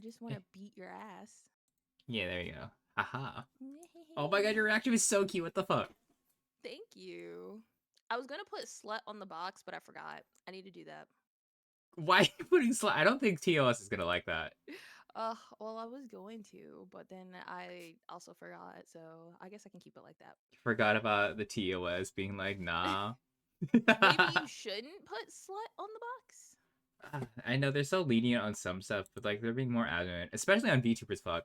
just want to beat your ass. Yeah, there you go. Haha. Oh my god, your reaction was so cute. What the fuck? Thank you. I was gonna put slut on the box, but I forgot. I need to do that. Why are you putting slut? I don't think TOS is gonna like that. Well, I was going to, but then I also forgot, so I guess I can keep it like that. Forgot about the TOS being like, nah. Maybe you shouldn't put slut on the box? I know they're so lenient on some stuff, but like they're being more adamant, especially on VTubers fuck.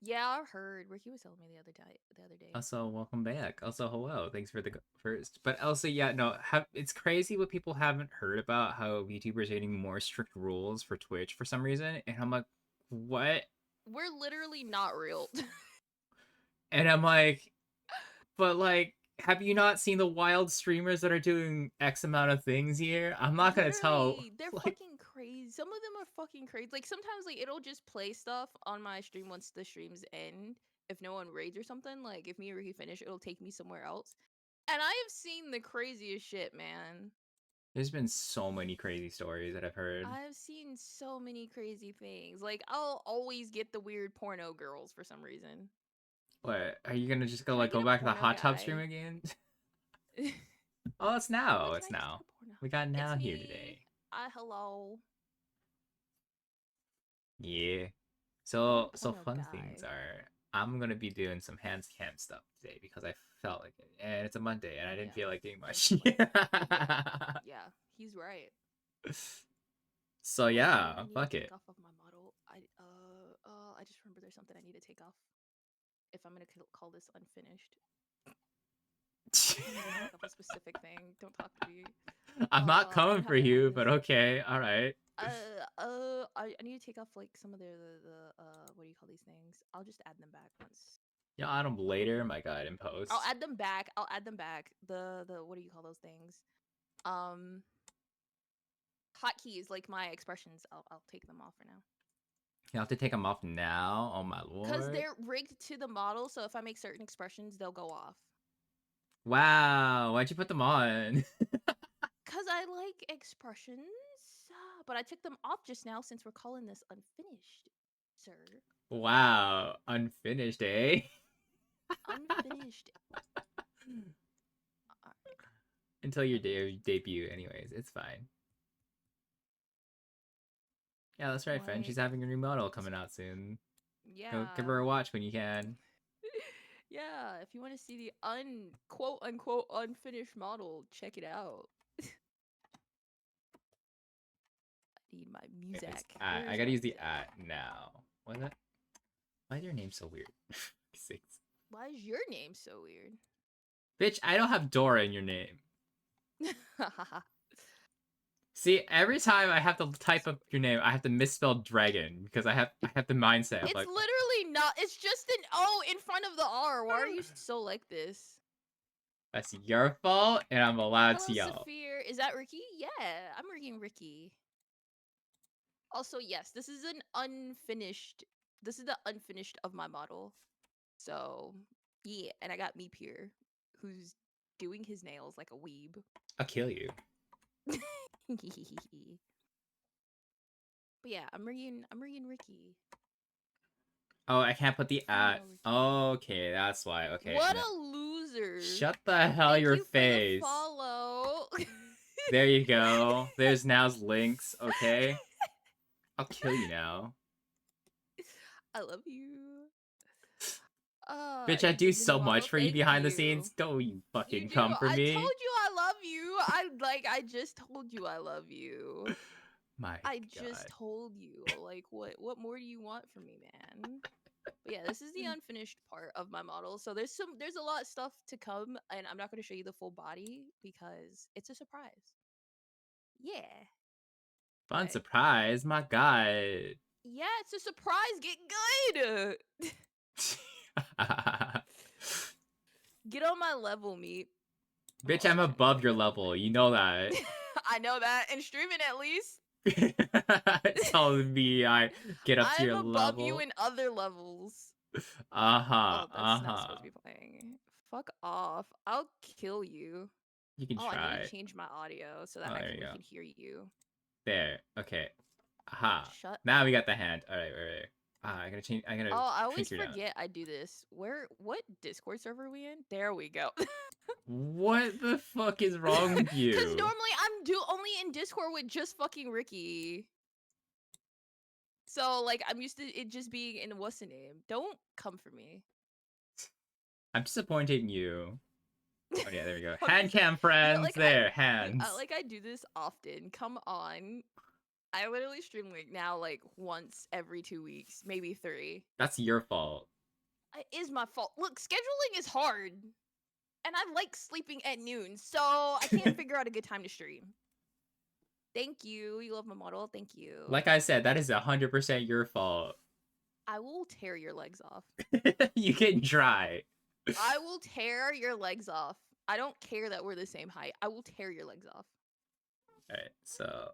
Yeah, I heard. Ricky was telling me the other day. Also, welcome back. Also, hello. Thanks for the first. But also, yeah, no, it's crazy what people haven't heard about how VTubers are getting more strict rules for Twitch for some reason, and I'm like, what? We're literally not real. And I'm like, but like, have you not seen the wild streamers that are doing X amount of things here? I'm not gonna tell. They're Like, fucking crazy. Some of them are fucking crazy. Like sometimes, like it'll just play stuff on my stream once the streams end. If no one raids or something, like if me and Ricky finish, it'll take me somewhere else. And I have seen the craziest shit, man. there's been so many crazy stories that I've heard. I've seen so many crazy things. Like I'll always get the weird porno girls for some reason. What are you gonna just go Can I like get go a back to the porno hot tub stream guy? again? Like, Oh, it's now. can It's I just now. get a porno? We got It's now here me. today. Hello. Yeah. I want So a porno fun things guy. are I'm gonna be doing some hands cam stuff today because I felt like it. And it's a Monday and I didn't Yeah. feel like doing much. Thanks, Mike. Yeah, he's right. So What do yeah, I need to fuck take it. off of my model? I just remember there's something I need to take off. If I'm gonna call this unfinished, I need to take off a specific thing. Don't talk to me. I'm not I'm coming gonna for have to hide you, this. but okay, alright. I need to take off like some of the what do you call these things? I'll just add them back once. You'll add them later, my god, in I'll post. add them back. I'll add them back. The what do you call those things? Um, hotkeys like my expressions. I'll take them off for now. You have to take them off now. Oh my Cause lord. they're rigged to the model, so if I make certain expressions, they'll go off. Wow, why'd you put them on? Cause I like expressions, but I took them off just now since we're calling this unfinished, sir. Wow, unfinished, eh? Unfinished. Until your debut, anyways. It's fine. Yeah, that's right, friend. She's Like, having a new model coming out soon. Go give yeah. her a watch when you can. Yeah, if you want to see the quote unquote unfinished model, check it out. I need my music. I Where's gotta my use the music? now. What is that? Why is your name so weird? Six. Why is your name so weird? Bitch, I don't have Dora in your name. See, every time I have to type up your name, I have to misspell dragon because I have the mindset of It's like literally not. It's just an O in front of the R. Why are you so like this? that's your fault and I'm allowed Hello, to yell. Saphir. Is that Ricky? Yeah, I'm rigging Ricky. Also, yes, this is an unfinished. This is the unfinished of my model. So, yeah, and I got Meep here, who's doing his nails like a weeb. I'll kill you. But yeah, I'm rigging Ricky. Oh, I can't put the Female at. Ricky. Okay, that's why. Okay. What a loser. Shut the hell Thank your you face. for the follow. There you go. There's now's links, okay? I'll kill you now. I love you. Bitch, I You do dig the new so model? much for you Thank behind the you. scenes. Don't you You fucking do. come for I me. told you I love you. I just told you I love you. My I god. just told you. Like what more do you want from me, man? But yeah, this is the unfinished part of my model. So there's a lot of stuff to come, and I'm not going to show you the full body because it's a surprise. Yeah. Fun But surprise, my god. yeah, it's a surprise. Get good. Get on my level, meat. Bitch, Oh, I'm trying to get above on your my level. You know that. I know that, and streaming at least. Telling me I get up to I'm your above you level. in other levels. Uh-huh, Oh, that's not supposed uh-huh. to be playing. Fuck off. I'll kill you. You can Oh, I need try. to change my audio so that Oh, there you we go. can hear you. There. Okay. Aha. Shut Now we up. got the hand. All right, all right. Ah, I gotta change. I gotta Oh, I always shrink you down. forget I do this. What Discord server are we in? There we go. What the fuck is wrong with Cause you? normally I'm do only in Discord with just fucking Ricky. So like I'm used to it just being in what's the name. Don't come for me. I'm disappointed in you. Oh yeah, there we go. I'm Hand just cam friends. like There, hands. I do this often. Come on. I literally stream like now like once every 2 weeks, maybe three. That's your fault. It is my fault. Look, scheduling is hard. And I like sleeping at noon, so I can't figure out a good time to stream. Thank you. You love my model. Thank you. Like I said, that is 100% your fault. I will tear your legs off. You can try. I will tear your legs off. I don't care that we're the same height. I will tear your legs off. Alright, so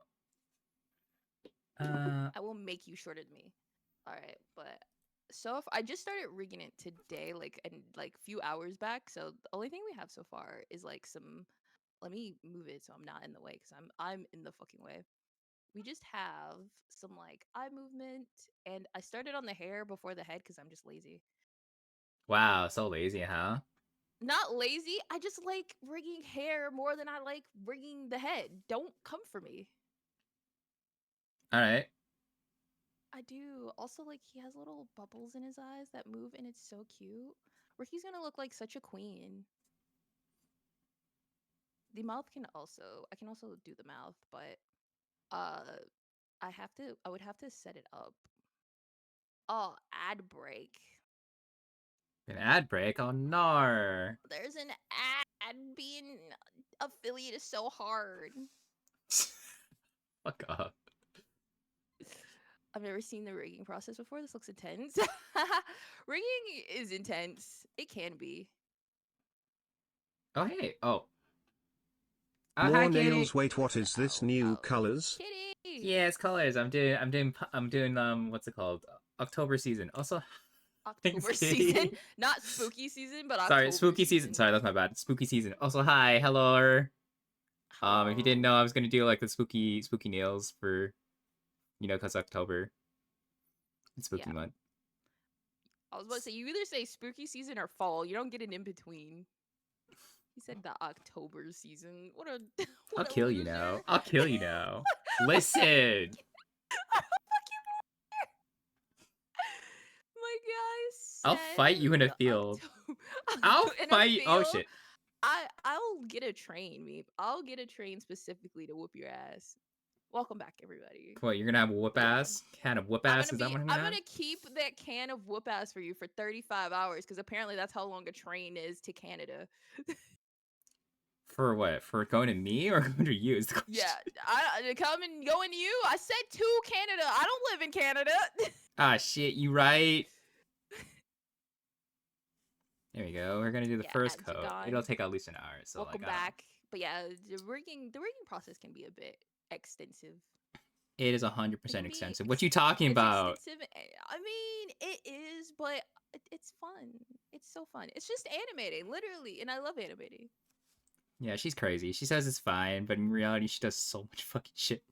I will make you shorter than me. All right, but so if I just started rigging it today, like and like few hours back. So the only thing we have so far is like some. Let me move it so I'm not in the way because I'm in the fucking way. We just have some like eye movement, and I started on the hair before the head because I'm just lazy. wow, so lazy, huh? Not lazy. I just like rigging hair more than I like rigging the head. Don't come for me. Alright. I do. Also, like, he has little bubbles in his eyes that move, and it's so cute. Ricky's gonna look like such a queen. The mouth can also, I can also do the mouth, but uh, I would have to set it up. Oh, ad break. An ad break? Oh, nar. There's an ad. Being affiliate is so hard. Fuck off. I've never seen the rigging process before. This looks intense. Rigging is intense. It can be. Oh, hey. Oh. Oh, hi, More Kitty. nails. Wait, what is this new Oh, colors? kitty. Yeah, it's colors. I'm doing, what's it called? October season. Also, thanks, October season, Kitty. not spooky season, but Sorry, October spooky season. season. Sorry, that's my bad. Spooky season. Also, hi, hello. If you didn't Hello. know, I was gonna do like the spooky nails for, cause October. It's spooky Yeah, month. I was about to say you either say spooky season or fall. You don't get an in between. He said the October season. What a I'll what a kill you loser. now. I'll kill you now. Listen. My guy I'll fight you in a said field. I'll October in a fight. Oh field. shit. I'll get a train, me. I'll get a train specifically to whoop your ass. Welcome back, everybody. What, you're gonna have a whoop But yeah, ass? Can of whoop ass? Is that what I'm I'm gonna have? gonna keep that can of whoop ass for you for 35 hours because apparently that's how long a train is to Canada. For what? For going to me or going to you is the question. Yeah, I come and go into you. I said to Canada. I don't live in Canada. Ah shit, you right. There we go. We're gonna do the Yeah, first ads are coat. It'll gone. take at least an hour. So Welcome like, back. But yeah, the rigging process can be a bit extensive. it is It 100% can be extensive. What you talking it's about? extensive. I mean, it is, but it's fun. It's so fun. It's just animating, literally, and I love animating. Yeah, she's crazy. She says it's fine, but in reality, she does so much fucking shit.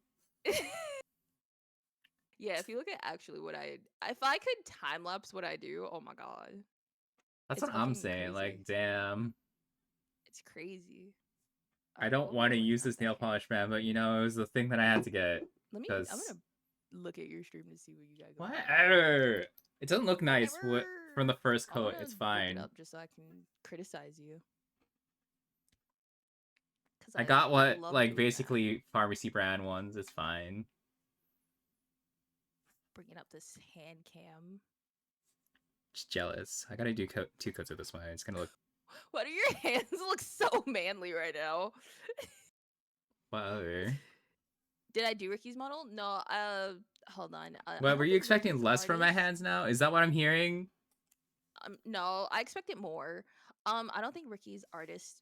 Yeah, if you look at actually what if I could time lapse what I do, oh my god, That's it's what I'm fucking saying. crazy. Like, damn. It's crazy. All I right, don't what were want we to working use on this nail there? polish, man, but it was the thing that I had to get. I'm Because gonna look at your stream to see what you got going on. whatever. It doesn't look nice Whatever. from the first I want coat. to It's look it fine. up just so I can criticize you. Cause I I got what, love like, doing that. basically pharmacy brand ones. It's fine. Bringing up this hand cam. Just jealous. I gotta do two coats of this one. It's gonna look. Why do your hands look so manly right now? Whatever. Did I do Ricky's model? No. Hold on. I What, were don't you think expecting Ricky's less from my artist. hands now? Is that what I'm hearing? No, I expected more. I don't think Ricky's artist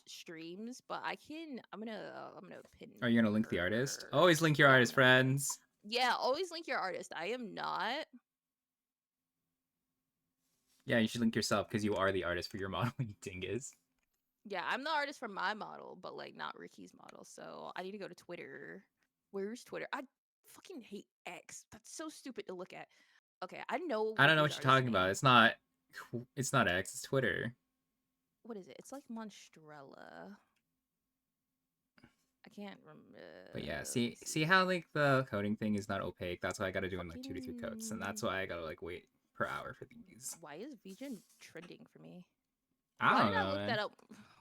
streams, but I'm gonna pin Are you gonna link the artist? her. Always link your Well, artist, no. friends. Yeah, always link your artist. I am not. Yeah, you should link yourself because you are the artist for your model, you dingus. Yeah, I'm the artist for my model, but like not Ricky's model. So I need to go to Twitter. Where's Twitter? fucking hate X. That's so stupid to look at. Okay, I know I don't know Ricky's what you're artist talking about. name. It's not. It's not X. It's Twitter. What is it? It's like Monstrella. I can't remember. But yeah, Let me see see. how like the coding thing is not opaque. That's why I gotta do in like 2 to 3 codes, and that's Fucking. why I gotta like wait per hour for these. Why is VGen trending for me? I Why don't did I know, look that man. up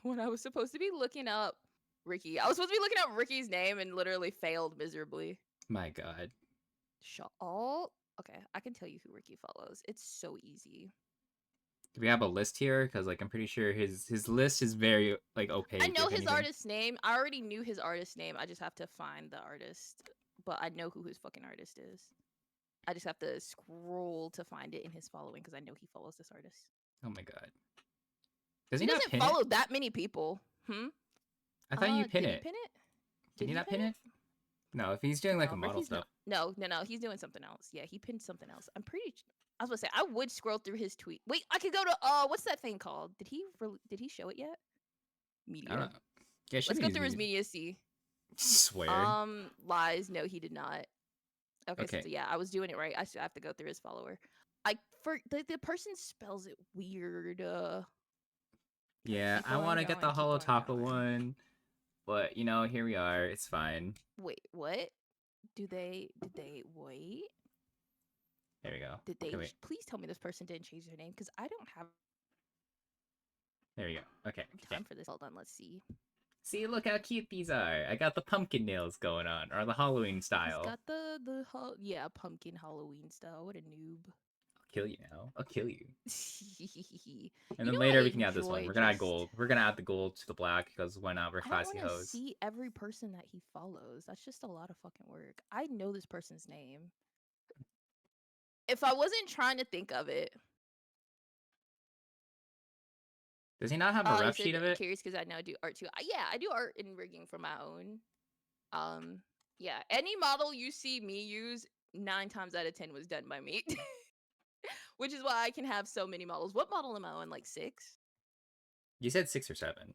when I was supposed to be looking up Ricky? I was supposed to be looking up Ricky's name and literally failed miserably. My God. Shawl? Okay, I can tell you who Ricky follows. It's so easy. Do we have a list here? Because like I'm pretty sure his list is very like I opaque. know If his anything. artist's name. I already knew his artist's name. I just have to find the artist. But I know who his fucking artist is. I just have to scroll to find it in his following because I know he follows this artist. Oh my God. Does He he not doesn't pin it? follow that many people. I thought you pin Did he it. pin it? Did Did he he not pin pin it? it? No, if he's doing like No, a model Ricky's stuff. not. No. He's doing something else. Yeah, he pinned something else. I'm pretty. I was gonna say I would scroll through his tweet. Wait, I could go to what's that thing called? Did he show it yet? I don't Media. know. Yeah, it should Let's be go his through his media. media. See. Swear. Lies. No, he did not. Okay, so Okay. yeah, I was doing it right. I still have to go through his follower. I for the person spells it weird. Okay, Yeah, keep I want going to get the going, keep Holo going Taco going. one, but you know, here we are. It's fine. Wait, what? Did they wait? There we go. Did Okay, they wait. please tell me this person didn't change their name because I don't have There we go. Okay. time for this. Hold on, let's see. See, look how cute these are. I got the pumpkin nails going on, or the Halloween He's style. got yeah, pumpkin Halloween style. What a noob. I'll kill you now. I'll kill you. And You then know, later I we can add this one. enjoy We're gonna add just. gold. We're gonna add the gold to the black because why not? We're I don't classy want to hoes. see every person that he follows. That's just a lot of fucking work. I know this person's name. If I wasn't trying to think of it, Does he not have a oh, you ref sheet said of it? curious because I now do art too. Yeah, I do art and rigging for my own. Yeah, any model you see me use, 9 times out of 10 was done by me, which is why I can have so many models. What model am I on? Like 6? You said 6 or 7.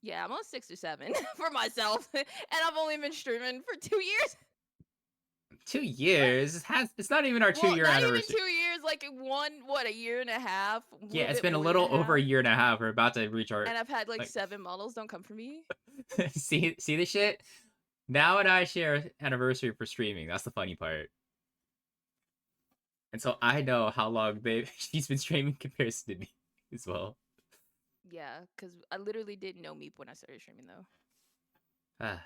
Yeah, I'm on 6 or 7 for myself, and I've only been streaming for 2 years. 2 years? It's not even our Well, 2-year not even anniversary. 2 years, like a year and a half. Yeah, it's Bit been a more than little over a half. year and a half. We're about to reach our And I've had like like 7 models. Don't come for me. see the shit? Now and I share anniversary for streaming. That's the funny part. And so I know how long she's been streaming compares to me as well. Yeah, because I literally didn't know Meep when I started streaming though. Ah,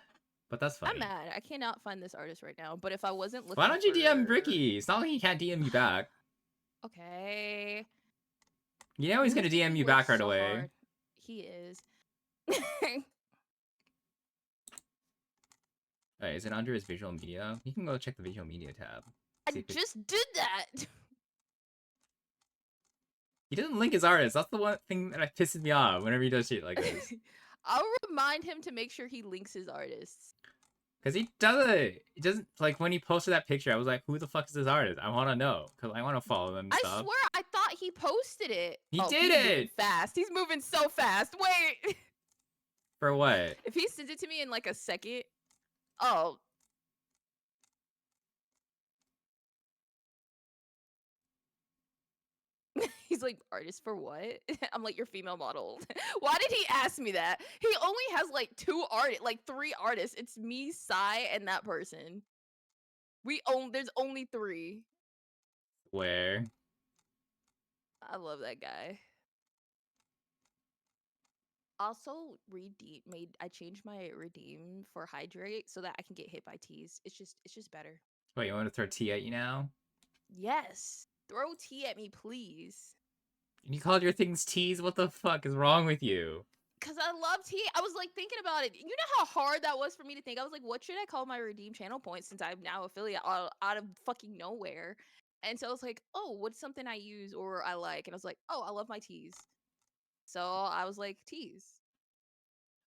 but that's I'm funny. mad. I cannot find this artist right now. But if I wasn't looking Why don't you DM for... Ricky? It's not like he can't DM you back. Okay. You know he's Who gonna is making DM me you work back right so away. hard? He is. Wait, is it under his visual media? You can go check the visual media tab. I just did that. He doesn't link his artist. That's the one thing that pisses me off whenever he does shit like this. I'll remind him to make sure he links his artists. Because he doesn't. He doesn't, like, when he posted that picture, I was like, who the fuck is this artist? I want to know. Because I want to follow them and I stuff. swear I thought he posted it. He did he's moving it! fast. He's moving so fast. Wait. For what? If he sends it to me in like a second. Oh. He's like, artist for what? I'm like, your female model. Why did he ask me that? He only has like 3 artists. It's me, Sai, and that person. There's only 3. Where? I love that guy. Also, I changed my redeem for hydrate so that I can get hit by T's. It's just better. Wait, you want to throw tea at you now? Yes. Throw tea at me, please. You called your things teas? What the fuck is wrong with you? Cause I love tea. I was like thinking about it. You know how hard that was for me to think. I was like, what should I call my redeem channel points since I'm now affiliate out of fucking nowhere? And so I was like, oh, what's something I use or I like? And I was like, oh, I love my teas. So I was like, teas.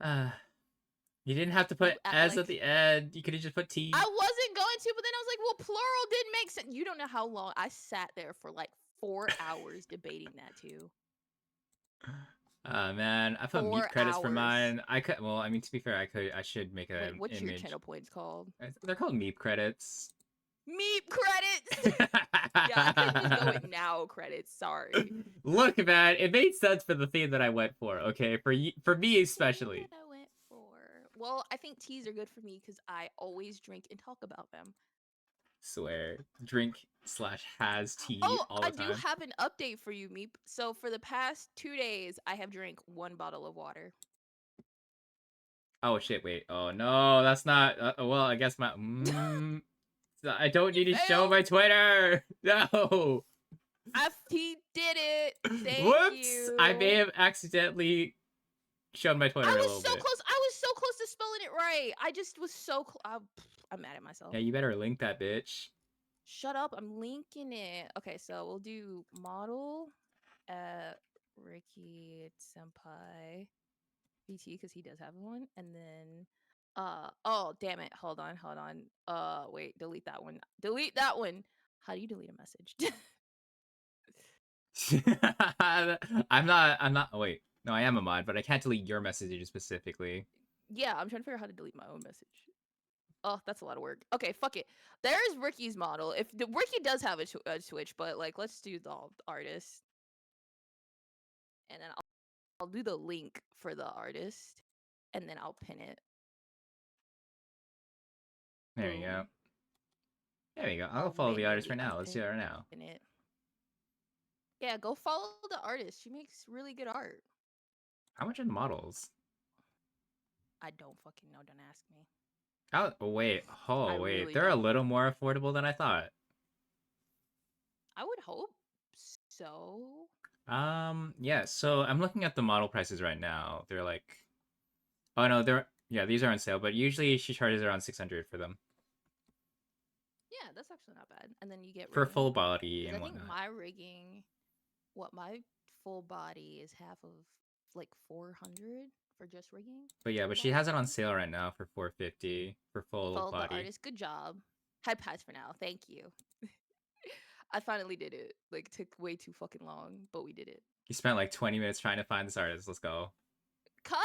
You didn't have to put S at the end. You could have just put T. I wasn't going to, but then I was like, well, plural didn't make sense. You don't know how long I sat there for like 4 hours debating that too. Man, I put 4 meat credits for hours. mine. I could. Well, I mean, to be fair, I should make an Wait, what's image. your channel points called? They're called meep credits. Meep credits. Yeah, I couldn't just go with now credits. Sorry. Look, man, it made sense for the theme that I went for. Okay, for me Thing especially. that I went for. Well, I think teas are good for me because I always drink and talk about them. Swear, drink/has tea Oh, all I the do time. have an update for you, Meep. So for the past 2 days, I have drank 1 bottle of water. Oh shit! Wait. Oh no, that's not. Well, I guess my. I don't You need to show failed. my Twitter. No. He did it. Thank Whoops! I may you. have accidentally shown my Twitter I a was little so bit. close. I was so close to spelling it right. I just was so close. I'm mad at myself. Yeah, you better link that bitch. Shut up. I'm linking it. Okay, so we'll do model Ricky Senpai VT because he does have one. And then oh damn it. Hold on. Wait, delete that one. Delete that one. How do you delete a message? I'm not. Oh, wait. No, I am a mod, but I can't delete your messages specifically. Yeah, I'm trying to figure out how to delete my own message. Oh, that's a lot of work. Okay, fuck it. There's Ricky's model. If the Ricky does have a Twitch, but like, let's do the artist, and then I'll do the link for the artist, and then I'll pin it. There you go. Boom. There you go. I'll I'll follow the artist manually right now. Let's see that right now. unpin it. Yeah, go follow the artist. She makes really good art. How much are the models? I don't fucking know. Don't ask me. Oh wait. I Oh wait. really They're a don't. little more affordable than I thought. I would hope so. Yeah, so I'm looking at the model prices right now. They're like, oh no, these are on sale, but usually she charges around 600 for them. Yeah, that's actually not bad. And then you get For rigging. full body Because and I think whatnot. my rigging, my full body is half of like 400 for just rigging. But yeah, Full but she body has it on rigging. sale right now for 450 for full Follow the body. artist. Good job. High pass for now. Thank you. I finally did it. Like, took way too fucking long, but we did it. You spent like 20 minutes trying to find this artist. Let's go. Cause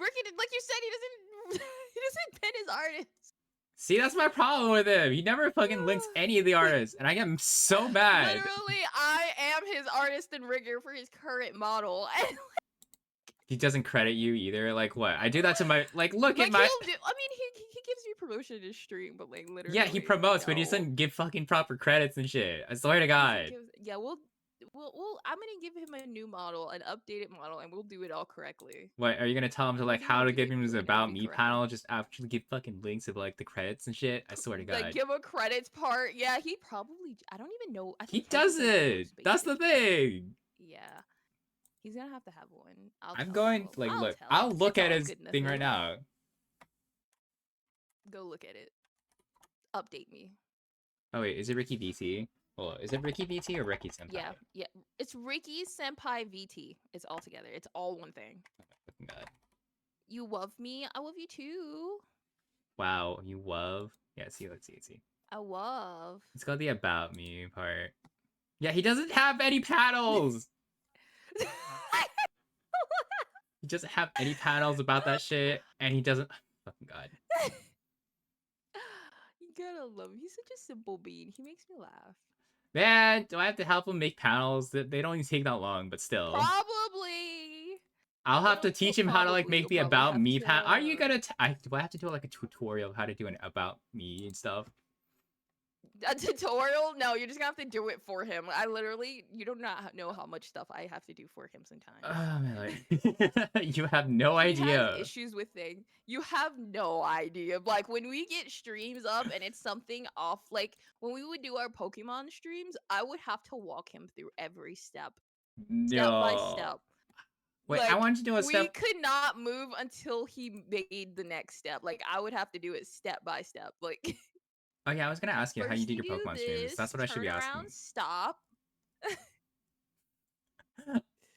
Ricky, like you said, he doesn't he doesn't pin his artist. See, that's my problem with him. He never fucking links any of the artists, and I get so mad. Literally, I am his artist and rigger for his current model. And He doesn't credit you either. Like what? I do that to my look at like my he'll do. I mean, he gives me promotion to stream, but like literally, yeah. He promotes, but he no. doesn't give fucking proper credits and shit. I swear to God. Yeah, we'll. I'm gonna give him a new model, an updated model, and we'll do it all correctly. What are you gonna tell him to We'll like do how it. to give him his Like it'll about be me correctly. panel? Just actually give fucking links of like the credits and shit. I swear to God. Like give a credits part. Yeah, he probably. I don't even know. I He think does Henry it. posts That's the basic. thing. Yeah, he's gonna have to have one. I'm going Him. like I'll look. tell I'll him. look It's at all his good, thing right nothing. now. Go look at it. Update me. Oh wait, is it Ricky VT? Hold on, is it Ricky VT or Ricky Senpai? Yeah. It's Ricky Senpai VT. It's all together. It's all one thing. Fucking God. You love me. I love you too. Wow, you love. Yeah, see, let's see. I love. It's got the about me part. Yeah, he doesn't have any panels. He doesn't have any panels about that shit, and he doesn't. Fucking God. You gotta love him. He's such a simple bean. He makes me laugh. Man, do I have to help him make panels? They don't even take that long, but still. Probably. I'll have to teach him how to like make You'll the probably about have me panel. Are you to. gonna? Do I have to do like a tutorial of how to do an about me and stuff? A tutorial? No, you're just gonna have to do it for him. I literally, you do not know how much stuff I have to do for him sometimes. Oh man, like, you have no He idea. has issues with things. You have no idea. Like when we get streams up and it's something off, like when we would do our Pokemon streams, I would have to walk him through every step by No. step. Wait, I Like wanted to do a we step. could not move until he made the next step. Like I would have to do it step by step. Like Oh yeah, I was gonna ask you how you first did you your do Pokemon streams. That's this, what I should turn be around, asking. stop.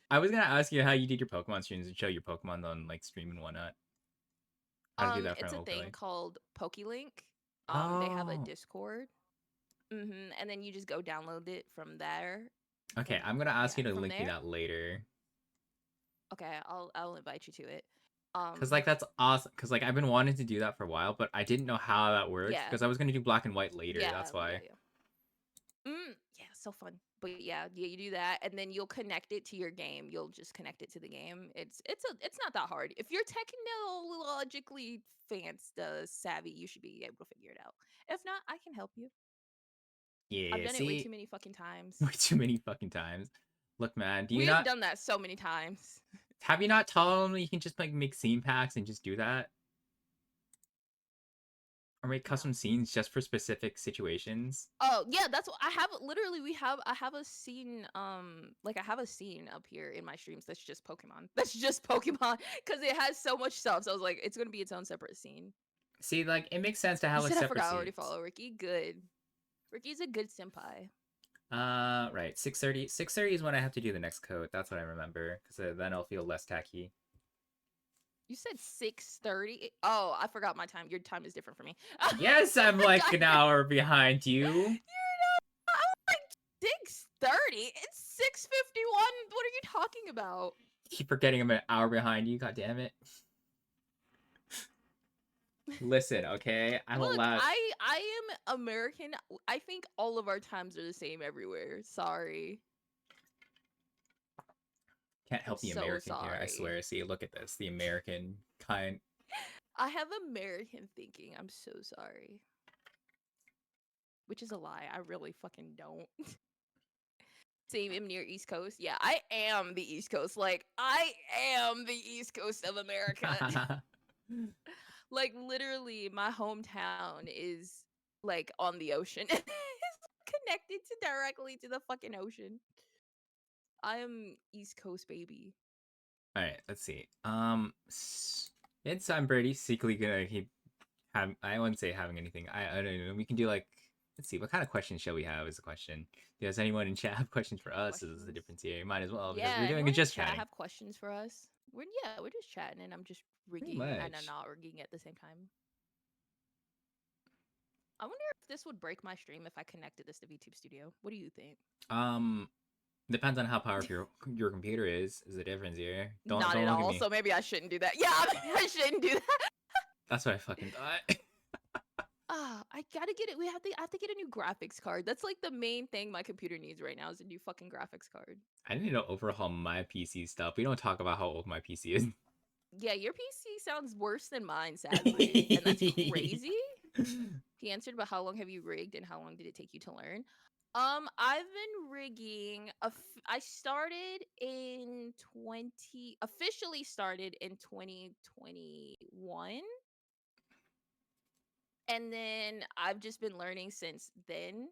I was gonna ask you how you did your Pokemon streams and show your Pokemon on like stream and whatnot. How to do that for It's a thing locally. called PokeLink. They have a Oh. Discord. And then you just go download it from there. Okay, And I'm gonna ask you to from link me there. that later. Okay, I'll invite you to it. Cause like that's awesome. Cause like I've been wanting to do that for a while, but I didn't know how that worked Yeah, because I was gonna do black and white later. yeah, That's yeah, why. yeah. Yeah, so fun. But yeah, yeah, you do that, and then you'll connect it to your game. You'll just connect it to the game. It's not that hard. If you're technologically savvy, you should be able to figure it out. If not, I can help you. I've Yeah. done it way See, too many fucking times. way too many fucking times. Look, man. Do you We've not done that so many times. have you not told them you can just like make scene packs and just do that, or make No. custom scenes just for specific situations? Oh yeah, that's what I have. Literally, I have a scene. Like I have a scene up here in my streams that's just Pokemon. That's just Pokemon because it has so much stuff. So I was like, it's gonna be its own separate scene. See, like it makes sense to You have like said I separate forgot. I already scenes. follow Ricky. Good. Ricky's a good senpai. Right. 6:30. 6:30 is when I have to do the next code. That's what I remember, because then I'll feel less tacky. You said 6:30. Oh, I forgot my time. Your time is different for me. Yes, I'm like an You're hour behind you. not. I'm like 6:30. It's 6:51. What are you talking about? Keep forgetting I'm an hour behind you. God damn it. Listen, okay? I'm Look, allowed. I am American. I think all of our times are the same everywhere. Sorry. Can't I'm help the so American here. I sorry. swear. See, look at this. The American kind. I have American thinking. I'm so sorry. Which is a lie. I really fucking don't. Same, I'm near East Coast. Yeah, I am the East Coast. Like, I am the East Coast of America. Like, literally, my hometown is, like, on the ocean. It's connected to directly to the fucking ocean. I am East Coast, baby. All right, let's see. It's I'm pretty secretly gonna keep. I wouldn't say having anything. I don't know. We can do like. Let's see. What kind of questions shall we have? Is the question. Does anyone in chat have questions for us? Is the Questions. difference here? Might as well because Yeah, we're doing anyone it in just chat chatting. have questions for us? We're just chatting and I'm just Pretty rigging and I'm much. not rigging at the same time. I wonder if this would break my stream if I connected this to VTube Studio. What do you think? Um, Depends on how powerful your computer is. Is the difference here? Not Don't at look at all. me. So maybe I shouldn't do that. Yeah, maybe I shouldn't do that. That's what I fucking thought. I gotta get it. I have to get a new graphics card. That's like the main thing my computer needs right now is a new fucking graphics card. I need to overhaul my PC stuff. We don't talk about how old my PC is. Yeah, your PC sounds worse than mine, sadly. And that's crazy. He answered, but how long have you rigged and how long did it take you to learn? I've been rigging. I started in officially started in 2021, and then I've just been learning since then.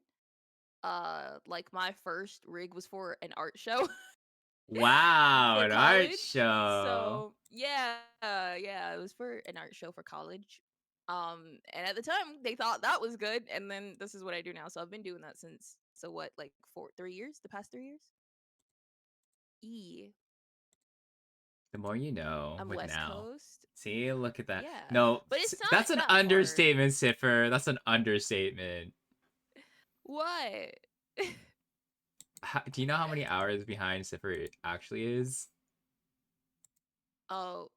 Like my first rig was for an art show Wow, for an art college. show. So yeah, it was for an art show for college. And at the time they thought that was good, and then this is what I do now. So I've been doing that since what, like 3 years, the past 3 years. E, The more you know I'm with West now. Coast. See, look at that. Yeah, No, but it's that's not an that far. understatement, Siffer. That's an understatement. What? Do you know how many hours behind Siffer actually is? Oh,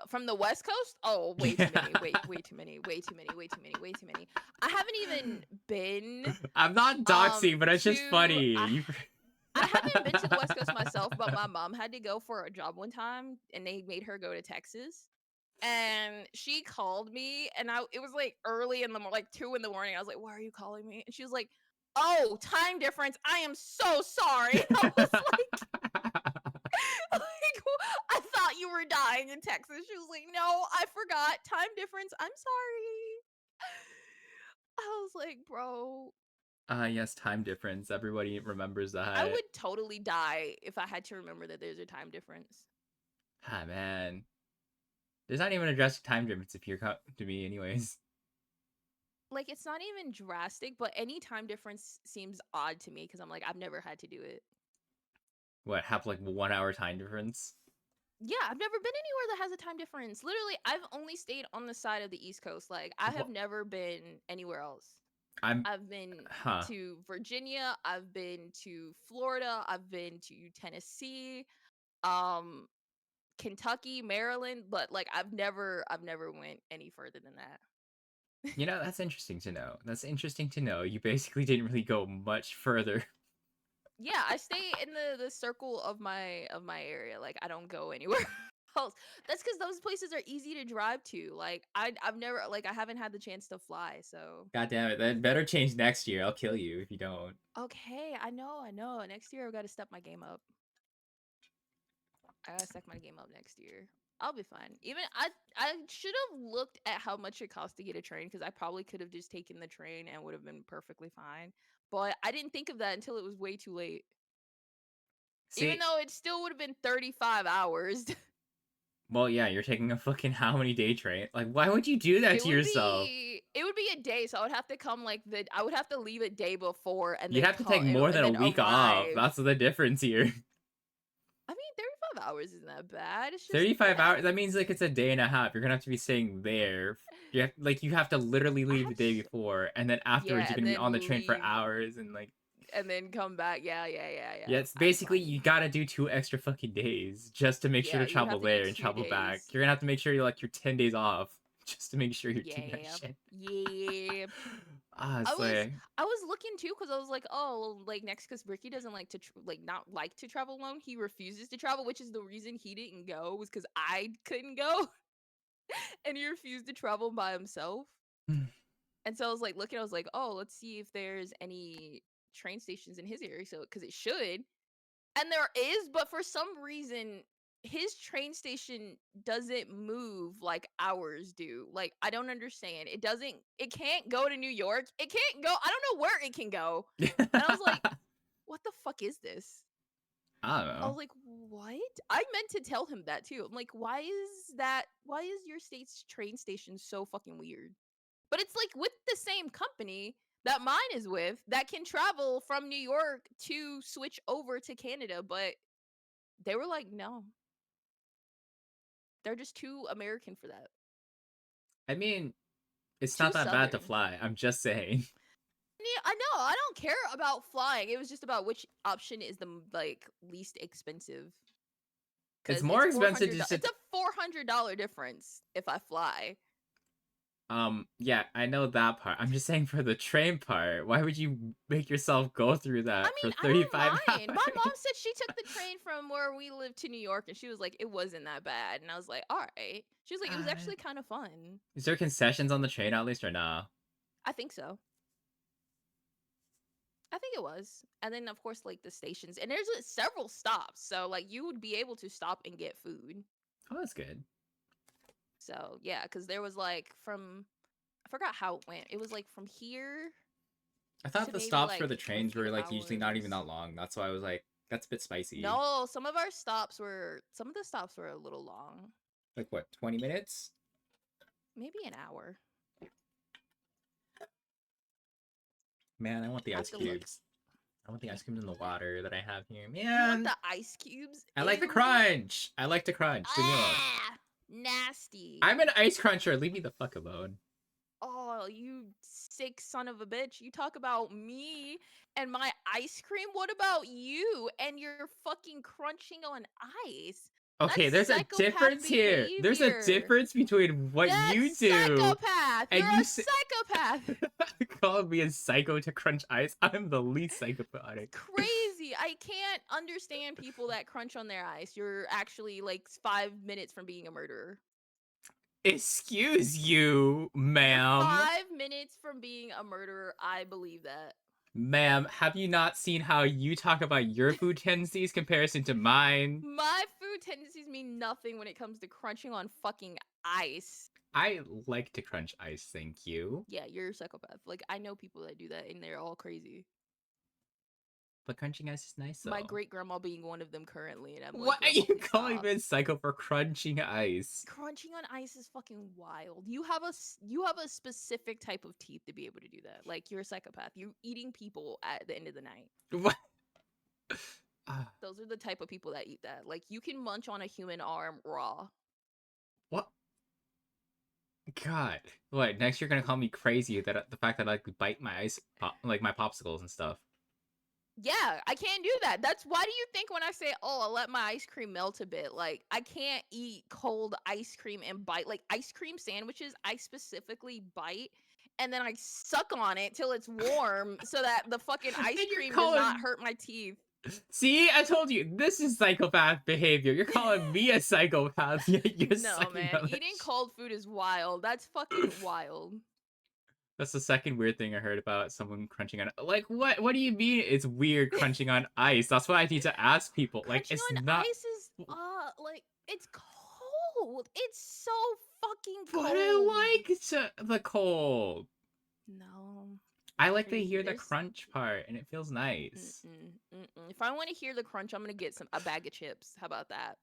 from the West Coast? Oh, way too many. Yeah. Way too many. Way too many. Way too many. Way too many. I haven't even been I'm not doxing, but it's just to funny. You... I haven't been to the West Coast myself, but my mom had to go for a job one time and they made her go to Texas. And she called me and it was like early in the like 2 in the morning. I was like, "Why are you calling me?" And she was like, "Oh, time difference. I am so sorry." I was like, like, I thought you were dying in Texas. She was like, "No, I forgot. Time difference. I'm sorry." I was like, "Bro, Yes, time difference. Everybody remembers I that. would totally die if I had to remember that there's a time difference." Ah, man. There's not even a drastic time difference if you're to me, anyways. Like, it's not even drastic, but any time difference seems odd to me because I'm like, I've never had to do it. What, have like 1 hour time difference? Yeah, I've never been anywhere that has a time difference. Literally, I've only stayed on the side of the East Coast. Like, I have What? never been anywhere else. I'm. I've been Huh. to Virginia, I've been to Florida, I've been to Tennessee, um, Kentucky, Maryland, but like I've never went any further than that. You know, that's interesting to know. That's interesting to know. You basically didn't really go much further. Yeah, I stay in the circle of my area. Like I don't go anywhere else. That's because those places are easy to drive to. Like I've never like I haven't had the chance to fly. So God damn it. That better change next year. I'll kill you if you don't. okay, I know. Next year I've got to step my game up. I gotta step my game up next year. I'll be fine. Even I should have looked at how much it costs to get a train because I probably could have just taken the train and would have been perfectly fine. But I didn't think of that until it was way too late. Even See, though it still would have been 35 hours. well, yeah, you're taking a fucking how many day train? Like, why would you do that to yourself? It would be a day, so I would have to come like I would have to leave a day before and You'd then have to take come more and than a then week off. arrive. That's the difference here. I mean, 35 hours isn't that bad. It's just 35 yeah. hours, that means like it's a day and a half. You're gonna have to be staying there. You have to literally I leave the have day before, and then afterwards yeah, you're and gonna be on the then train for leave hours and like and then come back. Yeah. yeah, it's I'm basically you fine. gotta do 2 extra fucking days just to make sure Yeah, to you would travel have to do there and 2 travel back. days. You're gonna have to make sure you're like you're 10 days off just to make sure you're doing that Yeah. shit. Yeah. Ah, I it's was like I was looking too because I was like, oh, like next because Ricky doesn't like to not like to travel alone. He refuses to travel, which is the reason he didn't go was because I couldn't go, and he refused to travel by himself. And so I was like looking, I was like, oh, let's see if there's any train stations in his area. So because it should, and there is, but for some reason his train station doesn't move like ours do. Like I don't understand. It can't go to New York. It can't go. I don't know where it can go. And I was like, what the fuck is this? I don't I know. was like, what? I meant to tell him that too. I'm like, why is your state's train station so fucking weird? But it's like with the same company that mine is with that can travel from New York to switch over to Canada, but they were like, no, they're just too American for that. I mean, it's Too not that bad to Southern. fly. I'm just saying. Yeah, I know. I don't care about flying. It was just about which option is the like least expensive. It's Cause more it's four expensive hundred. just to It's a $400 difference if I fly. yeah, I know that part. I'm just saying for the train part, why would you make yourself go through I that for mean, I 35 don't mind. My mom hours? said she took the train from where we live to New York, and she was like, it wasn't that bad. And I was like, all right. She was like, it was Uh, actually kind of fun. is there concessions on the train at least or nah? I think so. I think it was. And then of course like the stations. And there's several stops. So like you would be able to stop and get food. Oh, that's good. So yeah, cuz there was like from I forgot how it went. It was like from here I thought to the maybe stops for like the a trains few were like usually not even hours. that long. That's why I was like, that's a bit spicy. No, some of the stops were a little long. Like what, 20 minutes? Maybe an hour. Man, I want the I ice have to look. cubes. I want the ice cubes in the water that I have here. You want Man, the ice cubes? I like the Ew. crunch. I like the crunch. Leave me alone. Ah, nasty. I'm an ice cruncher. Leave me the fuck alone. Oh, you sick son of a bitch. You talk about me and my ice cream. What about you and your fucking crunching on ice? Okay, That's there's a psychopath difference here. There's a behavior. difference between what you That's do psychopath. and You're you a say, psychopath. call me a psycho to crunch ice. I'm the least psychopathic. Crazy. I can't understand people that crunch on their ice. You're actually like 5 minutes from being a murderer. Excuse you, You're ma'am. 5 minutes from being a murderer. I believe that. Ma'am, have you not seen how you talk about your food tendencies comparison to mine? My food tendencies mean nothing when it comes to crunching on fucking ice. I like to crunch ice, thank you. Yeah, you're a psychopath. Like, I know people that do that and they're all crazy. But crunching ice is nice, though. My great grandma being one of them currently, and I'm What like, are Grandma, you please calling stop. me a psycho for crunching ice? Crunching on ice is fucking wild. You have a specific type of teeth to be able to do that. Like, you're a psychopath. You're eating people at the end of the night. What? Ah, Those are the type of people that eat that. Like, you can munch on a human arm raw. what? God. What, next you're gonna call me crazy that the fact that I like bite my ice, like my popsicles and stuff. Yeah, I can't do that. That's why do you think when I say, "Oh, I'll let my ice cream melt a bit," like I can't eat cold ice cream and bite like ice cream sandwiches, I specifically bite and then I suck on it till it's warm so that the fucking ice And you're cream does not calling. hurt my teeth. See, I told you this is psychopath behavior. You're calling me a psychopath. Yet you're No, sucking man, on that. eating cold food is wild. That's fucking wild. That's the second weird thing I heard about someone crunching on. Like, what? What do you mean it's weird crunching on ice? That's what I need to ask people. Like, Crunching it's on not. ice is like it's cold. It's so fucking But cold. I like the cold. No. I like to Crazy. hear the There's crunch part, and it feels nice. If I want to hear the crunch, I'm gonna get a bag of chips. How about that?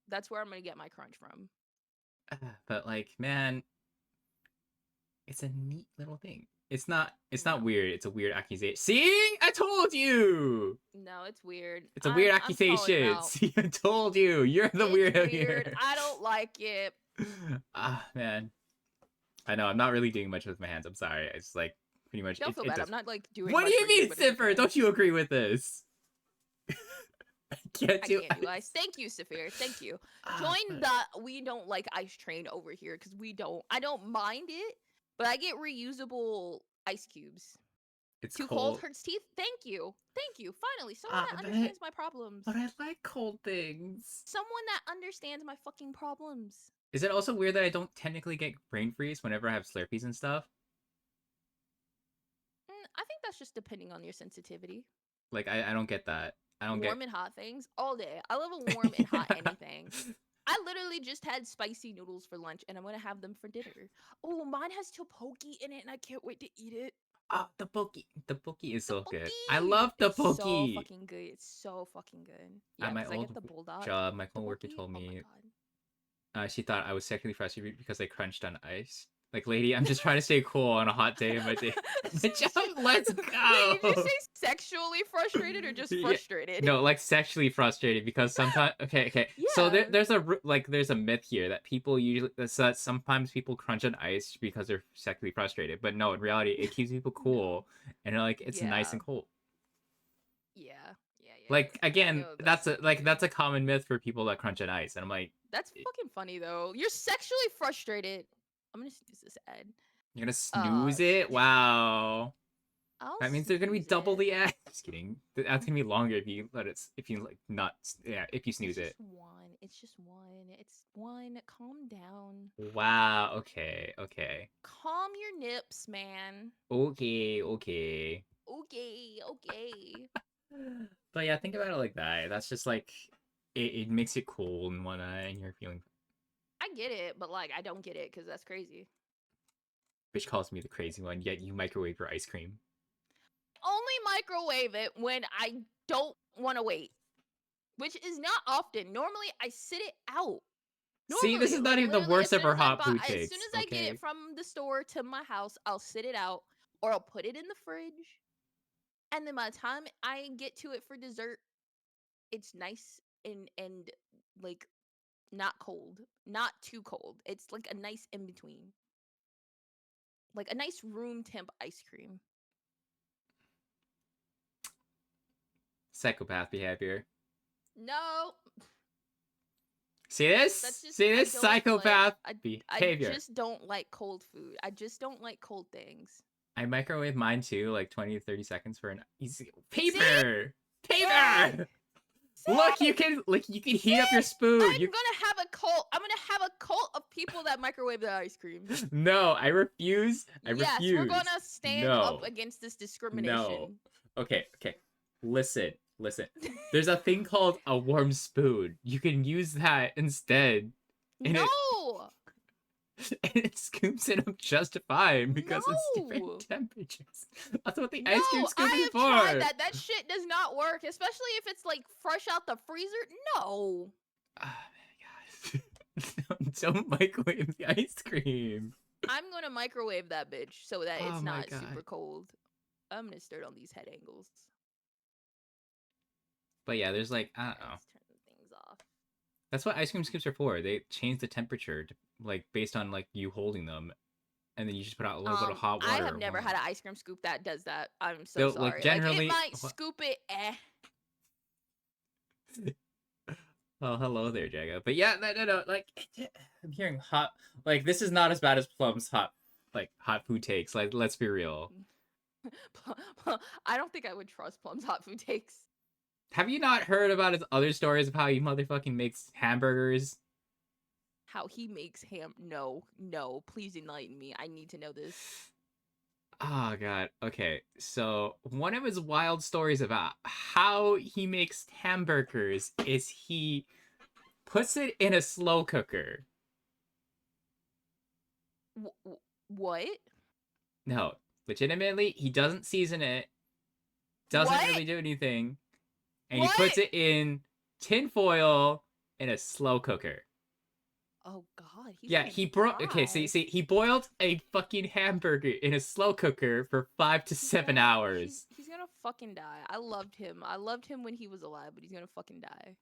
That's where I'm gonna get my crunch from. But like, man, it's a neat little thing. It's not. It's not No, weird. It's a weird accusation. See, I told you. no, it's weird. It's a weird I'm calling him accusation. out. See, I told you. You're the It's weirdo weird. here. I don't like it. Ah, man. I know. I'm not really doing much with my hands. I'm sorry. It's like pretty much. Don't feel It bad. does. I'm not like doing What do much you for you, mean, but it's Zipper? okay. Don't you agree with this? I can't I do. can't do ice. Thank you, Saphir. Thank you. Ah, Join but the we don't like ice train over here because we don't. I don't mind it, but I get reusable ice cubes. it's Too cold cold. hurts teeth. Thank you. Thank you. Finally, someone Ah, that understands my problems. but I like cold things. Someone that understands my fucking problems. Is it also weird that I don't technically get brain freeze whenever I have Slurpees and stuff? I think that's just depending on your sensitivity. Like, I don't get that. I don't get. Warm and hot things all day. I love a warm and hot anything. I literally just had spicy noodles for lunch and I'm gonna have them for dinner. Oh, mine has tteokbokki in it and I can't wait to eat it. Oh, the pokey. The pokey is so good. I Tteokbokki! love the It's so pokey. fucking good. It's so fucking good. At Yeah, my because I old get the bulldog job, my coworker tteokbokki. told Oh my me god. she thought I was sexually frustrated because I crunched on ice. Like, lady, I'm just trying to stay cool on a hot day of my day. My job, let's Wait, did you go. say sexually frustrated or just Yeah, frustrated? no, like sexually frustrated because sometimes. Okay. So Yeah. there's a myth here that people usually that sometimes people crunch on ice because they're sexually frustrated, but no, in reality, it keeps people No. cool and like it's nice Yeah. and cold. Yeah. Like I again, know that's weird. a common myth for people that crunch on ice, and I'm like, That's fucking funny though. You're sexually frustrated. I'm gonna snooze this ad. you're gonna Uh, snooze it? Wow. I'll That means they're gonna be snooze double it. the ad. Just kidding. That's gonna be longer if you let it. If you like not. Yeah, if you It's snooze just it. one. It's just one. It's one. Calm down. Wow. Okay. Calm your nips, man. Okay. Okay. But yeah, think about it like that. That's just like it makes it cool and whatnot, and you're feeling. I get it, but like I don't get it because that's crazy. Bitch calls me the crazy one, yet you microwave your ice cream. Only microwave it when I don't want to wait, which is not often. Normally, I sit it out. See, this Normally, is not like even the literally, worst of her hot food as soon takes. as I get Okay. it from the store to my house, I'll sit it out or I'll put it in the fridge. And then by the time I get to it for dessert, it's nice and like not cold, not too cold. It's like a nice in between, like a nice room temp ice cream. Psychopath behavior. No, See this? that's just See I this don't like. psychopath I behavior. just don't like cold food. I just don't like cold things. I microwave mine too, like 20 to 30 seconds for an easy See? paper. See? Paper. Look, See? you can heat See? up your spoon. I'm gonna have a cult. I'm gonna have a cult of people that microwave the ice cream. No, I refuse. Yes, we're gonna stand up No. against this No. discrimination. Okay. Listen. There's a thing called a warm spoon. You can use that instead. And No, it scoops it up just fine because it's No. different temperatures. That's what the no, ice cream scoop I is have for. tried that. That shit does not work, especially if it's like fresh out the freezer. No, Oh my god. Don't microwave the ice cream. I'm gonna microwave that bitch so that Oh it's my not God. super cold. I'm gonna start on these head angles. But yeah, there's like, I don't know. Let's turn things off. That's what ice cream scoops are for. They change the temperature to, like based on like you holding them. and then you just put out a little bit of hot I water. have or never warm had water. an ice cream scoop that does that. I'm so So, like, sorry. Like, it generally- might scoop it, Oh, hello there, Jago. But yeah, no. Like, I'm hearing hot. Like, this is not as bad as Plum's hot food takes. Like, let's be real. I don't think I would trust Plum's hot food takes. Have you not heard about his other stories of how he motherfucking makes hamburgers? How he makes ham? No, please enlighten me. I need to know this. Oh god. Okay. So one of his wild stories about how he makes hamburgers is he puts it in a slow cooker. What? No, legitimately, he doesn't season it. Doesn't What? really do anything. And What? he puts it in tin foil in a slow cooker. Oh God. Yeah, he broke. Okay, see, he boiled a fucking hamburger in a slow cooker for 5 to 7 hours. He's gonna fucking die. I loved him. I loved him when he was alive, but he's gonna fucking die.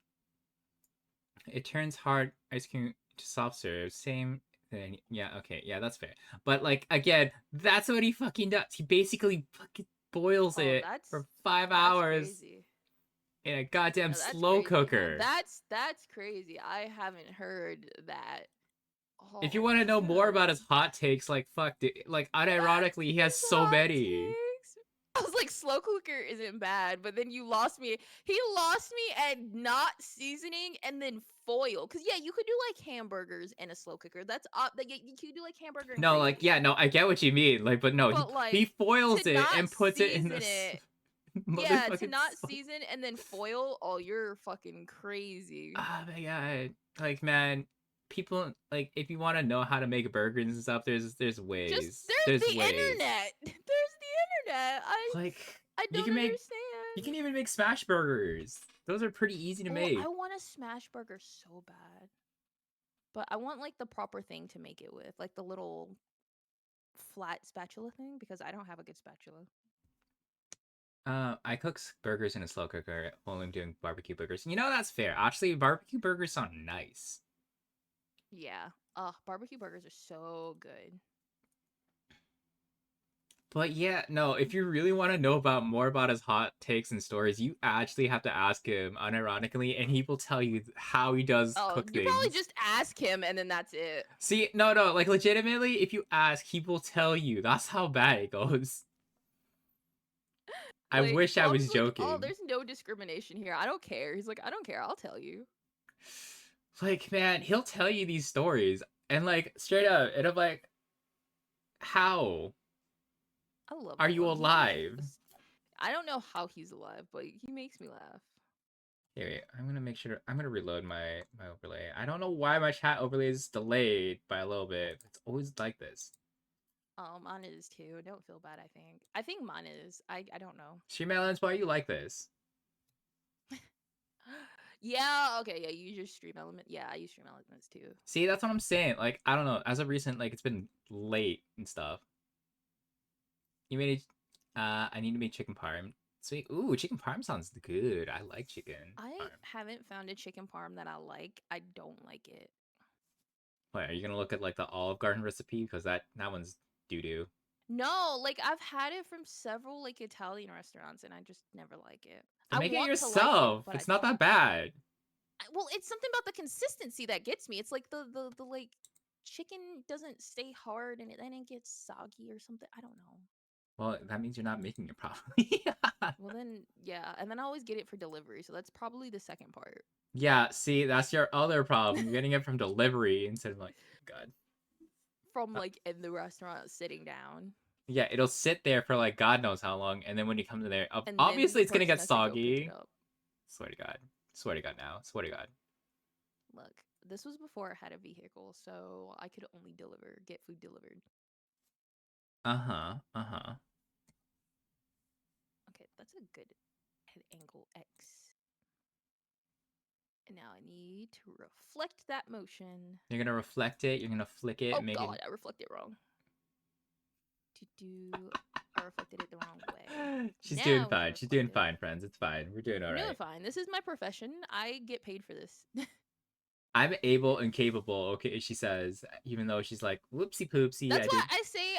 It turns hard ice cream to soft serve. Same thing. Yeah, okay, yeah, that's fair. But like again, that's what he fucking does. He basically fucking boils it for 5 hours crazy. in a goddamn No, that's slow crazy. No, cooker. that's crazy. I haven't heard that. Oh, If you want to know more shit. about his hot takes, like fuck, dude, like unironically, he has His so hot many. takes. I was like, slow cooker isn't bad, but then you lost me. He lost me at not seasoning and then foil. Cause yeah, you could do like hamburgers in a slow cooker. That's like you could do like hamburger. And No, gravy. like yeah, no, I get what you mean. Like, but no, But, like, he foils to it not and puts it in season the it. Yeah, to motherfucking not slow- season and then foil. Oh, you're fucking crazy. Oh my god. Like man, people like if you want to know how to make burgers and stuff, there's ways. Just there's the ways. internet. There's the internet. Like I you don't can make understand. you can even make smash burgers. Those are pretty easy to make. I want a smash burger so bad. But I want like the proper thing to make it with, like the little flat spatula thing because I don't have a good spatula. I cook burgers in a slow cooker while I'm doing barbecue burgers. You know that's fair. Actually, barbecue burgers sound nice. Yeah. Barbecue burgers are so good. But yeah, no, if you really want to know about more about his hot takes and stories, you actually have to ask him unironically, and he will tell you how he does cook you things. probably just ask him and then that's it. See, no, like legitimately, if you ask, he will tell you. That's how bad it goes. I Like, wish I was Plum's like, joking. oh, there's no discrimination here. I don't care. He's like, I don't care. I'll tell you. Like, man, he'll tell you these stories, and like straight up, and I'm like, how? I love. Are you Plum. alive? I don't know how he's alive, but he makes me laugh. Here, wait, I'm gonna make sure. I'm gonna reload my overlay. I don't know why my chat overlay is delayed by a little bit. It's always like this. Mine is too. Don't feel bad. I think mine is. I don't know. Streamelons, why are you like this? Yeah. Okay. Yeah. You use your stream element. Yeah, I use stream elements too. See, that's what I'm saying. Like, I don't know. As of recent, like, it's been late and stuff. You made I need to make chicken parm. Sweet. Ooh, chicken parm sounds good. I like chicken I parm. haven't found a chicken parm that I like. I don't like it. Wait, are you gonna look at like the Olive Garden recipe? Because that one's doo-doo. No, like I've had it from several like Italian restaurants and I just never like it. Then I make it want yourself. to like it, but It's not that bad. well, it's something about the consistency that gets me. It's like the like chicken doesn't stay hard and then it gets soggy or something. I don't know. Well, that means you're not making it properly. Well then, yeah, and then I always get it for delivery, so that's probably the second part. Yeah, see, that's your other problem. You're getting it from delivery instead of like, God. From like in the restaurant sitting down. Yeah, it'll sit there for like God knows how long, and then when you come to there, And obviously then it's gonna the get person has to go pick soggy. it up. Swear to God. Swear to God now. Swear to God. Look, this was before I had a vehicle, so I could only get food delivered. Uh-huh. Uh-huh. Okay, that's a good head angle X. And now I need to reflect that motion. You're gonna reflect it, you're gonna flick it, Oh make god, it. I reflected it wrong. I reflected it the wrong way. She's Now doing we can fine. She's doing reflect it. fine, friends. It's fine. We're doing I'm alright. doing fine. This is my profession. I get paid for this. I'm able and capable, okay, she says, even though she's like, whoopsie poopsie, That's I why did. I say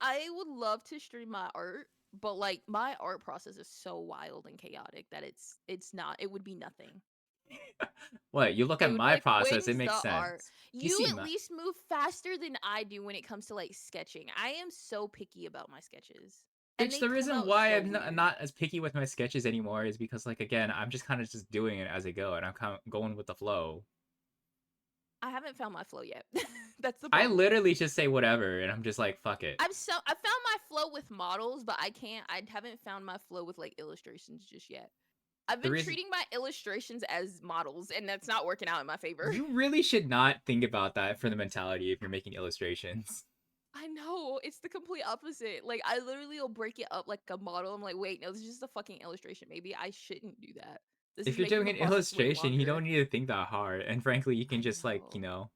I would love to stream my art, but like my art process is so wild and chaotic that it's not. It would be nothing. What? You look It at would be my like, process, it when's makes the art? sense. You You see at my. least move faster than I do when it comes to like sketching. I am so picky about my sketches, and Bitch, they the come reason out why so I'm not, weird. not as picky with my sketches anymore is because, like, again, I'm just kind of just doing it as I go, and I'm kind of going with the flow. I haven't found my flow yet. That's the I problem. literally just say whatever, and I'm just like, fuck it. I found my flow with models, but I haven't found my flow with like illustrations just yet. I've The been reason treating my illustrations as models, and that's not working out in my favor. you really should not think about that for the mentality if you're making illustrations. I know, it's the complete opposite. Like I literally will break it up like a model. I'm like, wait, no, this is just a fucking illustration. Maybe I shouldn't do that. This If is you're making doing the an process way illustration, you longer. don't need to think that hard, and frankly, you can I just like, know.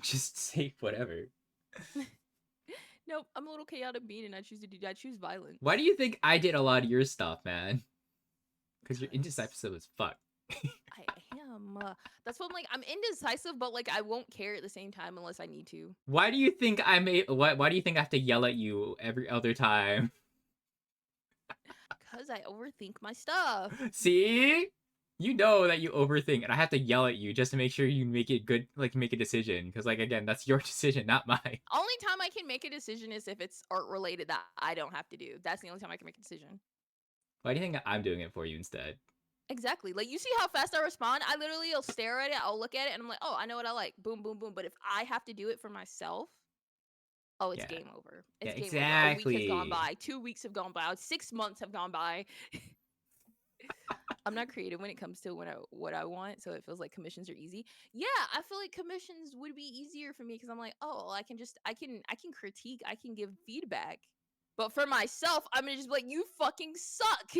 just say whatever. Nope, I'm a little chaotic being, and I choose to do. I choose Why violence do you think I did a lot of your stuff, man? Because you're because indecisive as fuck. I am. That's what I'm like. I'm indecisive, but like I won't care at the same time unless I need to. Why do you think why do you think I have to yell at you every other time? Cause I overthink my stuff. See? You know that you overthink, and I have to yell at you just to make sure you make it good, like make a decision. Because, like, again, that's your decision, not mine. Only time I can make a decision is if it's art related that I don't have to do. That's the only time I can make a decision. Why do you think I'm doing it for you instead? Exactly. Like you see how fast I respond? I literally will stare at it, I'll look at it, and I'm like, oh, I know what I like. Boom, boom, boom. But if I have to do it for myself, oh, it's Yeah. game over. Yeah, It's game over. A week has gone exactly. by, 2 weeks have gone by, 6 months have gone by. I'm not creative when it comes to what I want, so it feels like commissions are easy. Yeah, I feel like commissions would be easier for me because I'm like, oh, well, I can critique, I can give feedback. But for myself, I'm gonna just be like, you fucking suck.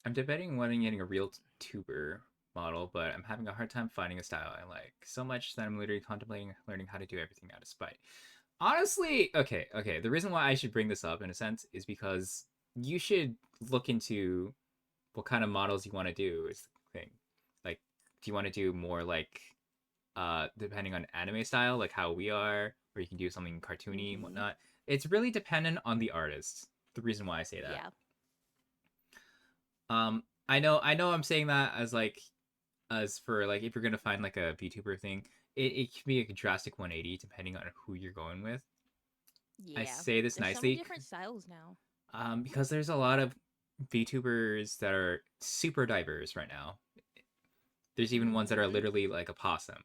I'm debating when getting a real tuber model, but I'm having a hard time finding a style I like so much that I'm literally contemplating learning how to do everything out of spite. Honestly, okay. The reason why I should bring this up in a sense is because you should look into what kind of models you want to do is the thing. Like, do you want to do more like depending on anime style, like how we are, or you can do something cartoony and hmm whatnot. It's really dependent on the artist. The reason why I say that. Yeah. I know I'm saying that as like as for like if you're gonna find like a VTuber thing, it can be a drastic 180 depending on who you're going with. I Yeah. say this There's so many nicely, different styles now. because there's a lot of VTubers that are super diverse right now. There's even ones that are hmm literally like a possum.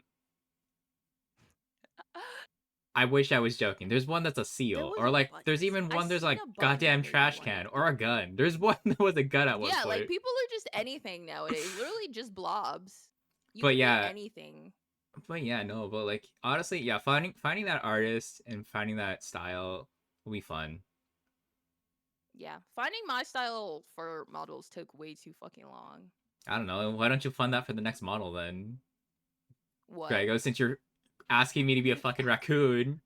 I wish I was joking. There's one that's a There seal, was or a like there's bunch. even I one there's seen like a bunch that goddamn made me trash want to can do or a it. gun. There's one that was a gun at one Yeah, like point. people are just anything nowadays. Literally just blobs. You But can be yeah, anything. no, but like honestly, yeah, finding that artist and finding that style will be fun. Yeah. Finding my style for models took way too fucking long. I don't know. Why don't you fund that for the next model then, What? Grego? Since you're asking me to be a fucking raccoon,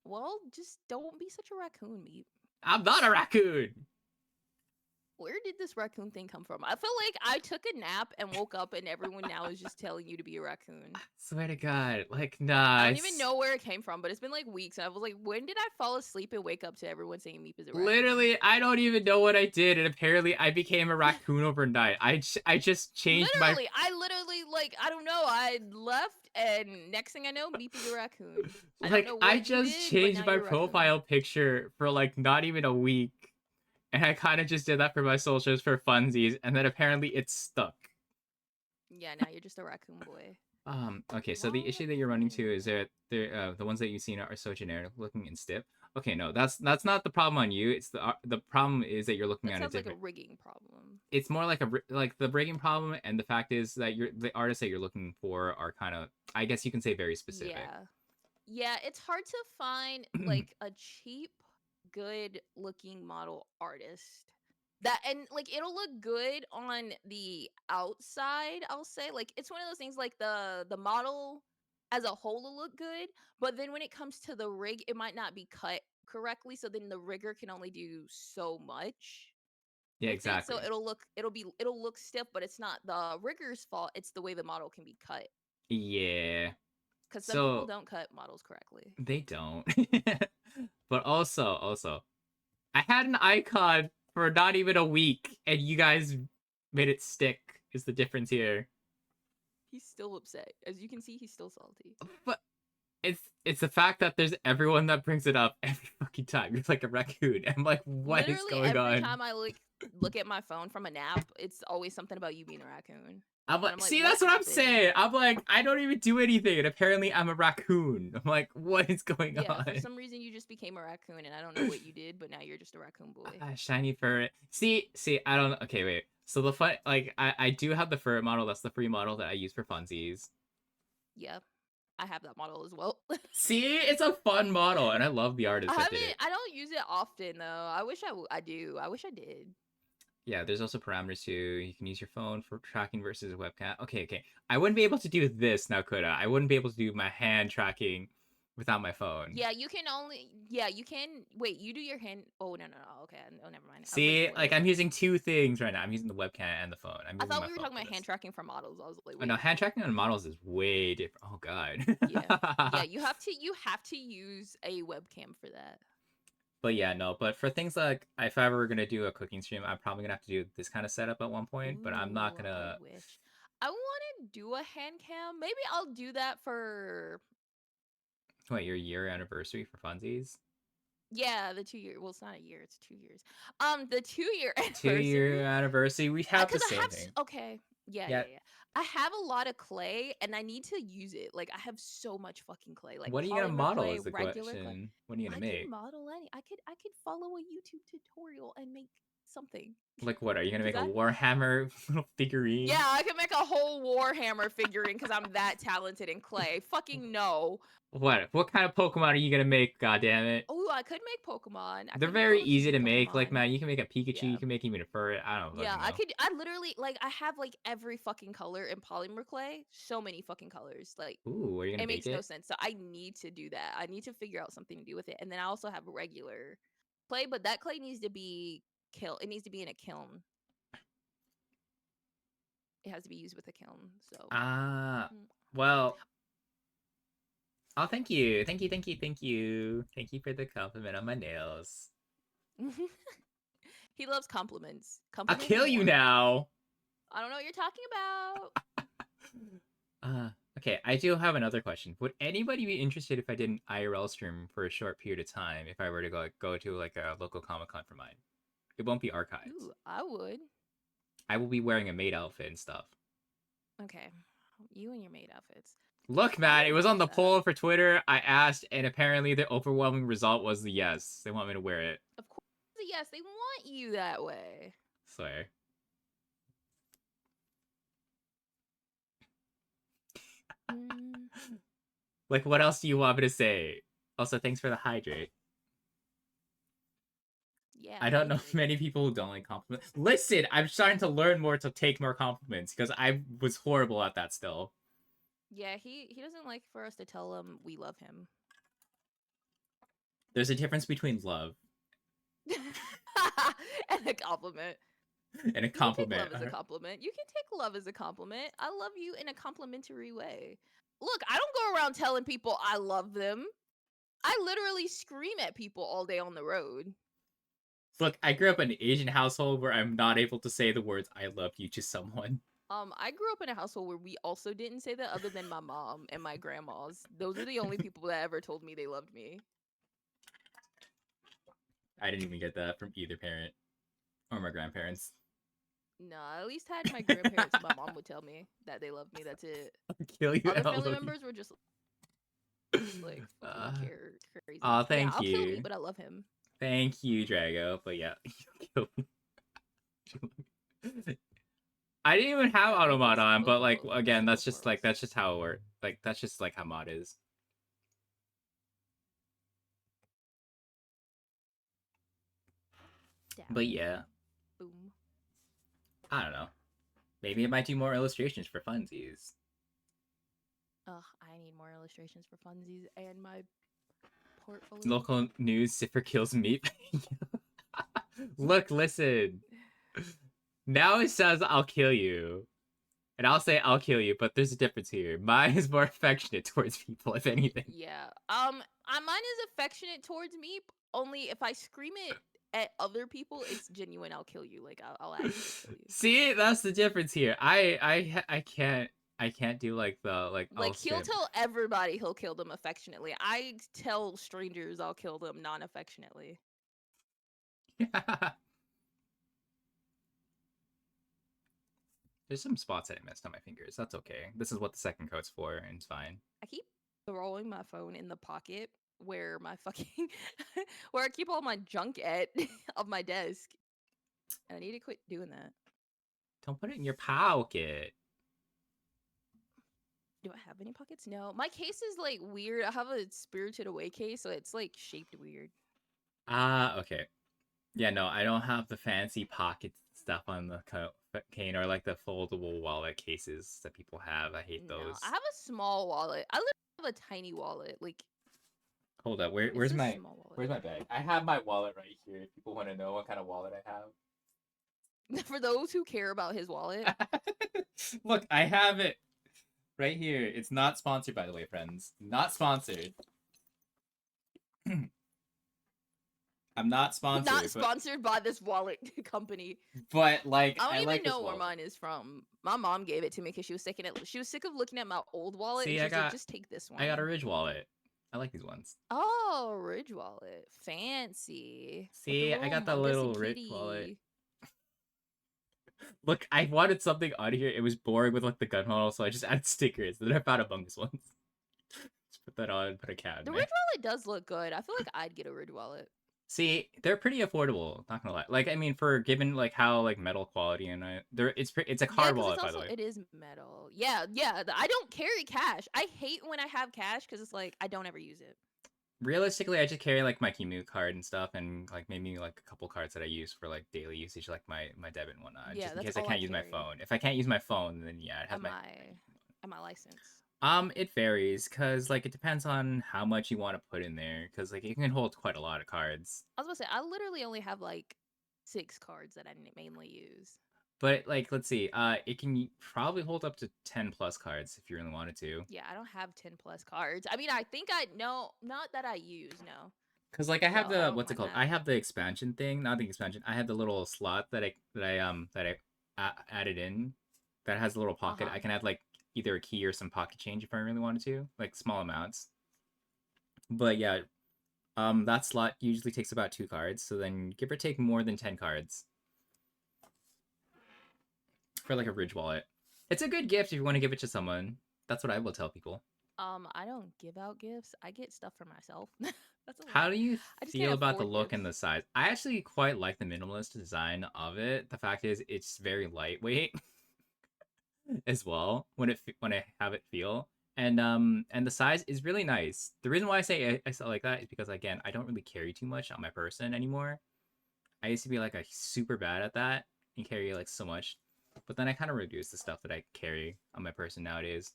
Well, just don't be such a raccoon, Meep. I'm not a raccoon. Where did this raccoon thing come from? I feel like I took a nap and woke up and everyone now is just telling you to be a raccoon. Swear to God, like I nah, don't even know where it came from, but it's been like weeks. And I was like, when did I fall asleep and wake up to everyone saying Meep is a raccoon? literally, I don't even know what I did, and apparently, I became a raccoon overnight. I just changed my I literally, like, I don't know. I left, and next thing I know, Meep is a raccoon. I don't like know I what you just did, but now changed my you're a raccoon. profile picture for like not even a week, and I kind of just did that for my socials for funsies, and then apparently it stuck. Yeah, now you're just a raccoon boy. Okay, so the Wrong issue that you're running to is thing. that the ones that you've seen are so generic looking and stiff. Okay, no, that's not the problem on you. It's the problem is that you're looking That at a sounds like a different. rigging problem. It's more like like the breaking problem, and the fact is that the artists that you're looking for are kind of, I guess you can say, very specific. Yeah. Yeah, it's hard to find like a cheap, good looking model artist. That and like it'll look good on the outside, I'll say. Like it's one of those things like the model as a whole will look good, but then when it comes to the rig, it might not be cut correctly, so then the rigger can only do so much. Yeah, with it, so exactly. it'll look stiff, but it's not the rigger's fault. It's the way the model can be cut. Yeah. Because some people So don't cut models correctly. they don't. But also, I had an icon for not even a week, and you guys made it stick. Is the difference here? He's still upset. As you can see, he's still salty. But it's the fact that there's everyone that brings it up every fucking time. You're like a raccoon. I'm like, what is Literally going every on? time I look at my phone from a nap, it's always something about you being a raccoon. I'm And like, I'm like, see, what that's what I'm happened? saying. I'm like, I don't even do anything, and apparently I'm a raccoon. I'm like, what is going Yeah, on? for some reason you just became a raccoon, and I don't know what you did, but now you're just a raccoon boy. Shiny fur. See, I don't. Okay, wait. So the fun, like, I do have the fur model. That's the free model that I use for funsies. Yeah, I have that model as well. See, it's a fun model, and I love the artist that did it. I don't use it often though. I wish I do. I wish I did. Yeah, there's also parameters too. You can use your phone for tracking versus a webcam. Okay. I wouldn't be able to do this now, could I? I wouldn't be able to do my hand tracking without my phone. Yeah, you can only. Yeah, you can. Wait, you do your hand. Oh no. Okay. Oh, never mind. I was See, like, like what? I'm using two things right now. I'm using the webcam and the phone. I'm I using thought my we were phone talking for about hand this. tracking for models. I was like, Oh no, wait. hand tracking on models is way different. Oh god. Yeah. You have to use a webcam for that. But yeah, no. But for things like if I were gonna do a cooking stream, I'm probably gonna have to do this kind of setup at one point. But I'm not Ooh, I gonna. wish. I want to do a hand cam. Maybe I'll do that for Wait, your year anniversary for funsies? yeah, the 2 year. Well, it's not a year; it's 2 years. The 2 year 2 year anniversary. anniversary. We have the Because I same have thing. okay, Yeah. yeah. I have a lot of clay, and I need to use it. Like I have so much fucking clay, like What are you gonna polymer model? clay, Is the regular clay. question. What are you gonna I can make? model any. I could follow a YouTube tutorial and make something. Like, what are you gonna Cause make a I Warhammer little figurine? yeah, I can make a whole Warhammer figurine because I'm that talented in clay. Fucking no. What? What kind of Pokemon are you gonna make? God damn it! Oh, I could make Pokemon. I They're could make very little easy chibi to make. Like, Pokemon. man, you can make a Pikachu. Yeah. You can make even a fur. I don't Yeah, fucking know. I literally like I have like every fucking color in polymer clay. So many fucking colors. Like Ooh, are you gonna it bake makes no it? sense. So I need to do that. I need to figure out something to do with it. And then I also have regular clay, but that clay needs to be it needs to be in a kiln. It has to be used with a kiln. So Ah, well. Oh, thank you, thank you for the compliment on my nails. he loves compliments. I'll Compliment him kill you more. now. I don't know what you're talking about. Okay, I do have another question. Would anybody be interested if I did an IRL stream for a short period of time if I were to go to like a local Comic Con for mine? It won't be archived. Ooh, I would. I will be wearing a maid outfit and stuff. Okay. You and your maid outfits. Look, I man, it would was on watch the that. poll for Twitter. I asked, and apparently the overwhelming result was the yes. They want me to wear it. Of course, yes, they want you that way. Swear. Mm, Like, what else do you want me to say? Also, thanks for the hydrate. yeah, I don't know hydrate. many people who don't like compliments. Listen, I'm starting to learn more to take more compliments because I was horrible at that still. Yeah, he doesn't like for us to tell him we love him. There's a difference between love and a compliment. and a You can take compliment. love as a compliment. You can take love as a compliment. I love you in a complimentary way. Look, I don't go around telling people I love them. I literally scream at people all day on the road. Look, I grew up in an Asian household where I'm not able to say the words "I love you" to someone. I grew up in a household where we also didn't say that other than my mom and my grandmas. Those are the only people that ever told me they loved me. I didn't even get that from either parent or my grandparents. No, I at least had my grandparents and my mom would tell me that they loved me. That's it. I'll kill you. Other I'll family love you. members were just like fucking crazy. Oh, Yeah, thank I'll kill me, you. but I love him. Thank you, Drago. But yeah, you killed me. I didn't even have Yeah, Automod on, but both like of us. again, Both of us. that's just how it works. Like that's just like how mod is. Down. But yeah, Boom. I don't know. Maybe I might do more illustrations for funsies. Ugh, I need more illustrations for funsies and my portfolio. Local news: Zipper kills meat. Look, listen. Now it says I'll kill you. And I'll say I'll kill you, but there's a difference here. Mine is more affectionate towards people, if anything. Yeah. Mine is affectionate towards me. Only if I scream it at other people, it's genuine. I'll kill you. Like I'll actually kill you. See, that's the difference here. I can't do like the like I'll Like he'll straight tell everybody he'll kill them affectionately. I tell strangers I'll kill them non-affectionately. up. There's some spots that I missed on my fingers. That's okay. This is what the second coat's for, and it's fine. I keep throwing my phone in the pocket where my fucking where I keep all my junk at of my desk. And I need to quit doing that. Don't put it in your pocket. Do I have any pockets? No. My case is like weird. I have a Spirited Away case, so it's like shaped weird. Okay. Yeah, no, I don't have the fancy pocket stuff on the cane or like the foldable wallet cases that people have. I hate No, those. I have a small wallet. I literally have a tiny wallet. Like Hold up, it's where's a my small wallet. where's my bag? I have my wallet right here. If people want to know what kind of wallet I have. For those who care about his wallet. Look, I have it right here. It's not sponsored, by the way, friends. Not sponsored. I'm not sponsored. Not sponsored by this wallet company. But like, I don't I even like this know where wallet. mine is from. My mom gave it to me because she was sick of looking at my old wallet. See, and I she's like, got- just take this one. I got a Ridge wallet. I like these ones. Oh, Ridge wallet, fancy. With the See, I got the Mungus little and Ridge wallet. Kitty. Look, I wanted something on here. It was boring with like the gun model, so I just added stickers. Then I found Among Us ones. Just put that on, put a cat in The there. Ridge wallet does look good. I feel like I'd get a Ridge wallet. See, they're pretty affordable. Not gonna lie. Like, I mean, for given like how like metal quality and it's a hard 'Cause wallet, it's by also, the way. it is metal. Yeah, yeah. I don't carry cash. I hate when I have cash because it's like I don't ever use it. Realistically, I just carry like my Kimu card and stuff, and like maybe like a couple cards that I use for like daily usage, like my debit and whatnot. Yeah, just in that's case I all I can't use my carry. phone. If I can't use my phone, then yeah, it has Am I licensed? It varies because like it depends on how much you want to put in there because like you can hold quite a lot of cards. I was gonna say I literally only have like 6 cards that I mainly use. But like let's see, it can probably hold up to 10 plus cards if you really wanted to. Yeah, I don't have 10 plus cards. I mean, I think I no, not that I use. No. Cause like I have So, I the don't what's it mind called? that. I have the expansion thing, not the expansion. I have the little slot that I added in that has a little pocket. Uh-huh. I can add like either a key or some pocket change if I really wanted to, like small amounts. But yeah, that slot usually takes about 2 cards, so then give or take more than 10 cards for like a Ridge wallet. It's a good gift if you want to give it to someone. That's what I will tell people. I don't give out gifts. I get stuff for myself. That's a How lie. do you I just feel can't about the afford look and the gifts. size? I actually quite like the minimalist design of it. The fact is, it's very lightweight as well when I have it feel, and the size is really nice. The reason why I say I like that is because again, I don't really carry too much on my person anymore. I used to be like a super bad at that and carry like so much, but then I kind of reduced the stuff that I carry on my person nowadays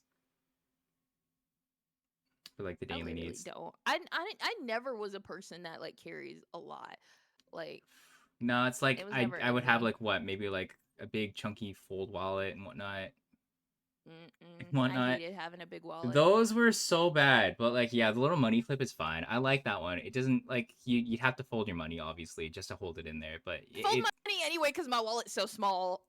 for like the I daily literally needs. don't. I never was a person that like carries a lot. Like No, it's like it was never I in would have me. like what maybe like a big chunky fold wallet and whatnot and I whatnot. hated having a big wallet. Those were so bad, but like yeah, the little money clip is fine. I like that one. It doesn't like you'd have to fold your money obviously just to hold it in there, but Fold money anyway because my wallet's so small.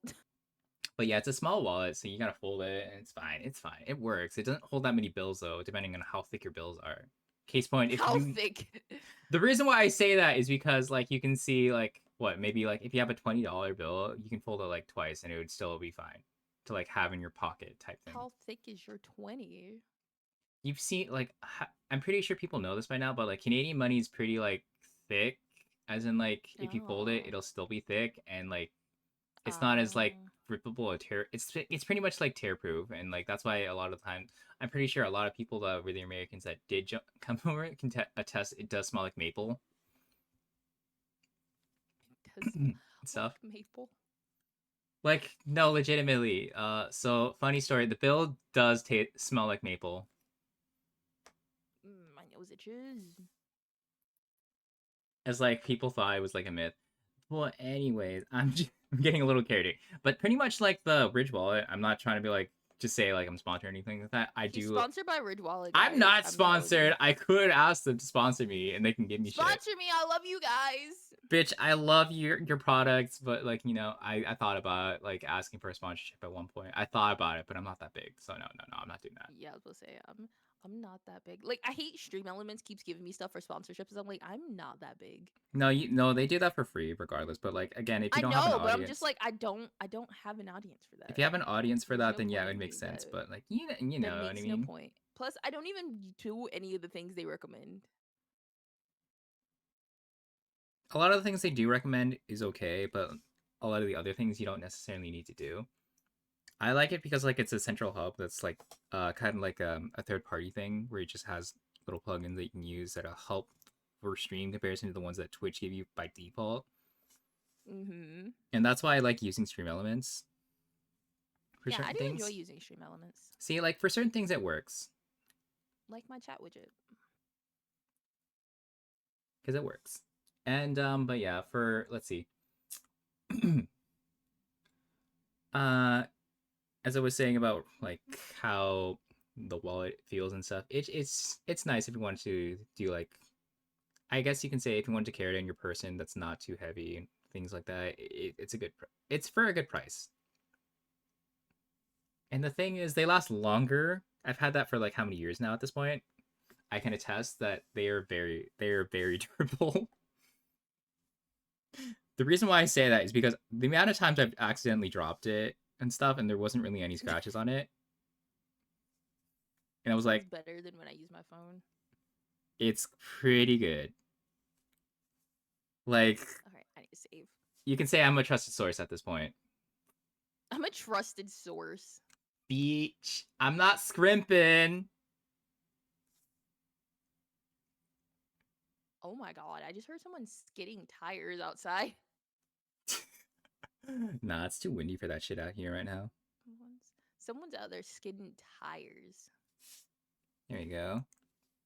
but yeah, it's a small wallet, so you gotta fold it, and it's fine. It's fine. It works. It doesn't hold that many bills though, depending on how thick your bills are. Case point, if How you thick? the reason why I say that is because like you can see like what maybe like if you have a $20 bill, you can fold it like twice and it would still be fine to like have in your pocket type thing. How thick is your 20? You've seen like I'm pretty sure people know this by now, but like Canadian money is pretty like thick, as in like if you fold it, Oh. it'll still be thick and like it's not as like rippable or tear. It's pretty much like tear proof, and like that's why a lot of the time I'm pretty sure a lot of people that were the Americans that did come over can attest it does smell like maple It does and stuff. like maple. Like no, legitimately. So funny story. The bill does smell like maple. My nose itches. As like people thought it was like a myth. Well, anyways, I'm just I'm getting a little carried away. But pretty much like the Bridge Wallet, I'm not trying to be like just say like I'm sponsored or anything like that. I He's do. sponsored by Ridge Wallet, I'm guys. not I'm telling you. sponsored. I could ask them to sponsor me and they can give me shit. Sponsor me. I love you guys. Bitch, I love your products, but like, I thought about like asking for a sponsorship at one point. I thought about it, but I'm not that big. So no, I'm not doing that. Yeah, I was gonna say I'm not that big. Like I hate Stream Elements keeps giving me stuff for sponsorships. I'm like I'm not that big. No, they do that for free regardless. But like again, if you I don't have an know, but I'm just audience, like I don't have an audience for if that. you have an audience for There's that, no then yeah, point it in makes doing sense. that. But like you There know what I makes no mean. point. Plus, I don't even do any of the things they recommend. A lot of the things they do recommend is okay, but a lot of the other things you don't necessarily need to do. I like it because like it's a central hub that's like kind of like a third party thing where it just has little plugins that you can use that'll help for stream comparison to the ones that Twitch give you by default. Mm-hmm. And that's why I like using Stream Elements for Yeah, I certain do things. enjoy using Stream Elements. See, like for certain things it works Like my chat widget. because it works. And but yeah, for let's see. uh as I was saying about like how the wallet feels and stuff, it's nice if you want to do like, I guess you can say if you want to carry it in your person that's not too heavy and things like that, it's a good it's for a good price. And the thing is, they last longer. I've had that for like how many years now at this point. I can attest that they are very durable. The reason why I say that is because the amount of times I've accidentally dropped it and stuff, and there wasn't really any scratches on it, and I was Sounds like, better than when I use my phone. it's pretty good. Like, Alright, I need to save. you can say I'm a trusted source at this point. I'm a trusted source. Beach, I'm not scrimping. Oh my god, I just heard someone skidding tires outside. Nah, it's too windy for that shit out here right now. Someone's out there skidding tires. There you go.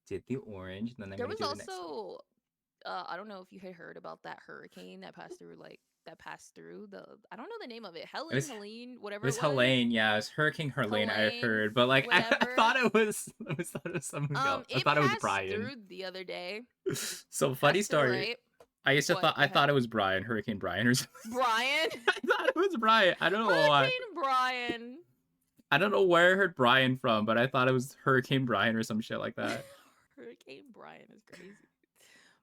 Did the orange, then I'm There gonna was do the next one. also I don't know if you had heard about that hurricane that passed through the I don't know the name of it. was- Helene, It whatever was it was. Helene, yeah, it was Hurricane Helene. I Helene, heard, but like I whatever. thought it was, thought it was someone else. I It thought it was passed Brian. through the other day. So funny Passed through, story. right? I used to What? thought Go I ahead. thought it was Brian, Hurricane Brian or something. Brian. I thought it was Brian. I don't know why. Hurricane Brian. I don't know where I heard Brian from, but I thought it was Hurricane Brian or some shit like that. Hurricane Brian is crazy.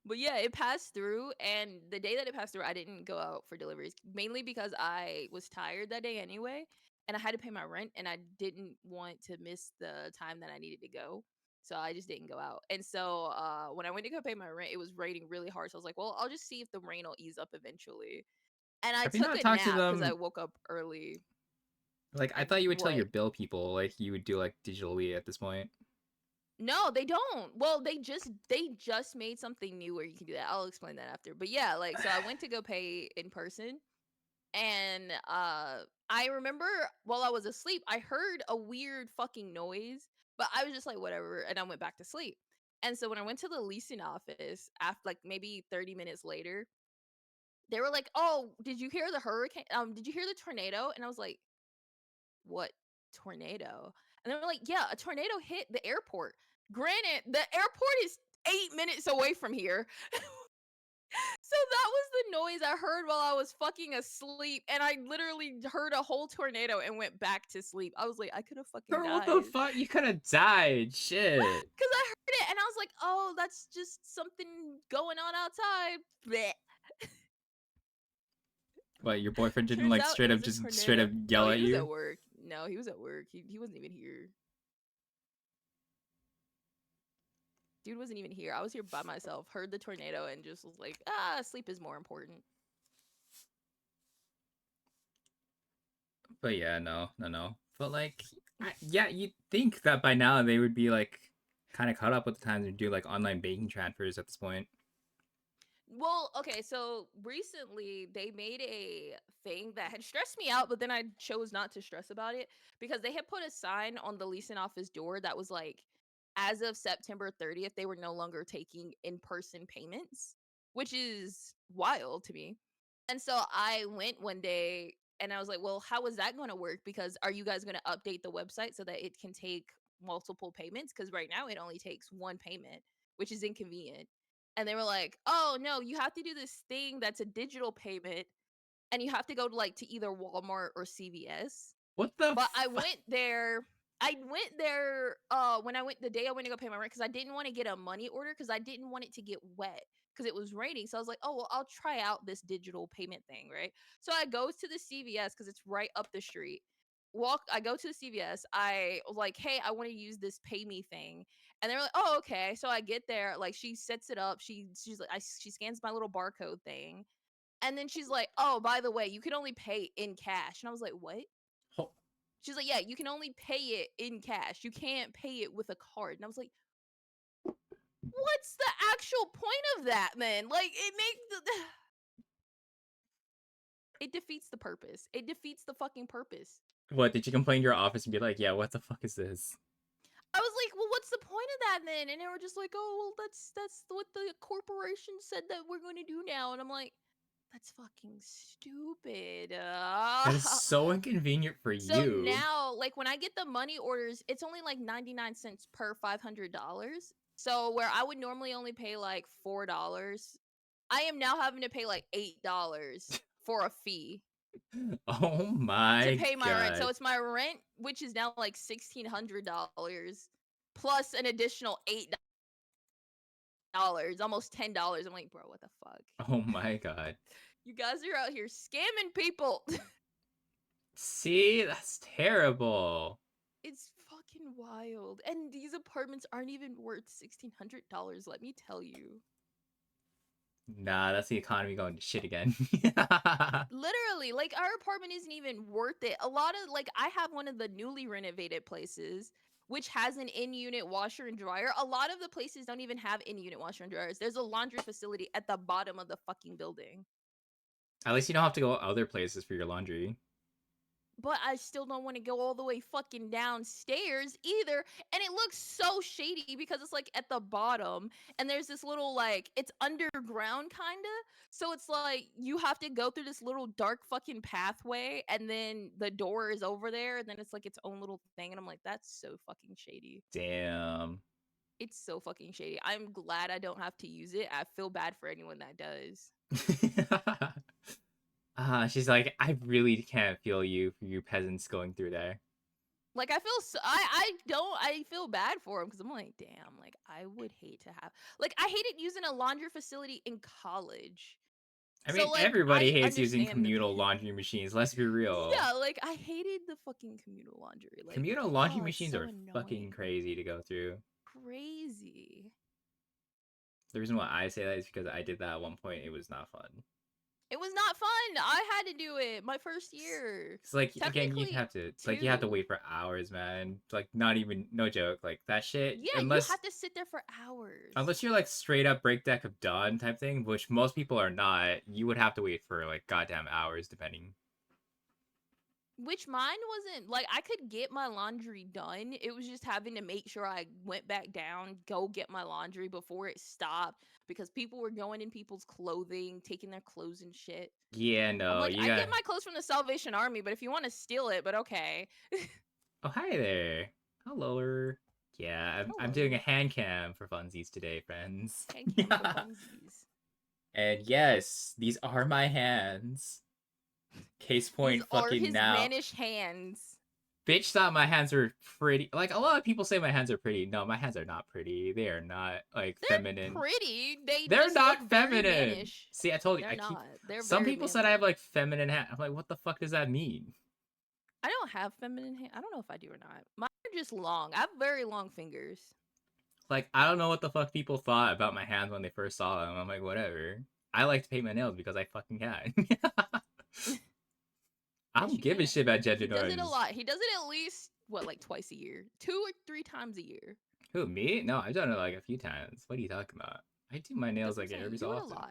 But yeah, it passed through, and the day that it passed through, I didn't go out for deliveries, mainly because I was tired that day anyway, and I had to pay my rent, and I didn't want to miss the time that I needed to go. So I just didn't go out. And so when I went to go pay my rent, it was raining really hard. So I was like, well, I'll just see if the rain will ease up eventually. And I Have you took not a talked to nap because I them? woke up early. Like I thought you would tell your What? bill people like you would do like digitally at this point. No, they don't. Well, they just made something new where you can do that. I'll explain that after. But yeah, like so I went to go pay in person, and I remember while I was asleep, I heard a weird fucking noise, but I was just like whatever, and I went back to sleep. And so when I went to the leasing office after like maybe 30 minutes later, they were like, "Oh, did you hear the hurricane? Did you hear the tornado?" And I was like, "What tornado?" And they were like, "Yeah, a tornado hit the airport." Granted, the airport is 8 minutes away from here. So that was the noise I heard while I was fucking asleep, and I literally heard a whole tornado and went back to sleep. I was like, I could have fucking Girl, what died. the fuck? You could have died. Shit. Because I heard it, and I was like, oh, that's just something going on outside. Blech. What, your boyfriend didn't Turns like out straight it up was a just straight up tornado. yell No, at he was you? at work. No, he was at work. He wasn't even here. Dude wasn't even here. I was here by myself, heard the tornado, and just was like, sleep is more important. But yeah, no. But like, yeah, you'd think that by now they would be like kind of caught up with the times and do like online banking transfers at this point. Well, okay, so recently they made a thing that had stressed me out, but then I chose not to stress about it because they had put a sign on the leasing office door that was like, as of September 30th, they were no longer taking in person payments, which is wild to me. And so I went one day and I was like, well, how is that going to work? Because are you guys going to update the website so that it can take multiple payments? Because right now it only takes one payment, which is inconvenient. And they were like, oh, no, you have to do this thing that's a digital payment and you have to go to like to either Walmart or CVS. What the But I went there. When I went the day I went to go pay my rent because I didn't want to get a money order because I didn't want it to get wet because it was raining. So I was like, oh well, I'll try out this digital payment thing, right? So I go to the CVS because it's right up the street. I go to the CVS. I was like, hey, I want to use this pay me thing. And they're like, oh, okay. So I get there, like she sets it up. She's like, she scans my little barcode thing. And then she's like, oh, by the way, you can only pay in cash. And I was like, what? Ho- She's like, yeah, you can only pay it in cash. You can't pay it with a card. And I was like, what's the actual point of that, man? Like, it makes it defeats the purpose. It defeats the fucking purpose. What, did you complain to your office and be like, yeah, what the fuck is this? I was like, well, what's the point of that then? And they were just like, oh, well, that's what the corporation said that we're going to do now. And I'm like, that's fucking stupid. That is so inconvenient for So you. now, like when I get the money orders, it's only like 99 cents per $500. So where I would normally only pay like $4, I am now having to pay like $8 for a fee Oh to my pay my rent. So god. it's my rent, which is now like $1,600 plus an additional $8, almost $10. I'm like, bro, what the fuck? Oh my god. You guys are out here scamming people. See, that's terrible. It's fucking wild. And these apartments aren't even worth $1,600, let me tell you. Nah, that's the economy going to shit again. Literally, like our apartment isn't even worth it. A lot of like I have one of the newly renovated places which has an in-unit washer and dryer. A lot of the places don't even have in-unit washer and dryers. There's a laundry facility at the bottom of the fucking building. At least you don't have to go other places for your laundry. But I still don't want to go all the way fucking downstairs either. And it looks so shady because it's like at the bottom and there's this little like it's underground kind of. So it's like you have to go through this little dark fucking pathway and then the door is over there and then it's like its own little thing and I'm like that's so fucking shady. Damn. It's so fucking shady. I'm glad I don't have to use it. I feel bad for anyone that does. She's like, I really can't feel you for you peasants going through there. Like I feel so, I feel bad for him because I'm like damn like I would hate to have like I hated using a laundry facility in college. I So mean, like everybody I hates using understand the communal laundry machines. Let's be real. yeah like I hated the fucking communal laundry. Like Communal laundry oh, it's machines so are fucking annoying. crazy to go through. Crazy. The reason why I say that is because I did that at one point. It was not fun. It was not fun. I had to do it my first year. It's like again, you Technically, have to like you have to two. wait for hours, man. It's like not even no joke. Like that shit. Yeah, you Unless have to sit there for hours. unless you're like straight up break deck of dawn type thing, which most people are not, you would have to wait for like goddamn hours depending. Which mine wasn't like I could get my laundry done. It was just having to make sure I went back down, go get my laundry before it stopped because people were going in people's clothing, taking their clothes and shit. Yeah, I'm no, like, you I got. get my clothes from the Salvation Army, but if you want to steal it, but okay. Oh, hi there. Hello. Yeah, I'm doing a Hello. hand cam for funsies today, friends. Hand cam for funsies. And yes, these are my hands. Case point, These are fucking his now. mannish hands. Bitch thought my hands were pretty. Like a lot of people say my hands are pretty. No, my hands are not pretty. They are not like They're feminine. pretty. They're Just not look very feminine. mannish. See, I told you. They're not. They're Some very people said I have manly. like feminine hands. I'm like, what the fuck does that mean? I don't have feminine hands. I don't know if I do or not. Mine are just long. I have very long fingers. Like, I don't know what the fuck people thought about my hands when they first saw them. I'm like, whatever. I like to paint my nails because I fucking can. I Yes, don't you give a can. shit about gender He does it a norms. lot. He does it at least what, like twice a year, 2 or 3 times a year. Who, me? No, I've done it like a few times. What are you talking about? I do my nails That's what like I'm saying. every You so do it a often. lot.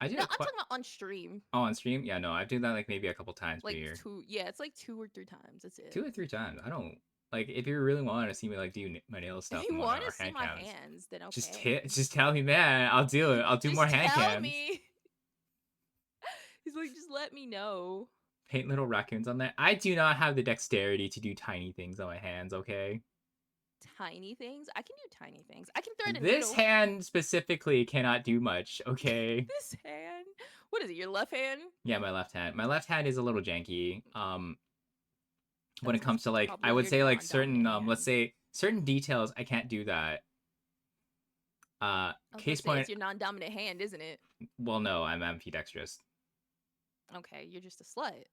I do No, it I'm quite. talking about on stream. Oh, on stream? Yeah, no, I do that like maybe a couple times per Like year. 2. Yeah, it's like 2 or 3 times. That's it. 2 or 3 times. I don't like if you really want to see me like do my nail stuff If you on one of want to our see hand my cams. hands, then Just okay. just tell me, man. I'll do it. I'll do Just more hand tell cams. me. He's He's like, just let me know. Paint little raccoons on there. I do not have the dexterity to do tiny things on my hands, okay? Tiny things? I can do tiny things. I can thread a This needle. hand specifically cannot do much, okay? This hand? What is it, your left hand? Yeah, my left hand. My left hand is a little janky. When it That's comes to like, I probably would your say like certain, non-dominant let's hand. say certain details, I can't do that. I was Case gonna say, point. it's your non-dominant hand, isn't it? Well, no, I'm ambidextrous. Okay, you're just a slut.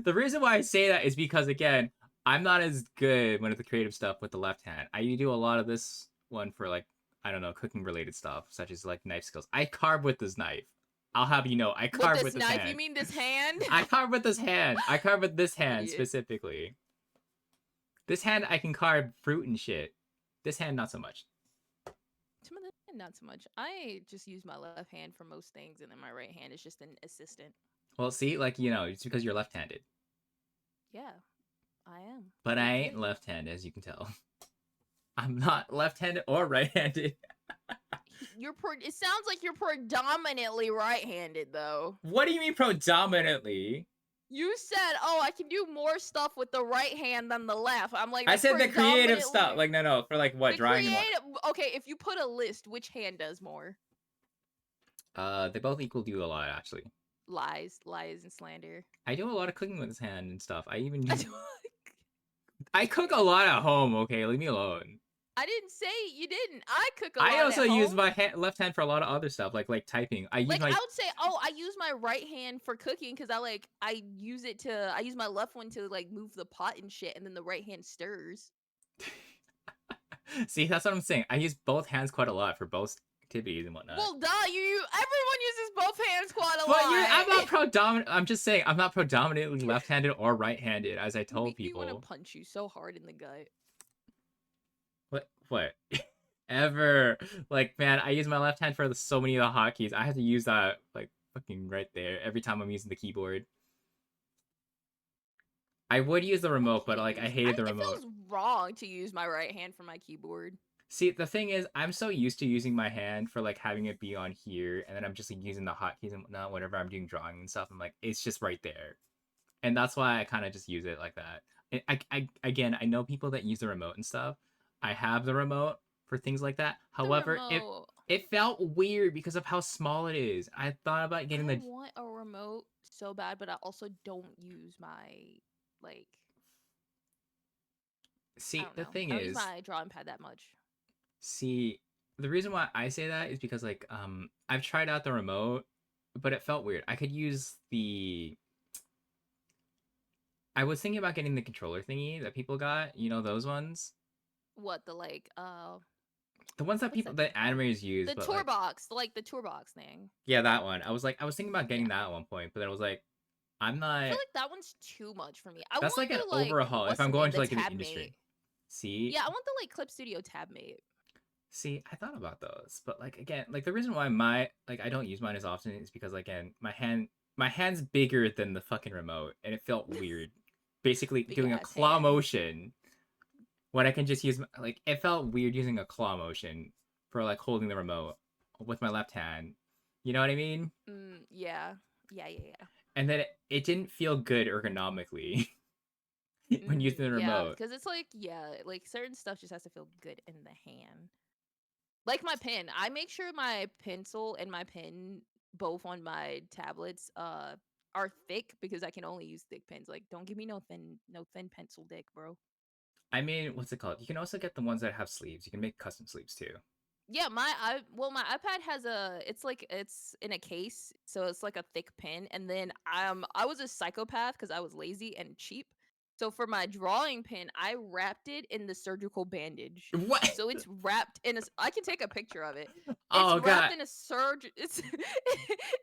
The reason why I say that is because again, I'm not as good when it's the creative stuff with the left hand. I do a lot of this one for like, I don't know, cooking related stuff, such as like knife skills. I carve with this knife. I'll have you know, I With carve this with this knife, hand. you mean this hand? I carve with this hand. I carve with this hand Idiot. specifically. This hand I can carve fruit and shit. This hand not so much. Not so much. I just use my left hand for most things, and then my right hand is just an assistant. Well, see, like, you know, it's because you're left-handed. Yeah, I am. But I ain't left-handed, as you can tell. I'm not left-handed or right-handed. It sounds like you're predominantly right-handed, though. What do you mean predominantly? You said, "Oh, I can do more stuff with the right hand than the left." I'm like, I said the creative stuff. predominantly- Like, no, for like what, The drawing and creative. Okay, if you put a list, which hand does more? what? They both equal do a lot, actually. Lies and slander. I do a lot of cooking with this hand and stuff. I even I use... don't- I cook a lot at home, okay? Leave me alone. I didn't say you didn't. I cook a lot. I also at use home. my left hand for a lot of other stuff, like typing. I use Like my... I would say, I use my right hand for cooking because I use it to I use my left one to like move the pot and shit, and then the right hand stirs. See, that's what I'm saying. I use both hands quite a lot for both activities and whatnot. Well, duh, everyone uses both hands quite a But lot. I'm not predominant. I'm just saying I'm not predominantly left-handed or right-handed, as I told We people. want to punch you so hard in the gut. What? Ever? Like, man, I use my left hand for so many of the hotkeys. I have to use that like fucking right there every time I'm using the keyboard. I would use the remote, but like I hated the remote. It feels wrong to use my right hand for my keyboard. See, the thing is, I'm so used to using my hand for like having it be on here, and then I'm just like using the hotkeys and whatnot whenever I'm doing drawing and stuff. I'm like, it's just right there, and that's why I kind of just use it like that. And I know people that use the remote and stuff. I have the remote for things like that. However, it felt weird because of how small it is. I thought about getting I want a remote so bad, but I also don't use my like. See, the thing I don't is, use my drawing pad that much. See, the reason why I say that is because like I've tried out the remote, but it felt weird. I could use the I was thinking about getting the controller thingy that people got, you know, those ones. What the ones that people that animators use. The but, tour box, like the tour box thing. Yeah, that one. I was thinking about getting that at one point, but then I was like, I'm not. I feel like that one's too much for me. That's like an overhaul if I'm going to like an industry. See? Yeah, I want the like Clip Studio tab mate. See, I thought about those, but like again, like the reason why I don't use mine as often is because again, my hand's bigger than the fucking remote, and it felt weird. Basically doing a claw motion when I can just use like it felt weird using a claw motion for like holding the remote with my left hand. You know what I mean? Yeah. And then it didn't feel good ergonomically when using the remote. Because it's like like certain stuff just has to feel good in the hand. Like my pen, I make sure my pencil and my pen both on my tablets are thick because I can only use thick pens. Like, don't give me no thin pencil dick, bro. I mean, what's it called? You can also get the ones that have sleeves. You can make custom sleeves too. Yeah, my iPad has it's in a case, so it's like a thick pen. And then I was a psychopath because I was lazy and cheap. So for my drawing pen, I wrapped it in the surgical bandage. What? So it's wrapped in a. I can take a picture of it. It's wrapped in a It's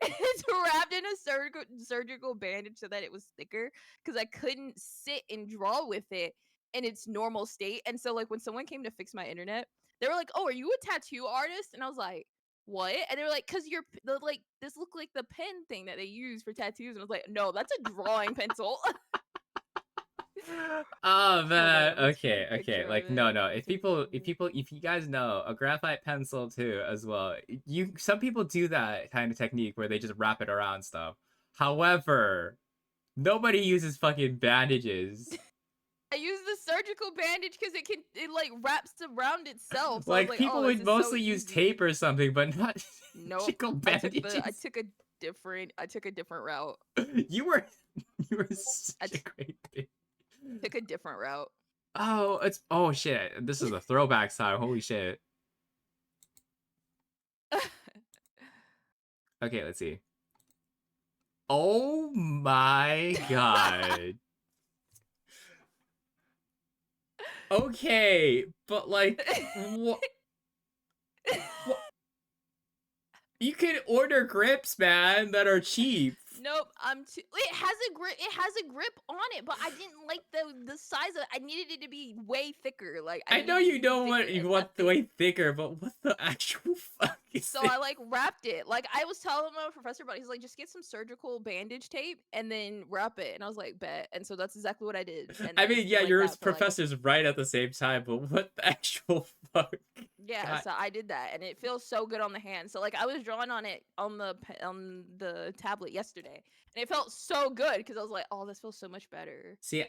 it's wrapped in a surgical bandage so that it was thicker because I couldn't sit and draw with it in its normal state. And so like when someone came to fix my internet, they were like, "Oh, are you a tattoo artist?" And I was like, "What?" And they were like, "Cause like this looked like the pen thing that they use for tattoos." And I was like, "No, that's a drawing pencil." Oh man, okay. Like no. If you guys know a graphite pencil too as well, some people do that kind of technique where they just wrap it around stuff. However, nobody uses fucking bandages. I use the surgical bandage because it like wraps around itself. So I was Like like, people oh, this would is so mostly use easy. tape or something, but not Nope. surgical I took bandages. I took a different route. You were I such a great bitch. took a different route. Oh shit. This is a throwback time. Holy shit. Okay, let's see. Oh my god. Okay, but like what? You can order grips, man, that are cheap. Nope, it has a grip. It has a grip on it, but I didn't like the size of it. I needed it to be way thicker. Like I know needed it you to be don't thicker want and that the thing. way thicker, but what the actual fuck is So this? I like wrapped it. Like I was telling my professor about it. He's like, just get some surgical bandage tape and then wrap it. And I was like, bet. And so that's exactly what I did. And I then it's mean, been yeah, like your that for like professor's right at the same time, but what the actual fuck? yeah. God. So I did that, and it feels so good on the hand. So like I was drawing on it on the tablet yesterday, and it felt so good because I was like, oh, this feels so much better. See,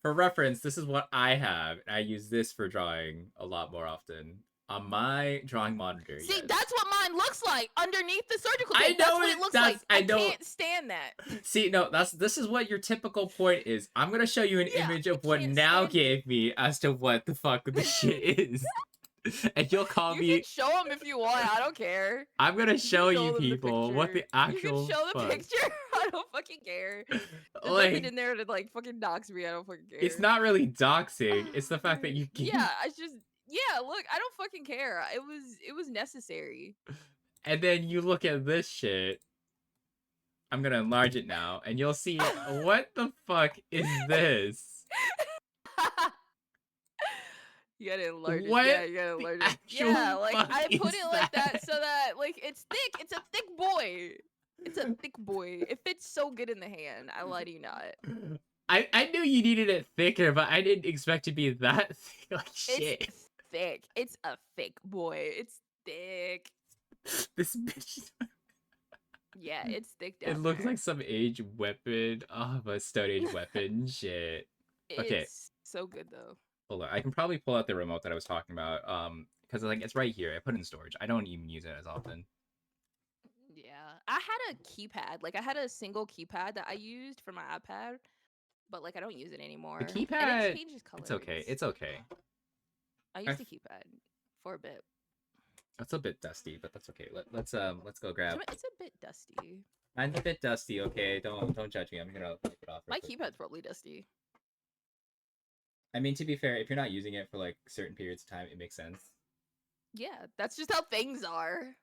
for reference, this is what I have. I use this for drawing a lot more often on my drawing monitor. See, Yes. that's what mine looks like underneath the surgical I tape. That's know what it- it looks that's- like. I I know- can't stand that. See, no, this is what your typical point is. I'm gonna show you an Yeah, image I of what can't now stand it. gave me as to what the fuck this shit is. And you'll call You me. can show them if you want. I don't care. I'm gonna You show can show you them the people what the picture. actual You can show the fuck. picture. I don't fucking care. There's Like, nothing in there to like fucking dox me. I don't fucking care. it's not really doxing. It's the fact that you can. Yeah, I just yeah. Look, I don't fucking care. It was necessary. And then you look at this shit. I'm gonna enlarge it now, and you'll see what the fuck is this? You gotta enlarge it. What Yeah, you gotta the enlarge it. actual Yeah, like fuck I put is it like that that? so that like it's thick. It's a thick boy. It's a thick boy. It fits so good in the hand. I lie to you not. I knew you needed it thicker, but I didn't expect it to be that thick. Like shit. It's thick. It's a thick boy. It's thick. This bitch. Yeah, it's thick down It looks there. like some age weapon. Oh, a Stone Age weapon. Shit. Okay. It's so good though. Hold on. I can probably pull out the remote that I was talking about. Because like it's right here. I put it in storage. I don't even use it as often. Yeah, I had a keypad. Like I had a single keypad that I used for my iPad, but like I don't use it anymore. The And keypad. it changes colors. It's okay. It's okay. I used the keypad for a bit. It's a bit dusty, but that's okay. Let's go grab. It's a bit dusty. Mine's a bit dusty. Okay, don't judge me. I'm gonna wipe it off. My real quick. keypad's probably dusty. I mean, to be fair, if you're not using it for like certain periods of time, it makes sense. Yeah, that's just how things are.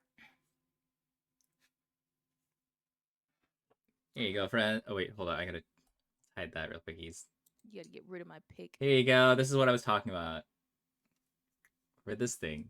Here you go, friend. Oh wait, hold on. I gotta hide that real quick. You gotta get rid of my pick. Here you go. This is what I was talking about. For this thing.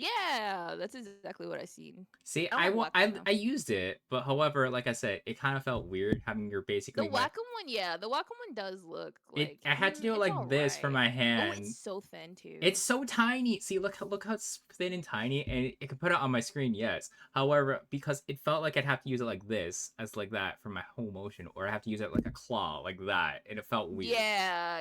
Yeah, that's exactly what I seen. See, I like Wacom now. I used it, but however, like I said, it kind of felt weird having your The basically. Wacom one, yeah, the Wacom one does look like. I had to do it it's like this for alright. my Oh, hand. it's so thin too. It's so tiny. See, look how it's thin and tiny, and it could put it on my screen. Yes, however, because it felt like I'd have to use it like this, as like that for my whole motion, or I have to use it like a claw, like that, and it felt weird. Yeah.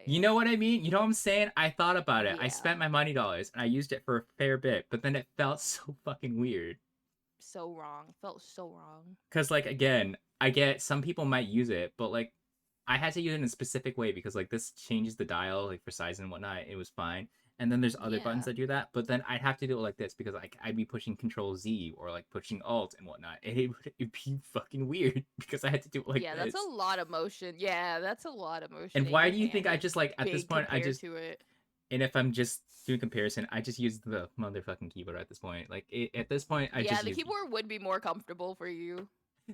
You know what I mean? You know what I'm saying? I thought about it. I Yeah. spent my money dollars, and I used it for a fair bit, but then it felt so fucking weird. So wrong. Felt so wrong. Cause like again, I get some people might use it, but like I had to use it in a specific way because like this changes the dial like for size and whatnot. It was fine. And then there's other buttons Yeah. that do that, but then I'd have to do it like this because like I'd be pushing Control Z or like pushing Alt and whatnot, and it'd be fucking weird because I had to do it like yeah, this. that's a lot of motion. Yeah, that's a lot of motion. And in why your do you think hand I that's just like at this big point I compared just to it. and if I'm just doing comparison, I just use the motherfucking keyboard at this point. Like at this point, I Yeah, just the use keyboard would be more comfortable for you.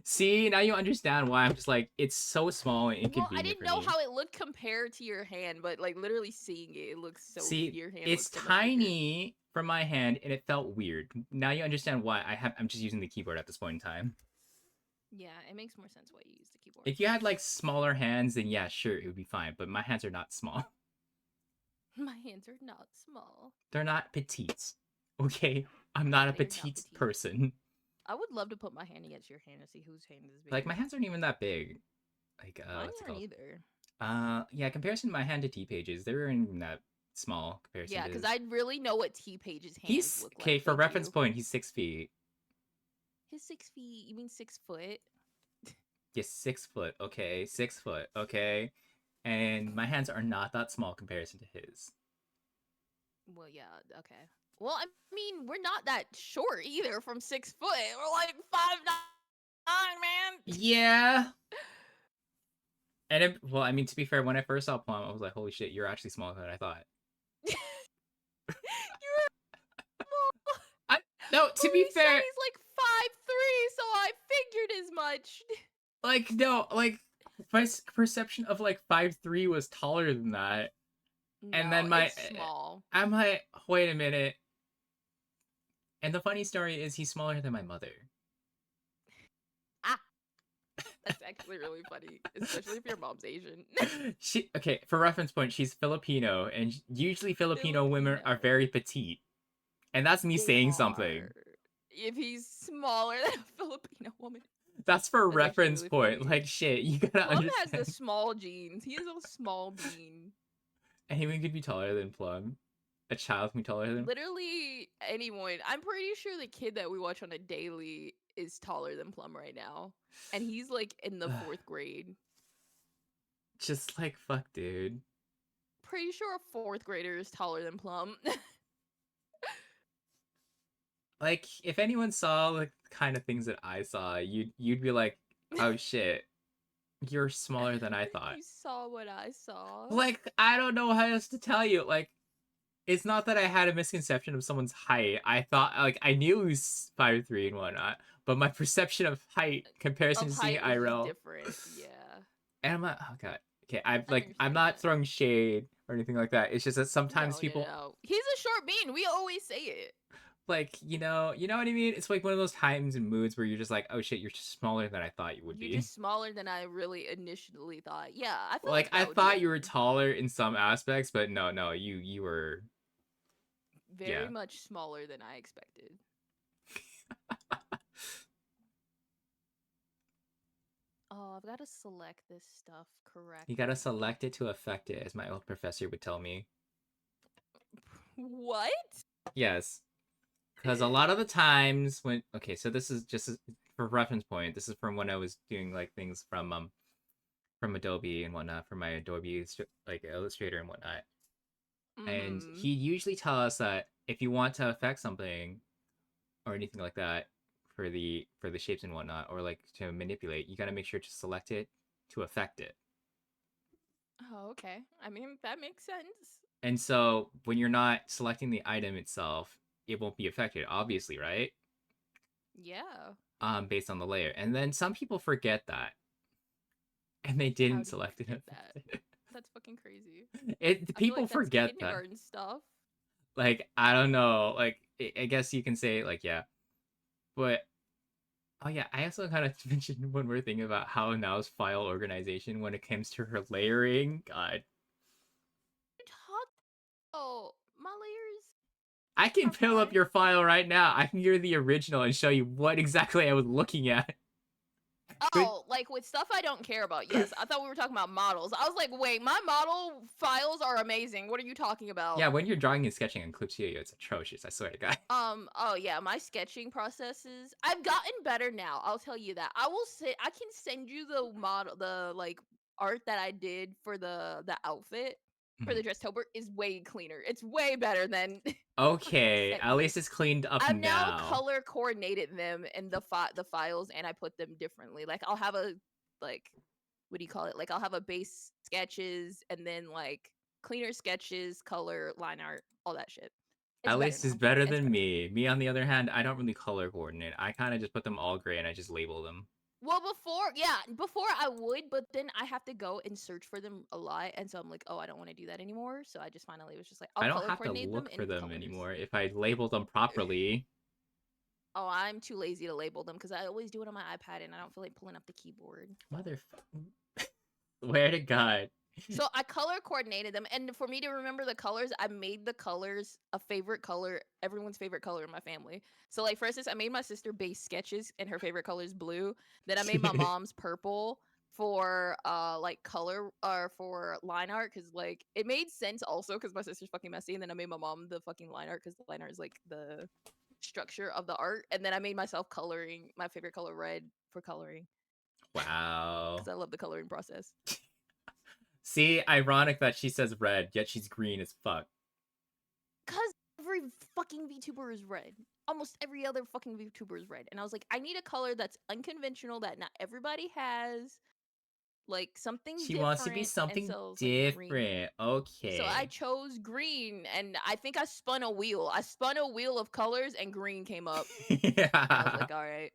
See, now you understand why I'm just like it's so small and Well, inconvenient I didn't for know me. how it looked compared to your hand, but like literally seeing it, it looks so. See, Your hand it's looks so much bigger. tiny for my hand and it felt weird. Now you understand why I'm just using the keyboard at this point in time. Yeah, it makes more sense why you use the keyboard. If you had like smaller hands, then yeah, sure, it would be fine. But my hands are not small. My hands are not small. They're not petite. Okay? I'm not a They're not petite petite. person. I would love to put my hand against your hand to see whose hand is bigger. Like my hands aren't even that big. Like Mine what's it aren't called? either. Yeah, comparison to my hand to T Pages, they weren't even that small comparison Yeah, to because his. I really know what T Page's hands He's look okay like. for Thank reference you. point. He's 6 feet. His 6 feet. You mean 6 foot? Yes, 6 foot. Okay, 6 foot. Okay, and my hands are not that small comparison to his. Well, yeah. Okay. Well, I mean, we're not that short either. From 6 foot, we're like 5'9", man. Yeah. And well, I mean, to be fair, when I first saw Plum, I was like, "Holy shit, you're actually smaller than I thought." You're small. I no, But to be he said fair, he's like 5'3", so I figured as much. like no, like my perception of like 5'3" was taller than that, and No, then it's small. I'm like, wait a minute. And the funny story is, he's smaller than my mother. Ah, that's actually really funny, especially if your mom's Asian. Okay, for reference point, she's Filipino, and usually Filipino women are Filipino. very petite, and that's me They saying something. are. If he's smaller than a Filipino woman, That's for that's actually reference really point. funny. Like shit, you gotta Plum has the understand. small genes. He is a small bean. Anyone could be taller than Plum. A child can be taller than. Literally anyone. I'm pretty sure the kid that we watch on a daily is taller than Plum right now, and he's like in the fourth grade. Just like fuck, dude. Pretty sure a fourth grader is taller than Plum. Like if anyone saw like the kind of things that I saw, you'd be like, oh shit, you're smaller than I thought. You saw what I saw. Like I don't know how else to tell you. Like it's not that I had a misconception of someone's height. I thought like I knew he was 5'3" and whatnot, but my perception of height comparison Of to seeing height was just IRL, different. Yeah. and I'm like, oh god, okay, I I'm understand not that. throwing shade or anything like that. It's just that sometimes No, no, people no. He's a short bean. We always say it. like you know what I mean. It's like one of those times and moods where you're just like, oh shit, you're just smaller than I thought you would You're be. just smaller than I really initially thought. Yeah, I feel Like like I that would be thought you were okay. taller in some aspects, but no, you were Very yeah. much smaller than I expected. Oh, I've got to select this stuff correctly. You gotta select it to affect it, as my old professor would tell me. What? Yes, because a lot of the times when okay, so this is just for reference point. This is from when I was doing like things from Adobe and whatnot, from my Adobe like Illustrator and whatnot. And Mm-hmm. he'd usually tell us that if you want to affect something or anything like that for the shapes and whatnot, or like to manipulate, you gotta make sure to select it to affect it. Oh, okay. I mean, that makes sense. And so when you're not selecting the item itself, it won't be affected, obviously, right? Yeah. Based on the layer. And then some people forget that. And they How didn't do you select forget it. that? That's fucking crazy. I feel People like that's forget that. kindergarten stuff. Like, I don't know. Like, I guess you can say, like, yeah. But, oh yeah, I also kind of mentioned one more thing about how now's file organization when it comes to her layering. God. Talk. Oh, my layers I can are pull up fine. your file right now. I can give you the original and show you what exactly I was looking at. But Oh, like with stuff I don't care about. Yes, I thought we were talking about models. I was like, wait, my model files are amazing. What are you talking about? yeah, when you're drawing and sketching on Clip Studio, it's atrocious. I swear to God. Oh yeah, my sketching processes. I've gotten better now. I'll tell you that. I will say I can send you the model, the like art that I did for the outfit for the Mhm. dress tober is way cleaner. It's way better than what I Okay, sent at you. least it's cleaned up I've now now. color coordinated them in the files and I put them differently. Like I'll have a like what do you call it? Like I'll have a base sketches and then like cleaner sketches, color, line art, all that shit. It's At better least it's now. better It's than better. me. Me, on the other hand, I don't really color coordinate. I kind of just put them all gray and I just label them. Well, before I would, but then I have to go and search for them a lot, and so I'm like, oh, I don't want to do that anymore. So I just finally was just like, I'll I don't color have to coordinate them look for in them colors. anymore if I label them properly. Oh, I'm too lazy to label them because I always do it on my iPad, and I don't feel like pulling up the keyboard. Motherfucker. Swear to God. So I color coordinated them, and for me to remember the colors, I made the colors a favorite color, everyone's favorite color in my family. So like for instance, I made my sister base sketches, and her favorite color is blue. Then I made my mom's purple for like color or for line art, because like it made sense also because my sister's fucking messy. And then I made my mom the fucking line art because the line art is like the structure of the art. And then I made myself coloring my favorite color red for coloring Wow. because I love the coloring process. See, ironic that she says red, yet she's green as fuck. Cause every fucking VTuber is red. Almost every other fucking VTuber is red. And I was like, I need a color that's unconventional that not everybody has. Like something She wants to be different. And something so I was like green. different. So I Okay. chose green, and I think I spun a wheel. I spun a wheel of colors and green came up. And I was Yeah. like, all right.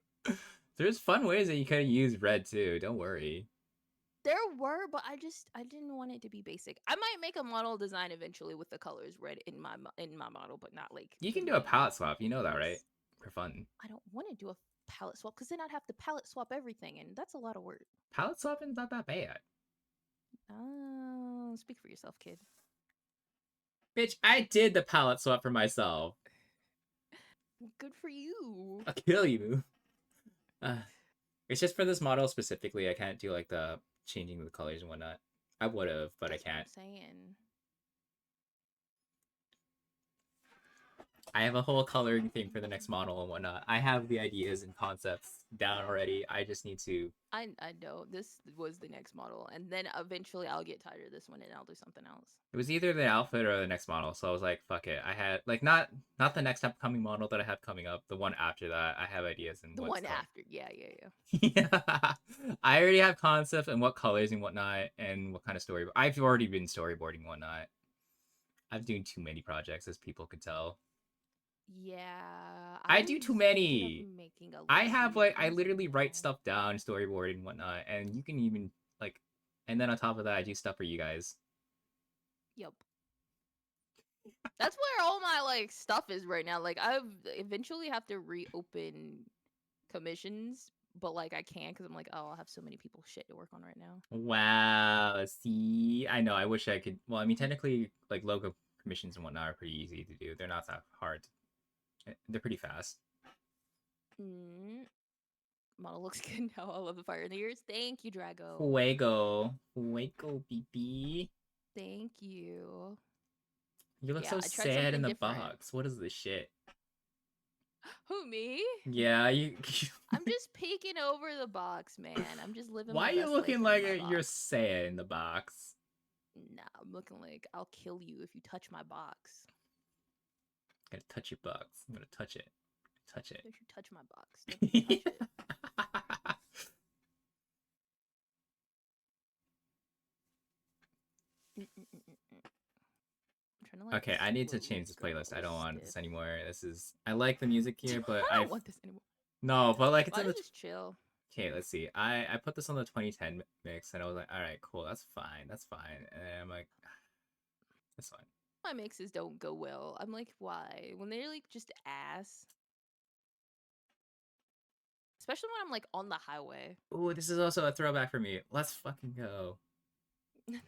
There's fun ways that you could use red too. Don't worry. There were, but I didn't want it to be basic. I might make a model design eventually with the colors red in my model, but not like You the can do a main palette swap. You know that, right? base. For fun. I don't want to do a palette swap because then I'd have to palette swap everything, and that's a lot of work. Palette swapping's not that bad. Oh, speak for yourself, kid. Bitch, I did the palette swap for myself. Good for you. I'll kill you. Uh, it's just for this model specifically. I can't do like the changing the colors and whatnot. I would have, but That's I can't. what I'm saying. I have a whole coloring thing for the next model and whatnot. I have the ideas and concepts down already. I just need to. I know this was the next model, and then eventually I'll get tired of this one and I'll do something else. It was either the outfit or the next model, so I was like, "Fuck it." I had like not the next upcoming model that I have coming up. The one after that, I have ideas and The what's one coming. after, yeah. Yeah, I already have concepts and what colors and whatnot, and what kind of story. I've already been storyboarding and whatnot. I'm doing too many projects, as people could tell. Yeah, I do too thinking of many. making a I have like I series literally write now. stuff down, storyboarding and whatnot, and you can even like, and then on top of that, I do stuff for you guys. Yep. That's where all my like stuff is right now. Like I've eventually have to reopen commissions, but like I can't because I'm like, oh, I'll have so many people shit to work on right now. Wow. See, I know. I wish I could. Well, I mean, technically, like logo commissions and whatnot are pretty easy to do. They're not that hard. They're pretty fast. Mm, model looks good now. I love the fire in the ears. Thank you, Drago. Fuego, BB. Thank you. You look Yeah, so I tried sad in something the different. box. What is this shit? Who, me? Yeah, you. I'm just peeking over the box, man. I'm just living Why my are you best life looking in like my you're box. sad in the box? Nah, I'm looking like I'll kill you if you touch my box. I'm gonna touch your box. I'm gonna touch it. Touch it. Don't you touch my box. Don't you touch it. Mm-mm-mm-mm. I'm trying to like Okay, I need to slowly change this go a playlist. I little don't want stiff. this anymore. This is. I like the music here, but I don't want this anymore. No, but like it's Why in does the. this chill? Okay, let's see. I put this on the 2010 mix, and I was like, all right, cool, that's fine, that's fine. And I'm like, that's fine. My mixes don't go well. I'm like, why? When they're like just ass. Especially when I'm like on the highway. Ooh, this is also a throwback for me. Let's fucking go. This is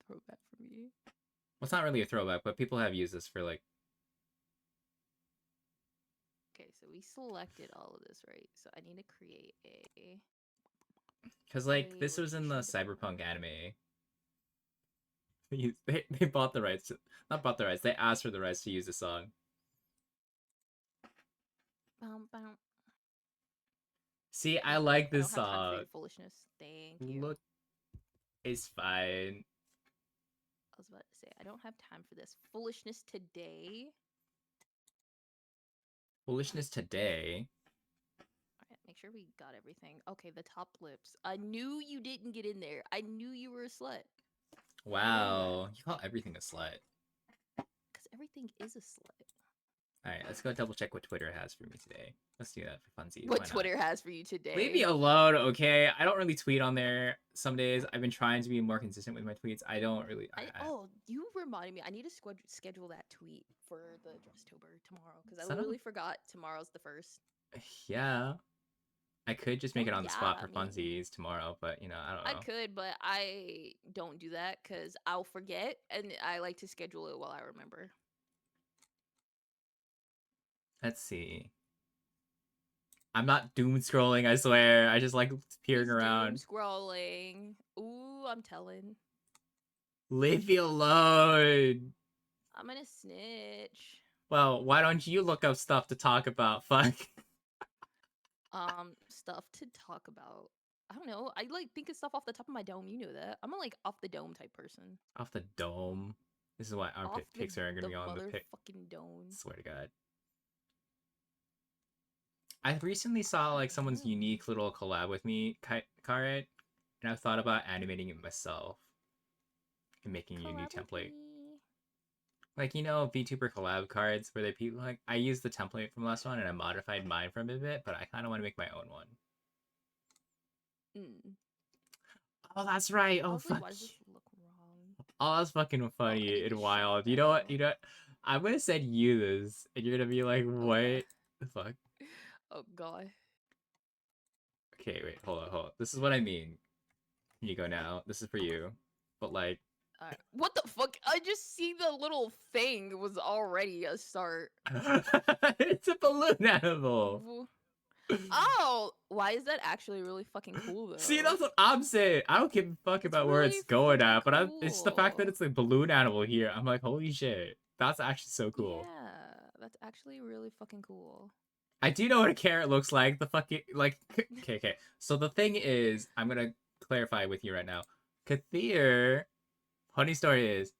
a throwback for me. Well, it's not really a throwback, but people have used this for like. Okay, so we selected all of this, right? So I need to create a Because like this was in the location Cyberpunk developer. anime. They bought the rights. Not bought the rights. They asked for the rights to use the song. Bum, bum. See, I Nope, like I don't this have time for song. your foolishness. Thank you. Look, it's fine. I was about to say, I don't have time for this foolishness today. Foolishness today. All right, make sure we got everything. Okay, the top lips. I knew you didn't get in there. I knew you were a slut. Wow, you call everything a slut. Because everything is a slut. All right, let's go double check what Twitter has for me today. Let's do that for funsies. What Why not? Twitter has for you today. Leave me alone, okay? I don't really tweet on there some days. I've been trying to be more consistent with my tweets. I don't really. Oh, you reminded me. I need to schedule that tweet for the Dresstober tomorrow because I Son of a- literally forgot tomorrow's the 1st. Yeah. I could just make it Well, on the yeah, spot I for mean, funsies tomorrow, but you know, I don't I know. could, but I don't do that because I'll forget, and I like to schedule it while I remember. Let's see. I'm not doom scrolling, I swear. I just like peering He's doom around. scrolling. Ooh, I'm telling. Leave me alone. I'm gonna snitch. Well, why don't you look up stuff to talk about? Fuck. Stuff to talk about. I don't know. I like think of stuff off the top of my dome. You know that. I'm a like off the dome type person. Off the dome. This is why Off armpit pics are gonna the be on the pic. motherfucking dome. Swear to God. I recently saw like someone's Dome. unique little collab with me card, and I've thought about animating it myself and making a new Collab with template. me. Like, you know, VTuber collab cards where they people like I used the template from last one and I modified mine from a bit, but I kind of want to make my own one. Mm. Oh, that's right. I Oh, was like, fuck. why does this look wrong? Oh, that's fucking Oh, I funny need to and shut wild. You know what? down. You know what? I'm gonna send you this, and you're gonna be like, Okay. "What the fuck?" Oh god. Okay, wait, hold on, hold on. This is what I mean. Here you go now. This is for you. But like, Alright. What the fuck? I just see the little thing was already a start. it's a balloon animal. Oh, why is that actually really fucking cool though? See, that's what I'm saying. I don't give a fuck It's about where really it's going fucking at, but it's the fact that cool. it's a balloon animal here. I'm like, holy shit, that's actually so cool. Yeah, that's actually really fucking cool. I do know what a carrot looks like. The fucking like. Okay, okay. So the thing is, I'm gonna clarify with you right now. Kathir, funny story is,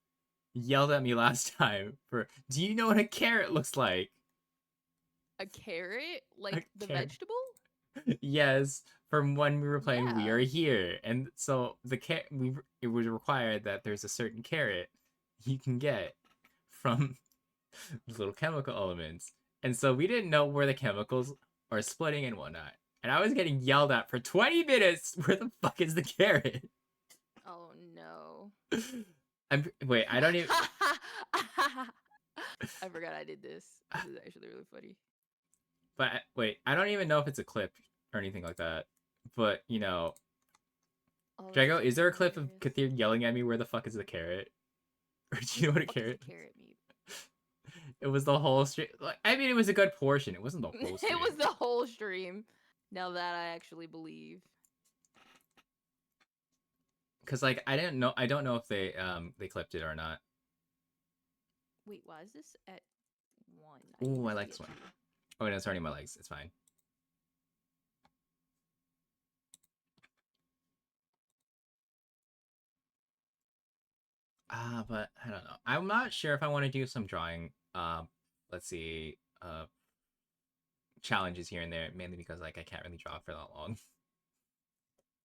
yelled at me last time for. Do you know what a carrot looks like? A carrot? A Like the carrot. vegetable? Yes, from when we were playing We Yeah. Are Here, and so it was required that there's a certain carrot you can get from little chemical elements, and so we didn't know where the chemicals are splitting and whatnot. And I was getting yelled at for 20 minutes. Where the fuck is the carrot? Oh no. Wait. I don't even. I forgot I did this. This is actually really funny. But wait, I don't even know if it's a clip or anything like that. But you know, Oh, this Drago, is there a clip of hilarious. Kathir yelling at me where the fuck is the carrot? Or do you know what a What the fuck is carrot? the carrot meat? It was the whole stream. Like, I mean, it was a good portion. It wasn't the whole stream. It was the whole stream. Now that I actually believe. Cause like I didn't know. I don't know if they clipped it or not. Wait, why is this at 1? Ooh, need I to like get this one. you. Oh, no, it's already my legs. It's fine. But I don't know. I'm not sure if I want to do some drawing. Let's see. Challenges here and there, mainly because like I can't really draw for that long.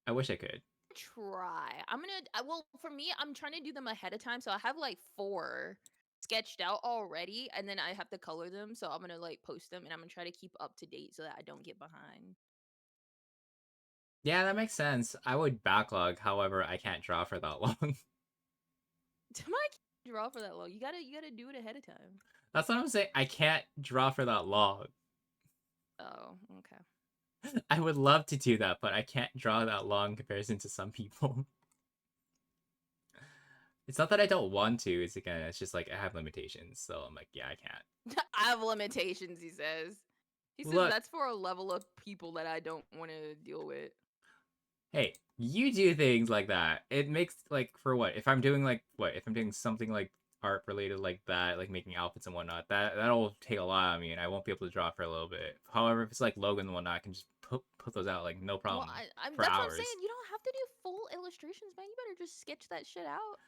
I wish I could. Try. I'm gonna. Well, for me, I'm trying to do them ahead of time, so I have like 4 sketched out already, and then I have to color them. So I'm gonna like post them, and I'm gonna try to keep up to date so that I don't get behind. Yeah, that makes sense. I would backlog. However, I can't draw for that long. I can't draw for that long. You gotta do it ahead of time. That's what I'm saying. I can't draw for that long. Oh, okay. I would love to do that, but I can't draw that long in comparison to some people. It's not that I don't want to. It's just like I have limitations. So I'm like, yeah, I can't. I have limitations. He says. He says Look, that's for a level of people that I don't want to deal with. hey, you do things like that. It makes like for what? If I'm doing like what? If I'm doing something like art related like that, like making outfits and whatnot, that'll take a lot on me, and I won't be able to draw for a little bit. However, if it's like Logan and whatnot, I can just put those out like no problem Well, for that's hours. what I'm saying. You don't have to do full illustrations, man. You better just sketch that shit out.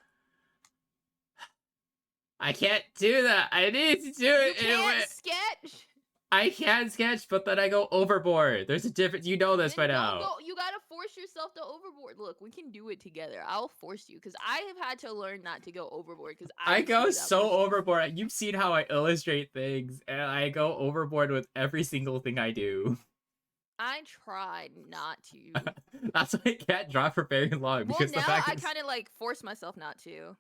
I can't do that. I need to do it. You can't sketch. I can sketch, but then I go overboard. There's a difference. You know this by Then now. don't go. You gotta force yourself to overboard. Look, we can do it together. I'll force you because I have had to learn not to go overboard because I go so overboard. You've seen how I illustrate things, and I go overboard with every single thing I do. I tried not to. That's why I can't draw for very long. Well, Because the now fact I is, kind of like force myself not to.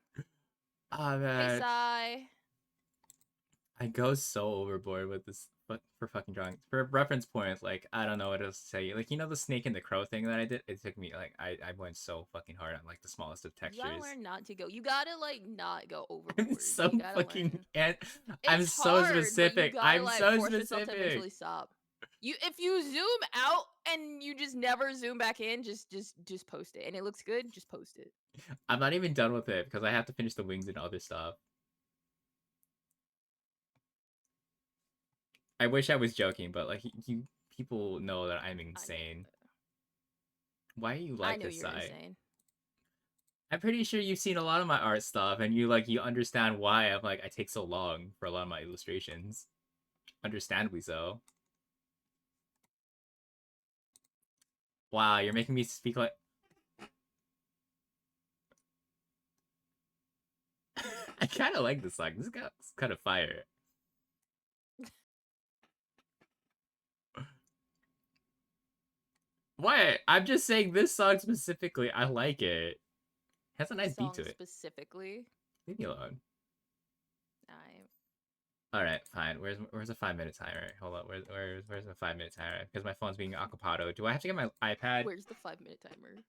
oh Hey, man, Sai. I go so overboard with this for fucking drawing. For reference points, like I don't know what else to tell you. Like the snake and the crow thing that I did. It took me like I went so fucking hard on like the smallest of You gotta textures. learn not to go. You gotta like not go I'm overboard. so You gotta fucking learn. and I'm It's so hard, but you specific. gotta I'm like so force yourself to specific. eventually stop. If you zoom out and you just never zoom back in, just post it. And it looks good, just post it. I'm not even done with it because I have to finish the wings and other stuff. I wish I was joking, but like you people know that I'm insane. Why are you I like know this you're side? insane. I'm pretty sure you've seen a lot of my art stuff and you understand why I'm like I take so long for a lot of my illustrations. Understandably so. Wow, you're making me speak like I kind of like this song. This is kind of fire. What? I'm just saying this song specifically. I like it. It has a nice beat to Song it. specifically. Leave me alone. I All right, fine. Where's a 5-minute timer? Hold on. Where's the 5-minute timer? Because my phone's being occupied. Do I have to get my iPad? Where's the 5-minute timer?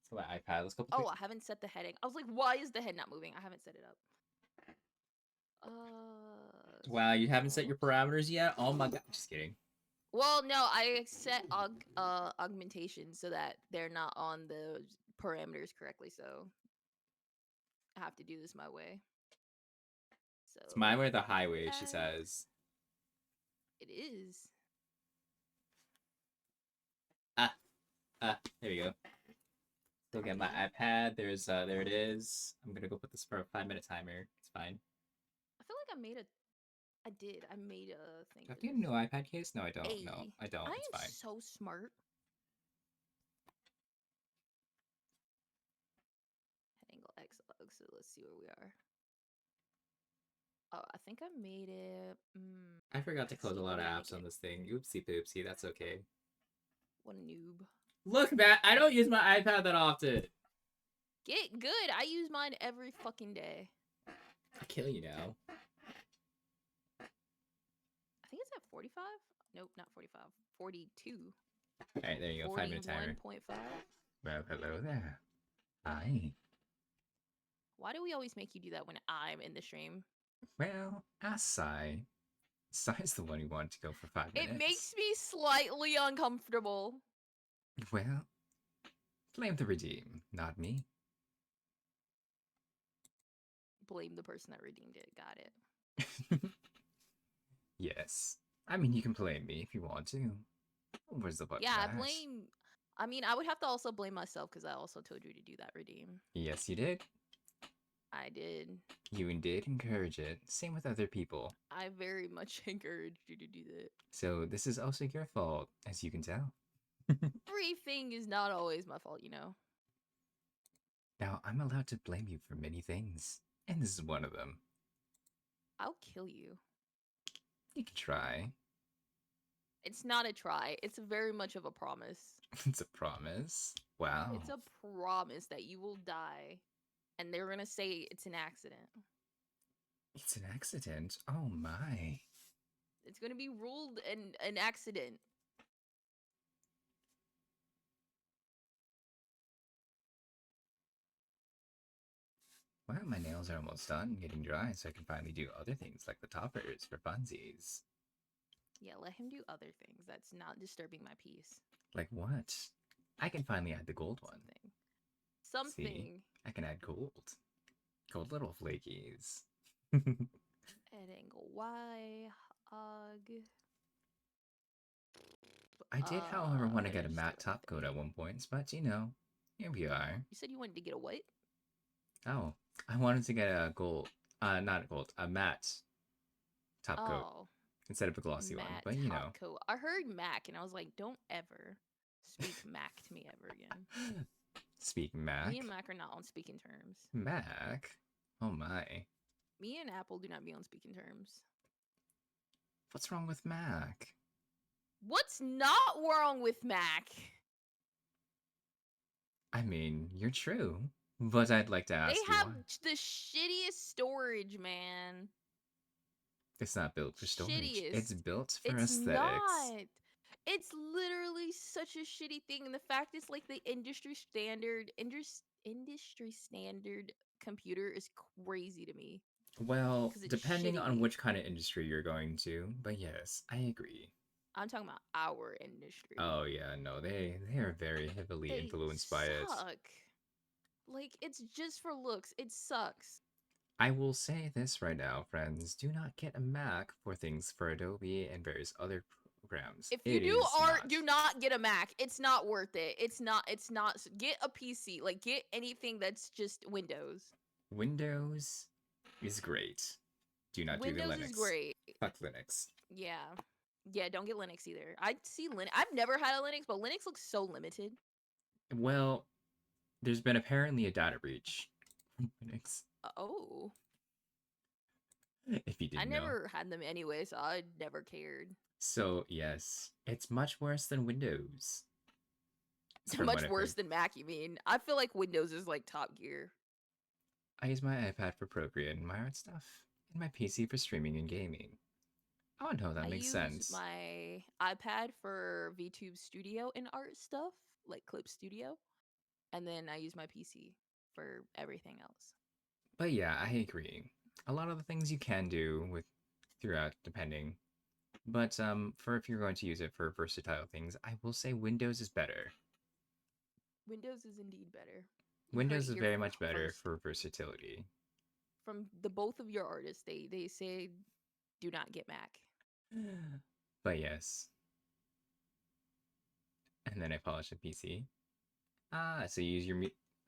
So my iPad. Let's go. Oh, I haven't set the heading. I was like, why is the head not moving? I haven't set it up. Wow, you haven't set your parameters yet? Oh my god. Just kidding. Well, no, I set augmentation so that they're not on the parameters correctly. So I have to do this my way. So It's my way or the highway, she says. It is. There we go. Still get my iPad. There it is. I'm gonna go put this for a 5-minute timer. It's fine. I feel like I made a. I did. I made a thing. Do I have to get a new iPad case? No, I don't. A. No, I don't. I It's am fine. so smart. Head angle X log. So let's see where we are. Oh, I think I made it. I forgot to close a lot of what apps on this thing. Oopsie poopsie. That's okay. What a noob. Look, Matt, I don't use my iPad that often. Get good. I use mine every fucking day. I'll kill you now. I think it's at 45. Nope, not 45. 42. Alright, there you go. 5-minute timer. 41.5. Well, hello there. Hi. Why do we always make you do that when I'm in the stream? Well, ask Sai. Sai's the one who wanted to go for 5 minutes. It makes me slightly uncomfortable. Well, blame the redeem, not me. Blame the person that redeemed it. Got it. Yes. I mean, you can blame me if you want to. Where's the button? Yeah, I blame. I mean, I would have to also blame myself because I also told you to do that redeem. Yes, you did. I did. You did encourage it. Same with other people. I very much encouraged you to do that. So this is also your fault, as you can tell. Everything is not always my fault, you know. Now, I'm allowed to blame you for many things, and this is one of them. I'll kill you. You can try. It's not a try. It's very much of a promise. It's a promise. Wow. It's a promise that you will die. And they're gonna say it's an accident. It's an accident? Oh my. It's gonna be ruled an accident. Well, my nails are almost done getting dry, so I can finally do other things like the toppers for funsies. Yeah, let him do other things. That's not disturbing my peace. Like what? I can finally add the gold one. Something. See, I can add gold. Gold little flakies. At angle Y. I did, however, want to get a just matte do a top coat at one point, but you know, here we are. You said you wanted to get a what? Oh, I wanted to get a gold, not gold, a matte top coat instead of a glossy one, but you know. Coat. I heard Mac and I was like, don't ever speak Mac to me ever again. Speak Mac? Me and Mac are not on speaking terms. Mac? Oh my. Me and Apple do not be on speaking terms. What's wrong with Mac? What's not wrong with Mac? I mean, you're true, but I'd like to ask They you have why. the shittiest storage, man. It's not built for storage. It's shittiest. built for It's aesthetics. not. It's literally such a shitty thing, and the fact it's like the industry standard computer is crazy to me Well, because it's depending on shitty. which kind of industry you're going to, but yes, I agree. I'm talking about our industry. Oh yeah, no, they are very heavily They influenced by it. suck. Like it's just for looks. It sucks. I will say this right now, friends, do not get a Mac for things for Adobe and various other programs. If you It do is art, not. do not get a Mac. It's not worth it. It's not get a PC. Like get anything that's just Windows. Windows is great. Do not do the Windows is Linux. great. Fuck Linux. Yeah. Yeah, don't get Linux either. I see Linux. I've never had a Linux, but Linux looks so limited. Well, there's been apparently a data breach from Linux, Oh. if you I didn't know. never had them anyway, so I never cared. So, yes, it's much worse than Windows. From what Much I've worse heard. than Mac, you mean? I feel like Windows is like top gear. I use my iPad for Procreate and my art stuff, and my PC for streaming and gaming. Oh no, that I makes use sense. my iPad for VTube Studio and art stuff, like Clip Studio, and then I use my PC for everything else. But yeah, I agree. A lot of the things you can do with throughout, depending. But for if you're going to use it for versatile things, I will say Windows is better. Windows is indeed better. You heard Windows it is here very much better first for versatility. from the both of your artists. They say do not get Mac. But yes. And then I polish the PC. Ah, so you use your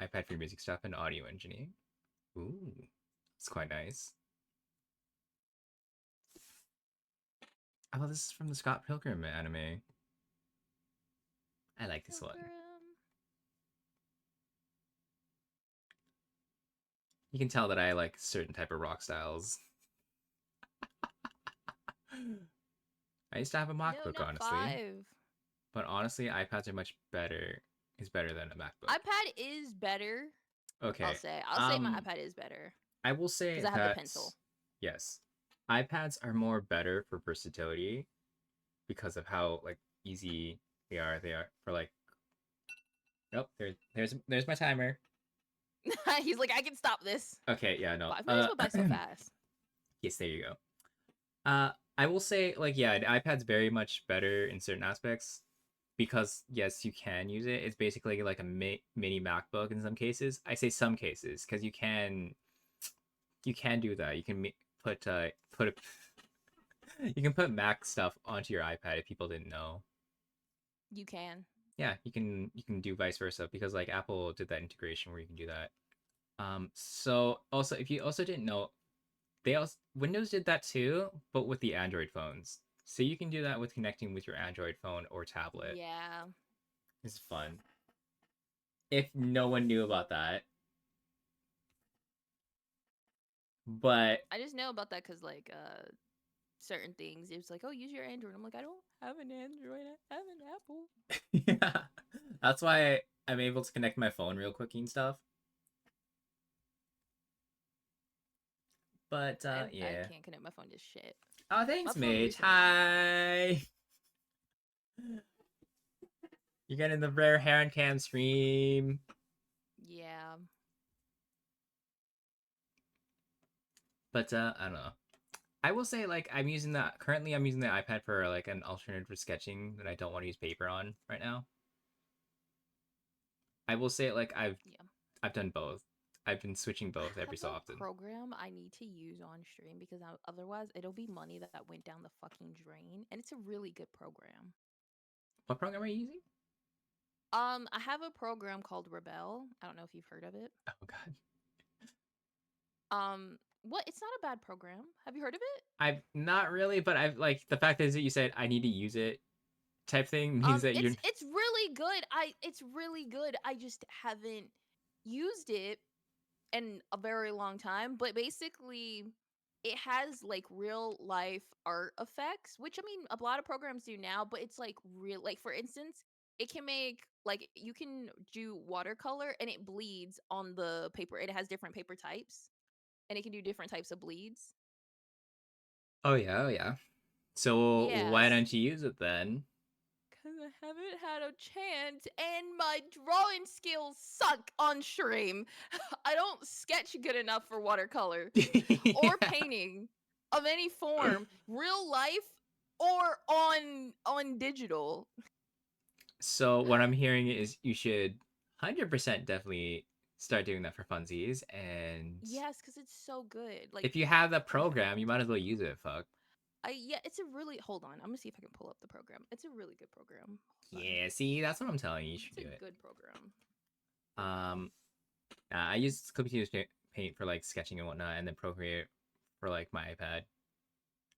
iPad for your music stuff and audio engineering. Ooh, it's quite nice. Oh, this is from the Scott Pilgrim anime. I like this one. You can tell that I like certain type of rock styles. I used to have a No, MacBook, not honestly. 5. But honestly, iPads are much better. Is better than a MacBook. iPad is better. Okay. I'll say my iPad is better I will say because I have the that pencil. yes, iPads are more better for versatility because of how like easy they are. They are for like. Oh, there's my timer. He's like, I can stop this. Okay, yeah, no. 5 minutes went by so fast. Yes, there you go. I will say like yeah, the iPad's very much better in certain aspects because yes, you can use it. It's basically like a mini MacBook in some cases. I say some cases because you can do that. You can put a you can put Mac stuff onto your iPad if people didn't know. You can. Yeah, you can do vice versa because like Apple did that integration where you can do that. So also if you also didn't know, they also Windows did that too, but with the Android phones. So you can do that with connecting with your Android phone or tablet. Yeah. It's fun. If no one knew about that. But I just know about that because like certain things. It was like, oh, use your Android. I'm like, I don't have an Android. I have an Apple. yeah. That's why I'm able to connect my phone real quick and stuff. But yeah. I can't connect my phone to shit. Oh, thanks, My phone Mage. recently- Hi. You're getting the rare Heron Cam stream. Yeah. But I don't know. I will say like I'm using the iPad for like an alternative for sketching that I don't want to use paper on right now. I will say like I've done both. I've been switching both every so often. Program I need to use on stream because otherwise it'll be money that went down the fucking drain, and it's a really good program. What program are you using? I have a program called Rebel. I don't know if you've heard of it. Oh god. What? It's not a bad program. Have you heard of it? I've not really, but I've like the fact is that you said I need to use it type thing means that you're It's really good. It's really good. I just haven't used it in a very long time, but basically it has like real life art effects, which I mean a lot of programs do now, but it's like real, like for instance, it can make like you can do watercolor and it bleeds on the paper. It has different paper types and it can do different types of bleeds. Oh yeah, oh yeah. So why Yes. don't you use it then? Because I haven't had a chance and my drawing skills suck on stream. I don't sketch good enough for watercolor or Yeah. painting of any form, real life or on digital. So what I'm hearing is you should 100% definitely start doing that for funsies, and Yes, because it's so good. Like, if you have the yeah. program, you might as well use it. Fuck. Yeah, it's a really hold on. I'm gonna see if I can pull up the program. It's a really good program. Hold on. Yeah, see, that's what I'm telling you. You should It's a do it. good program. I use Clippy Paint for like sketching and whatnot, and then Procreate for like my iPad.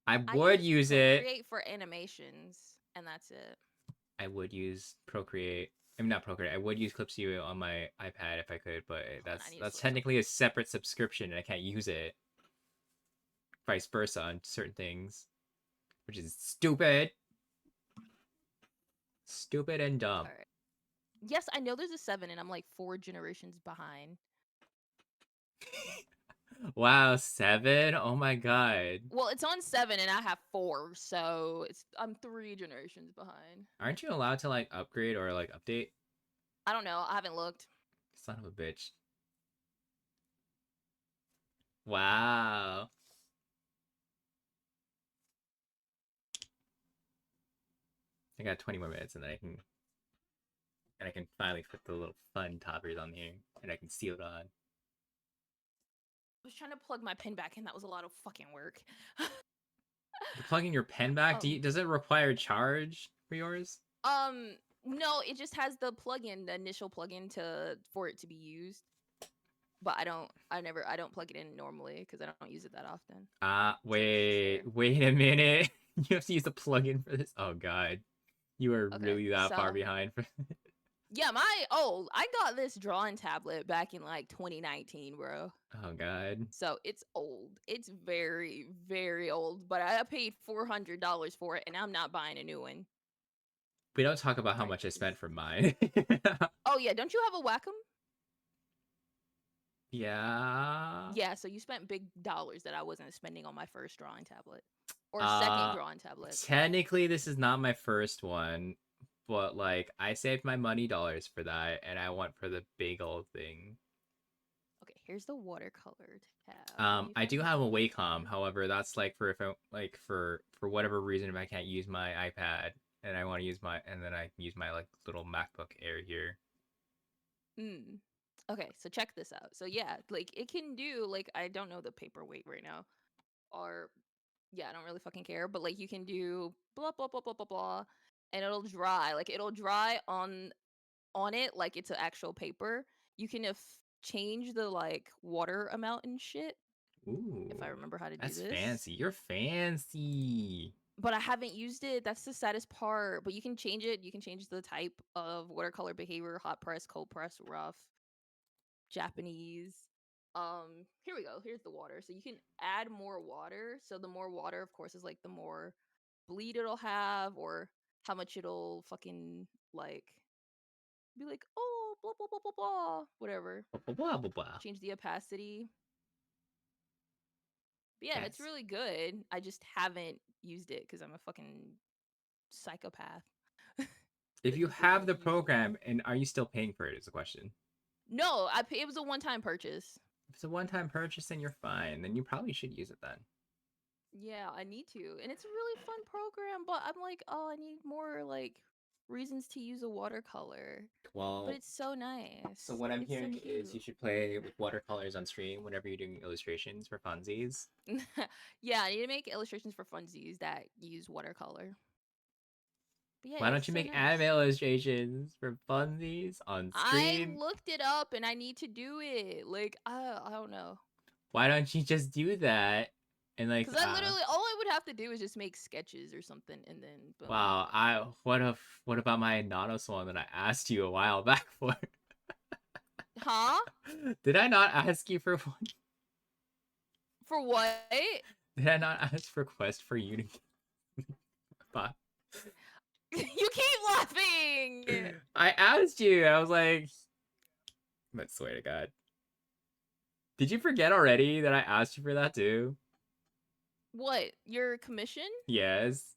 I I would use use it. Procreate for animations, and that's it. I would use Procreate. I mean, not Procreate. I would use Clip Studio on my iPad if I could, but Hold on, I need to that's switch technically something. a separate subscription, and I can't use it. Vice versa on certain things, which is stupid, stupid and dumb. All right. Yes, I know there's a 7, and I'm like 4 generations behind. Wow, 7? Oh my god. Well, it's on 7, and I have 4, so I'm 3 generations behind. Aren't you allowed to like upgrade or like update? I don't know. I haven't looked. Son of a bitch. Wow. I got 20 more minutes and then I can finally put the little fun toppers on here and I can seal it on. I was trying to plug my pin back in. That was a lot of fucking work. You're plugging your pen back? Oh. Does it require charge for yours? No, it just has the plugin, the initial plugin for it to be used. But I don't plug it in normally because I don't use it that often. Wait So, wait a minute. You have to use a plugin for this? Oh god. You are okay, really that far so behind for yeah, I got this drawing tablet back in like 2019, bro. Oh god. So it's old. It's very, very old. But I paid $400 for it, and I'm not buying a new one. We don't talk about how Right? much I spent for mine. Oh yeah, don't you have a Wacom? Yeah. Yeah, so you spent big dollars that I wasn't spending on my first drawing tablet or second Uh, drawing tablet. Technically, this is not my first one, but like I saved my money dollars for that, and I went for the big old thing. Okay, here's the watercolor tab. Let me I find do the have a watercolor Wacom. tab. However, that's like for if I like for whatever reason if I can't use my iPad and I want to use my and then I can use my like little MacBook Air here. Mm. Okay, so check this out. So yeah, like it can do like I don't know the paperweight right now, or yeah, I don't really fucking care. But like you can do blah blah blah blah blah blah, and it'll dry. Like it'll dry on it like it's an actual paper. You can change the like water amount and shit if I Ooh, remember how to do that's this. fancy. You're fancy. But I haven't used it. That's the saddest part. But you can change it. You can change the type of watercolor behavior: hot press, cold press, rough, Japanese. Here we go. Here's the water. So you can add more water. So the more water, of course, is like the more bleed it'll have, or how much it'll fucking like be like, oh, blah blah blah blah blah, whatever. Blah blah blah blah blah. Change the opacity. But yeah, it's That's really good. I just haven't used it because I'm a fucking psychopath. if Like you I just have the haven't used it. program and are you still paying for it is the question. No, it was a one-time purchase. If it's a one-time purchase, then you're fine. Then you probably should use it then. Yeah, I need to. And it's a really fun program, but I'm like, oh, I need more like reasons to use a watercolor. But Well, it's so nice. so what I'm It's so hearing is you cute. should play with watercolors on stream whenever you're doing illustrations for funsies. Yeah, I need to make illustrations for funsies that use watercolor. But yeah, Why it's don't you so make anime nice. illustrations for funsies on I stream? looked it up and I need to do it. Like, I don't know. Why don't you just do that? And like, Cause I literally all I would have to do is just make sketches or something, and then boom. wow, what about my Nanos one that I asked you a while back for? Huh? Did I not ask you for one? For what? Did I not ask for quest for you to buy? You keep laughing. I asked you. I was like, I swear to God. Did you forget already that I asked you for that too? What? Your commission? Yes.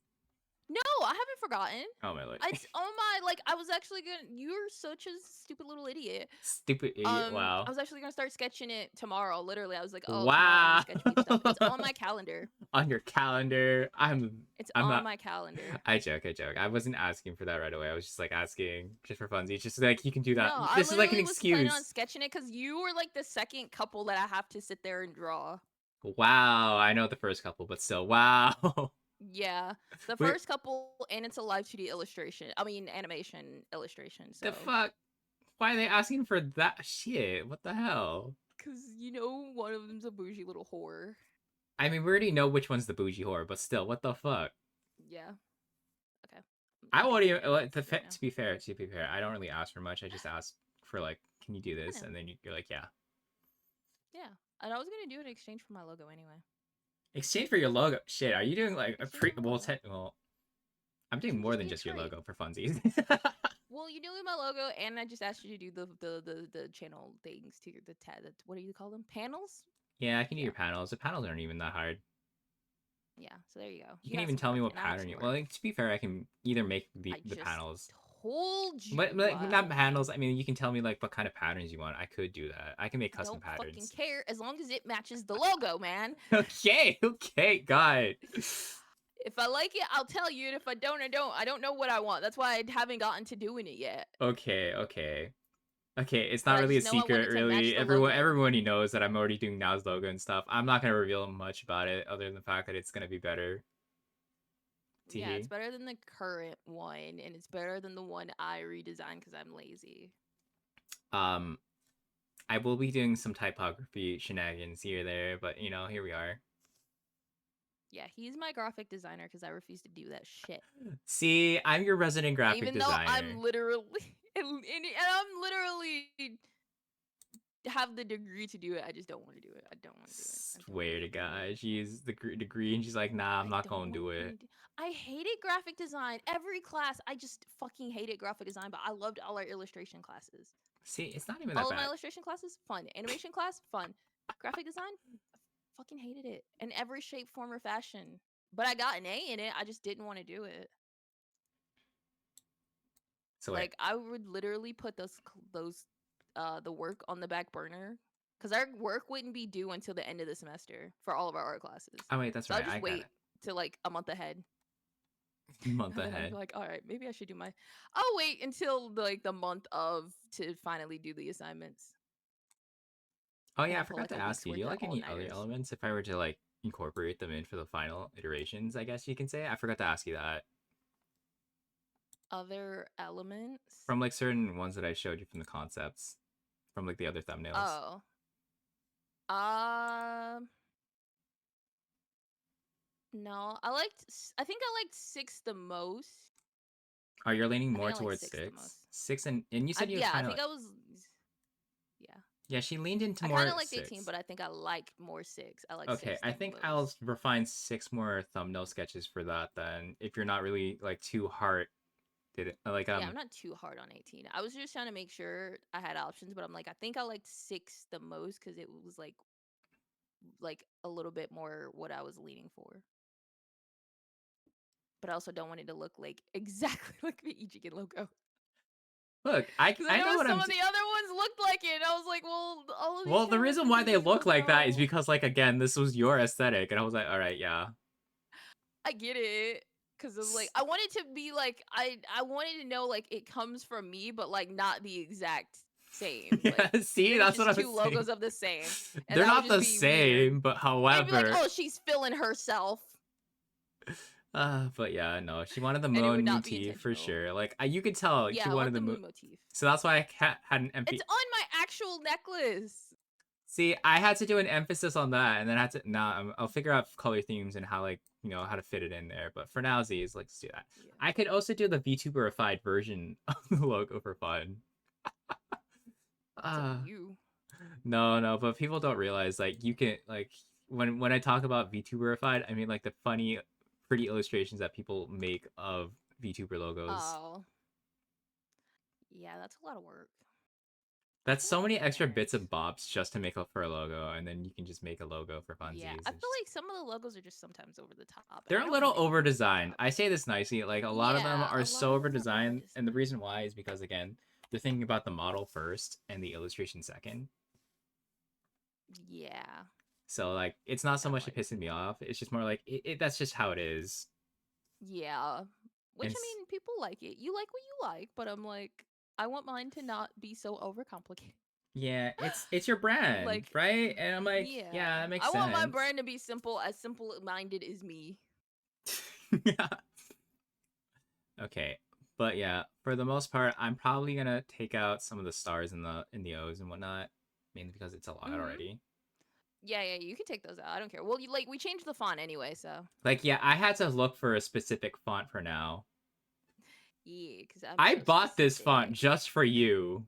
No, I haven't forgotten. Oh my lord. It's on my I was actually gonna. You're such a stupid little idiot. Stupid idiot. Wow. I was actually gonna start sketching it tomorrow. Literally, I was like, oh, tomorrow I'm gonna Wow. sketch beach stuff. It's on my calendar. On your calendar. It's I'm on not. my calendar. I joke. I wasn't asking for that right away. I was just like asking just for funsies. Just like you can do that. No, I This is like an literally was planning on excuse. sketching it because you were like the second couple that I have to sit there and draw. Wow. I know the first couple, but still, wow. Yeah, the Wait, first couple, and it's a live 2D illustration. I mean, animation illustration. the So, fuck? Why are they asking for that shit? What the hell? because one of them's a bougie little whore. I mean, we already know which one's the bougie whore, but still, what the fuck? Yeah. Okay. I won't even. Right now. To be fair, I don't really ask for much. I just ask for like, can you do this? know. And then you're like, yeah. Yeah, and I was gonna do it in exchange for my logo anyway. Exchange for your logo. Shit, are you doing like a Exchange pre? for my logo. Well, I'm doing Can more just than be a just your trade. logo for funsies. Well, you doing my logo, and I just asked you to do the channel things to the what do you call them? Panels? Yeah, I can do Yeah. your panels. The panels aren't even that hard. Yeah, so there you go. You You can got even some tell me work, what and I have pattern some you. work. Well, like, to be fair, I can either make the I just panels. told you. But like, not panels. I mean, you can tell me like what kind of patterns you want. I could do that. I can make custom don't fucking patterns. care as long as it matches the logo, man. Okay, got it. If I like it, I'll tell you, and if I don't, I don't. I don't know what I want. That's why I haven't gotten to doing it yet. Okay. It's But not I really a just know I want secret, it to match really. the logo. Everyone knows that I'm already doing Now's logo and stuff. I'm not gonna reveal much about it, other than the fact that it's gonna be better. Yeah, it's Teehee. better than the current one, and it's better than the one I redesigned because I'm lazy. Um, I will be doing some typography shenanigans here or there, but here we are. Yeah, he's my graphic designer because I refuse to do that shit. See, I'm your resident graphic Even designer. though I'm literally and I'm literally have the degree to do it, I just don't want to do it. I don't want to do it. Swear to God, she's the degree, and she's like, nah, I'm not gonna do it. I hated graphic design. Every class, I just fucking hated graphic design, but I loved all our illustration classes. See, it's not even that All of bad. my illustration classes, fun. Animation class, fun. Graphic design, fucking hated it in every shape, form, or fashion. But I got an A in it. I just didn't want to do it. So like I would literally put the work on the back burner because our work wouldn't be due until the end of the semester for all of our art classes. Oh wait, that's so right. I'll just I got wait it. till like a month ahead. Month And then ahead. I'm like, all right, maybe I should do my. I'll wait until like the month of to finally do the assignments. Oh yeah, I I'll put, forgot like, to a ask week's you. Do you worth of like any other all-nighters. elements? If I were to like incorporate them in for the final iterations, I guess you can say. I forgot to ask you that. Other elements From like certain ones that I showed you from the concepts, from like the other thumbnails. Oh. No, I think I liked 6 the most. Oh, you're leaning more I like towards 6 the 6. most. 6 and you said you Yeah, I kind of think I was. Yeah, yeah, she leaned into I more kind of liked 6. 18, but I think I liked more 6. I like Okay, 6 I the think most. I'll refine 6 more thumbnail sketches for that then. If you're not really like too hard, like Yeah, I'm not too hard on 18. I was just trying to make sure I had options, but I'm like, I think I liked 6 the most because it was like a little bit more what I was leaning for. But I also don't want it to look like exactly like the Ichigan logo. Look, I I know what some I'm. of the other ones looked like it, and I was like, well, all of these. Well, the channels reason look why like they this look like that is logo. because, like, again, this was your aesthetic, and I was like, all right, yeah. I get it, because it was like I wanted to be like I wanted to know like it comes from me, but like not the exact same. Yeah, Like, see, there's that's what I just was two saying. logos of the same. And They're that would not just the be same, weird. but They'd be like, however. oh, she's feeling herself. But yeah, no, she wanted the And it would moon not be motif for intentional. sure. Like, you could tell Yeah, she I wanted want the the moon. moon motif. So that's why I had an empty. It's on my actual necklace. See, I had to do an emphasis on that, and then I had to. Nah, I'll figure out color themes and how, like, how to fit it in there. But for now, Z's, let's do that. Yeah. I could also do the VTuberified version of the logo for fun. You. No, but people don't realize, like, you can, like, when I talk about VTuberified, I mean like the funny, pretty illustrations that people make of VTuber logos. Oh. Yeah, that's a lot of work. That's so many extra What? bits and bobs just to make up for a logo, and then you can just make a logo for funsies. Yeah, I feel like some of the logos are just sometimes over the top. And They're I a don't little want it to be over over the designed. top. I say this nicely, like a lot of them Yeah, are a so lot over of them are designed, and the over-designed. reason why is because again, they're thinking about the model first and the illustration second. Yeah, So like, it's not I so don't much it like pissing me off. It's just more like that's just how it is. Yeah. Which And I mean, people like it. You like what you like, but I'm like, I want mine to not be so overcomplicated. yeah, it's your brand, Like, right? And I'm like, yeah. yeah, that makes I want my sense. brand to be simple minded as me. Yeah. Okay, but yeah, for the most part, I'm probably gonna take out some of the stars in the O's and whatnot, mainly because it's a lot Hmm. already. Yeah, you can take those out. I don't care. Well, we changed the font anyway, so Like, yeah, I had to look for a specific font for now. yeah, because I'm I so bought this font specific. just for you.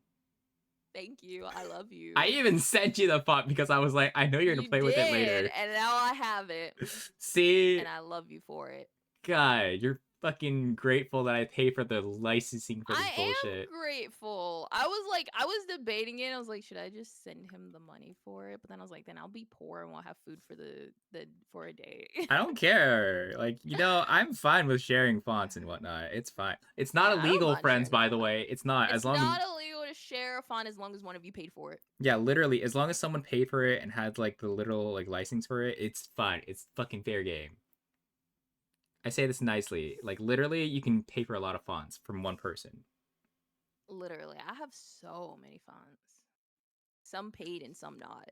Thank you. I love I you. even sent you the font because I was like, I know you're gonna You play with it did, later. and now I have it, See, and I love you for it. God, you're fucking grateful that I pay for the licensing for this I bullshit. am grateful. I was debating it. I was like, should I just send him the money for it? But then I was like, then I'll be poor and won't have food for the for a day. I don't care. Like, I'm fine with sharing fonts and whatnot. It's fine. It's not Yeah, I don't illegal, mind friends, sharing the by the font. way. It's not. As It's long as, not illegal to share a font as long as one of you paid for it. yeah, literally, as long as someone paid for it and had, like, the literal, like, license for it, it's fine. It's fucking fair game. I say this nicely. Like, literally, you can pay for a lot of fonts from one person. Literally, I have so many fonts. Some paid and some not.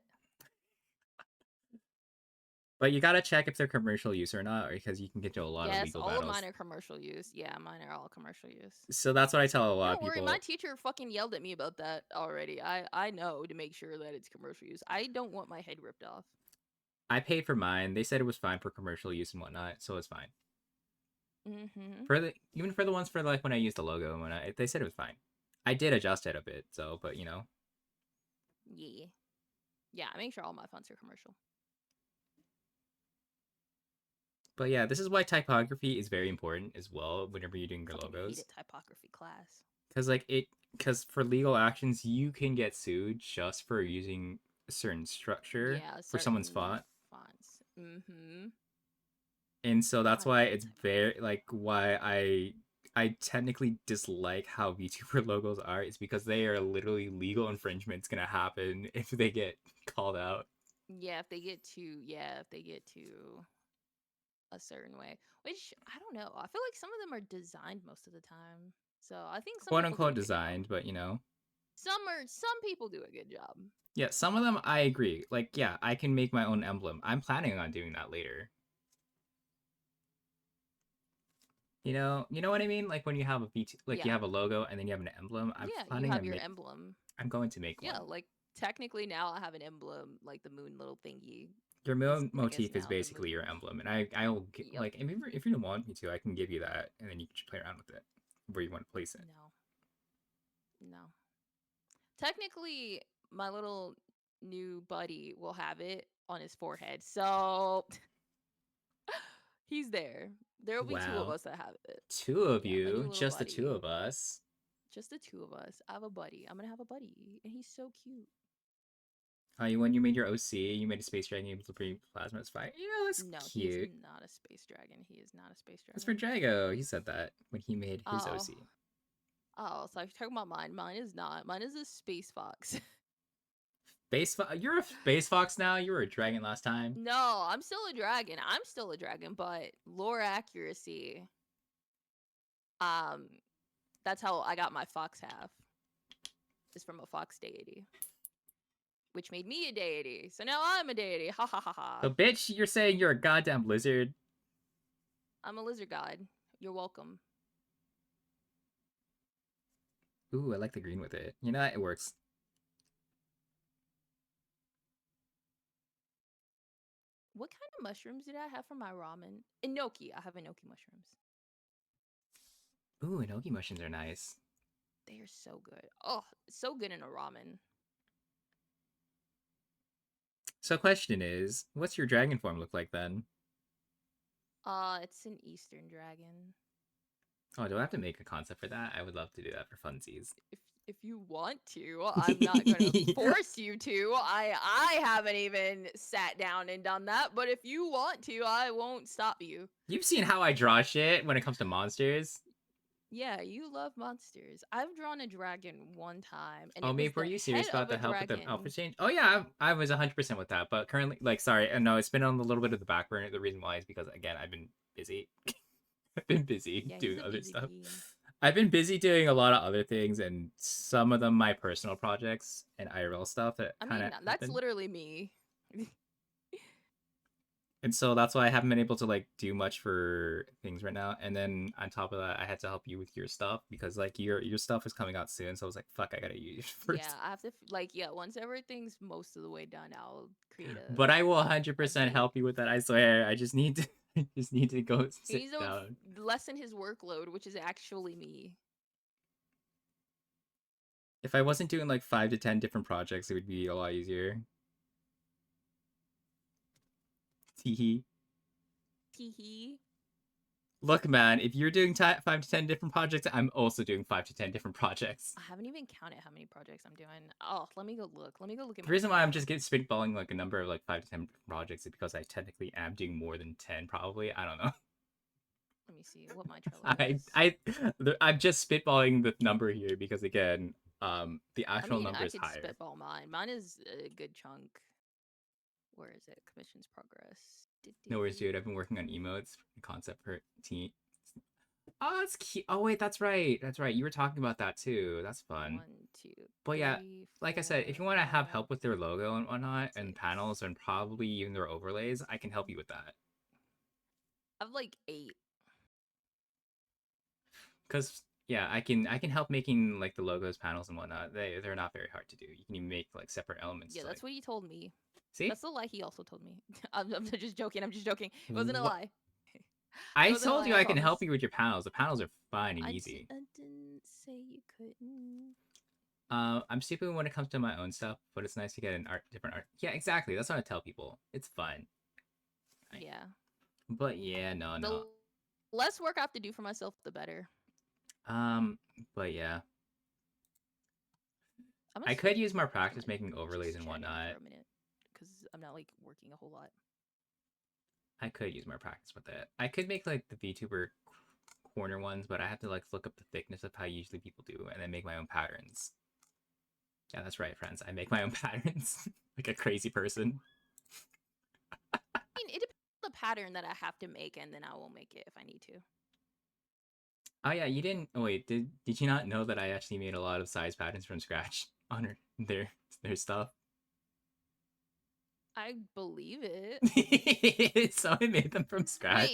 But you gotta check if they're commercial use or not, because you can get into a lot of Yes, legal all of battles. mine are commercial use. Yeah, mine are all commercial use. So that's what I tell a lot of Don't worry, my people. teacher fucking yelled at me about that already. I know to make sure that it's commercial use. I don't want my head ripped off. I paid for mine. They said it was fine for commercial use and whatnot, so it's fine. Mm-hmm. For the even for the ones for like when I used the logo and when they said it was fine. I did adjust it a bit, so but Yeah. Yeah, I make sure all my fonts are commercial. But yeah, this is why typography is very important as well whenever you're doing your Fucking logos. hated typography class. Because for legal actions you can get sued just for using a certain structure Yeah, for someone's certain font. fonts. Mm-hmm. And so that's I why hate it's very typography. like why I technically dislike how VTuber logos are. It's because they are literally legal infringements gonna happen if they get called out. Yeah, if they get too a certain way. Which I don't know. I feel like some of them are designed most of the time. So I think some Quote people do a unquote good job. designed, but Some people do a good job. yeah, some of them I agree. Like, yeah, I can make my own emblem. I'm planning on doing that later. You know what I mean? Like when you have a VT, like you Yeah. have a logo and then you have an emblem. Yeah, you have your emblem. I'm going to make Yeah, one. like technically now I have an emblem, like the moon little thingy Your is I guess motif is now the basically your moon. emblem, and I'll get, Yep. like if you don't want me to, I can give you that, and then you can just play around with it where you want to place it. No. No. Technically, my little new buddy will have it on his forehead. So he's there. There will be two of Wow, us that have it. two of Yeah, my new you, little just the two buddy. of us. Just the two of us. I have a buddy. I'm gonna have a buddy, and he's so cute. When you made your OC, you made a space dragon able to bring plasma fire. That's No, he is cute. not a space dragon. He is not a space That's for dragon. Drago. He said that when he made his Oh. OC. Oh, so you're talking about mine. Mine is not. Mine is a space fox. You're a space fox now. You were a dragon last time. No, I'm still a dragon. I'm still a dragon, but lore accuracy. Um, that's how I got my fox half. Is from a fox deity, which made me a deity. So now I'm a deity. Ha ha ha ha. So, bitch, you're saying you're a goddamn lizard? I'm a lizard god. You're welcome. Ooh, I like the green with it. You know what? It works. What kind of mushrooms did I have for my ramen? Enoki. I have enoki mushrooms. Ooh, enoki mushrooms are nice. They are so good. Oh, so good in a ramen. So, question is, what's your dragon form look like then? It's an Eastern dragon. Oh, do I have to make a concept for that? I would love to do that for funsies. if you want to, I'm not gonna force you to. I haven't even sat down and done that, but if you want to, I won't stop you. You've seen how I draw shit when it comes to monsters. Yeah, you love monsters. I've drawn a dragon one time, and Oh, it was Maeve, were the you head serious of about a the help with the dragon. outfit change? Oh yeah, I was 100% with that. But currently, like, sorry, no, it's been on a little bit of the back burner. The reason why is because again, I've been busy. I've been busy Yeah, he's doing a other busy stuff. bee. I've been busy doing a lot of other things, and some of them my personal projects and IRL stuff that I kind mean, of that's happened. literally me. And so that's why I haven't been able to like do much for things right now. And then on top of that, I had to help you with your stuff because like your stuff is coming out soon. So I was like, fuck, I gotta use it Yeah, first. I have to once everything's most of the way done, I'll create But I will a 100% date. help you with that. I swear. I just need to I just need to go He sit needs to down. lessen his workload, which is actually me. If I wasn't doing like 5 to 10 different projects, it would be a lot easier. Teehee. Teehee. Look, man, if you're doing 5 to 10 different projects, I'm also doing 5 to 10 different projects. I haven't even counted how many projects I'm doing. Oh, let me go look. Let me go look at The my reason why I'm account. just getting spitballing like a number of like 5 to 10 projects is because I technically am doing more than 10, probably. I don't know. Let me see what my Trello I is. I I'm just spitballing the number here because again, the I actual mean, number I is could higher. spitball mine. Mine is a good chunk. Where is it? Commissions progress. No worries, dude. I've been working on emotes concept for teen. Oh, that's cute. Oh wait, that's right. That's right. You were talking about that too. That's fun. 1, 2, But yeah, 3, like I 4, said, if you want to have 5, help with their logo and whatnot, and 6. panels, and probably even their overlays, I can help you with that. I have like 8. Cause yeah, I can help making like the logos, panels, and whatnot. They're not very hard to do. You can even make like separate elements Yeah, to that's like what he told me. see. That's the lie he also told me. I'm just joking. I'm just joking. It wasn't a What lie. It I wasn't a told lie. you I I can promise. help you with your panels. The panels are fine and easy. I didn't say you couldn't. I'm stupid when it comes to my own stuff, but it's nice to get an different art. Yeah, exactly. That's what I tell people. It's fun. Right? Yeah. But yeah, no. The less work I have to do for myself, the better. Um, but yeah, I'm gonna I could use more switch practice my making overlays just and chat in for whatnot. a minute because I'm not like working a whole lot. I could use more practice with that. I could make like the VTuber corner ones, but I have to like look up the thickness of how usually people do, and then make my own patterns. Yeah, that's right, friends. I make my own patterns like a crazy person. I mean, it depends on the pattern that I have to make, and then I will make it if I need to. Oh yeah, you didn't. Oh wait, did you not know that I actually made a lot of size patterns from scratch on their stuff? I believe it. So I made them from scratch.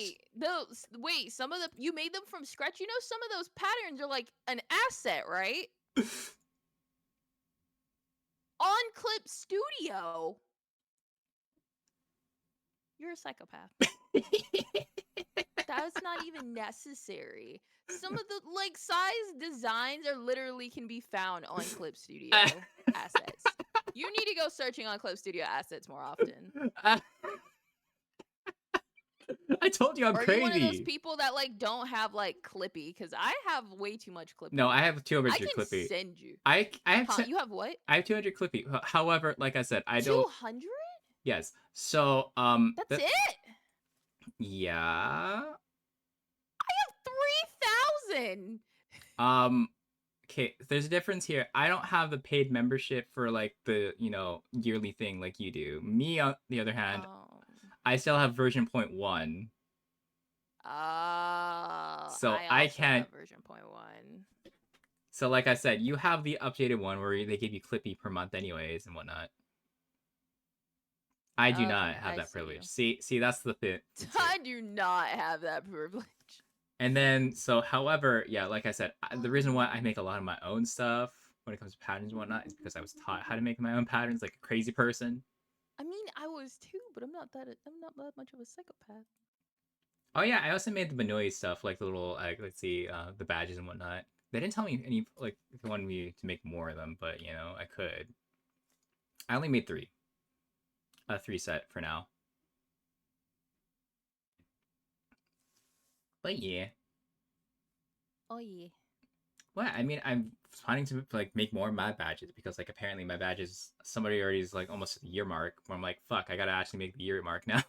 Wait, some of the you made them from scratch. You know, some of those patterns are like an asset, right? On Clip Studio. You're a psychopath. That's not even necessary. Some of the like size designs are literally can be found on Clip Studio assets. You need to go searching on Clip Studio assets more often. I told you I'm Are you one of those crazy. people that like don't have like Clippy? Because I have way too much Clippy. No, I have I 200 can Clippy. send you. I have Huh? You have what? I have 200 Clippy. However, like I said, I don't. 200? Yes. So That's it. yeah. 3,000. Okay, there's a difference here. I don't have the paid membership for like the, yearly thing like you do. Me on the other hand, Um. I still have version 0.1. So I I also can't. have version 0.1. So like I said, you have the updated one where they give you Clippy per month anyways and whatnot. I do not Okay, have I that see you. privilege. See, that's the thing. I do not have that privilege. And then, so, however, yeah, like I said, the reason why I make a lot of my own stuff when it comes to patterns and whatnot is because I was taught how to make my own patterns like a crazy person. I mean, I was too, but I'm not that much of a psychopath. Oh yeah, I also made the Banoi stuff, like the little, let's see, the badges and whatnot. They didn't tell me any, like, if they wanted me to make more of them, but I could. I only made 3, a 3 set for now. But yeah. Oh yeah. What? I mean, I'm planning to like make more mad badges because like apparently my badges somebody already is like almost at the year mark. Where I'm like, fuck, I gotta actually make the year mark now.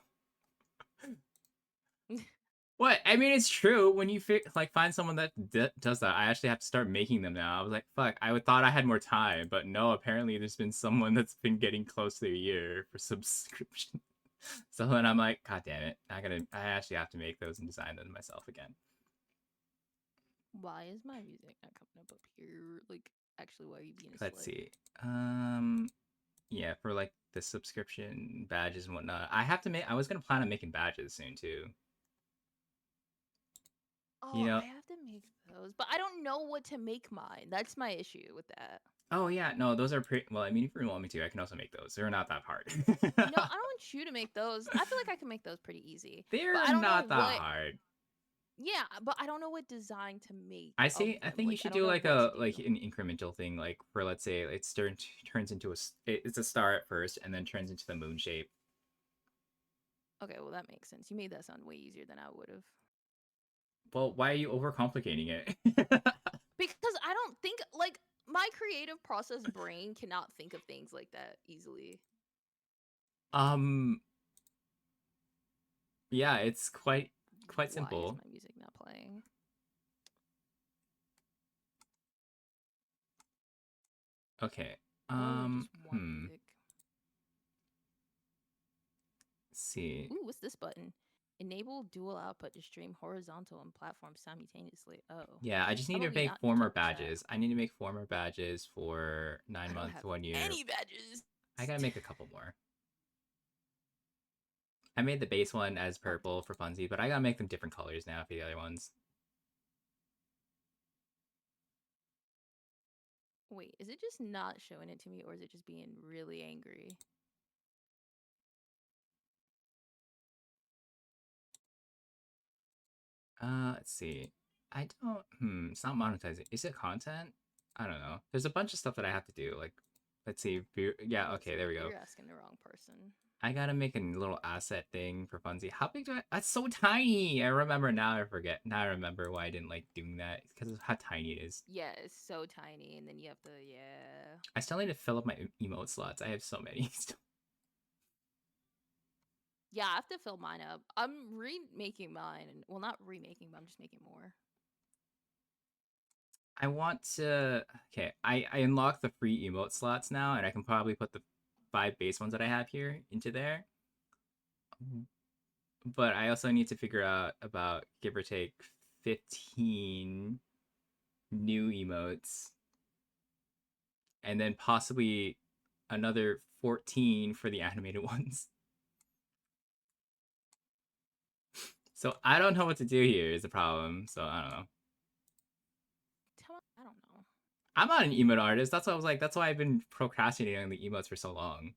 What? I mean, it's true. When you like find someone that does that, I actually have to start making them now. I was like, fuck, I would thought I had more time, but no. Apparently, there's been someone that's been getting close to a year for subscription. So then I'm like, god damn it, I actually have to make those and design them myself again. Why is my music not coming up here? Like, actually, why are you being a Let's slut? see. Yeah, for like the subscription badges and whatnot. I was gonna plan on making badges soon too. You Oh, know, I have to make those, but I don't know what to make mine. That's my issue with that. oh yeah, no, those are pretty. Well, I mean, if you want me to, I can also make those. They're not that hard. No, I don't want you to make those. I feel like I can make those pretty easy. But They're I don't know not that what. hard. Yeah, but I don't know what design to make I of see. I them. think you Like, I should don't do know like what to a do. like an incremental thing, like for let's say turns into it's a star at first and then turns into the moon shape. Okay, well that makes sense. You made that sound way easier than I would have. Well, why are you overcomplicating it? Because I don't think like my creative process brain cannot think of things like that easily. um, yeah, it's quite Why is simple. my music not playing? Okay. Or just want Hmm. music. Let's see. Ooh, what's this button? Enable dual output to stream horizontal and platform simultaneously. Oh. Yeah, I just How need to about we make not former touch that? badges. I need to make former badges for I 9 don't months, have 1 year. any badges. I gotta make a couple more. I made the base one as Oh, purple for funsies, but I gotta make them different colors now for the other ones. wait, is it just not showing it to me or is it just being really angry? Let's see. I don't. It's not monetizing. Is it content? I don't know. There's a bunch of stuff that I have to do. Like, let's see. Yeah. Okay. There we go. You're asking the wrong person. I gotta make a little asset thing for funsie. How big do I? That's so tiny. I remember now. I forget. Now I remember why I didn't like doing that. It's because of how tiny it is. Yeah, it's so tiny, and then you have to, yeah. I still need to fill up my emote slots. I have so many. Yeah, I have to fill mine up. I'm remaking mine. Well, not remaking, but I'm just making more. I want to. Okay, I unlock the free emote slots now, and I can probably put the 5 base ones that I have here into there. But I also need to figure out about give or take 15 new emotes, and then possibly another 14 for the animated ones. So I don't know what to do here is the problem. So I don't know. I don't know. I'm not an emote artist. That's why I was like, that's why I've been procrastinating on the emotes for so long.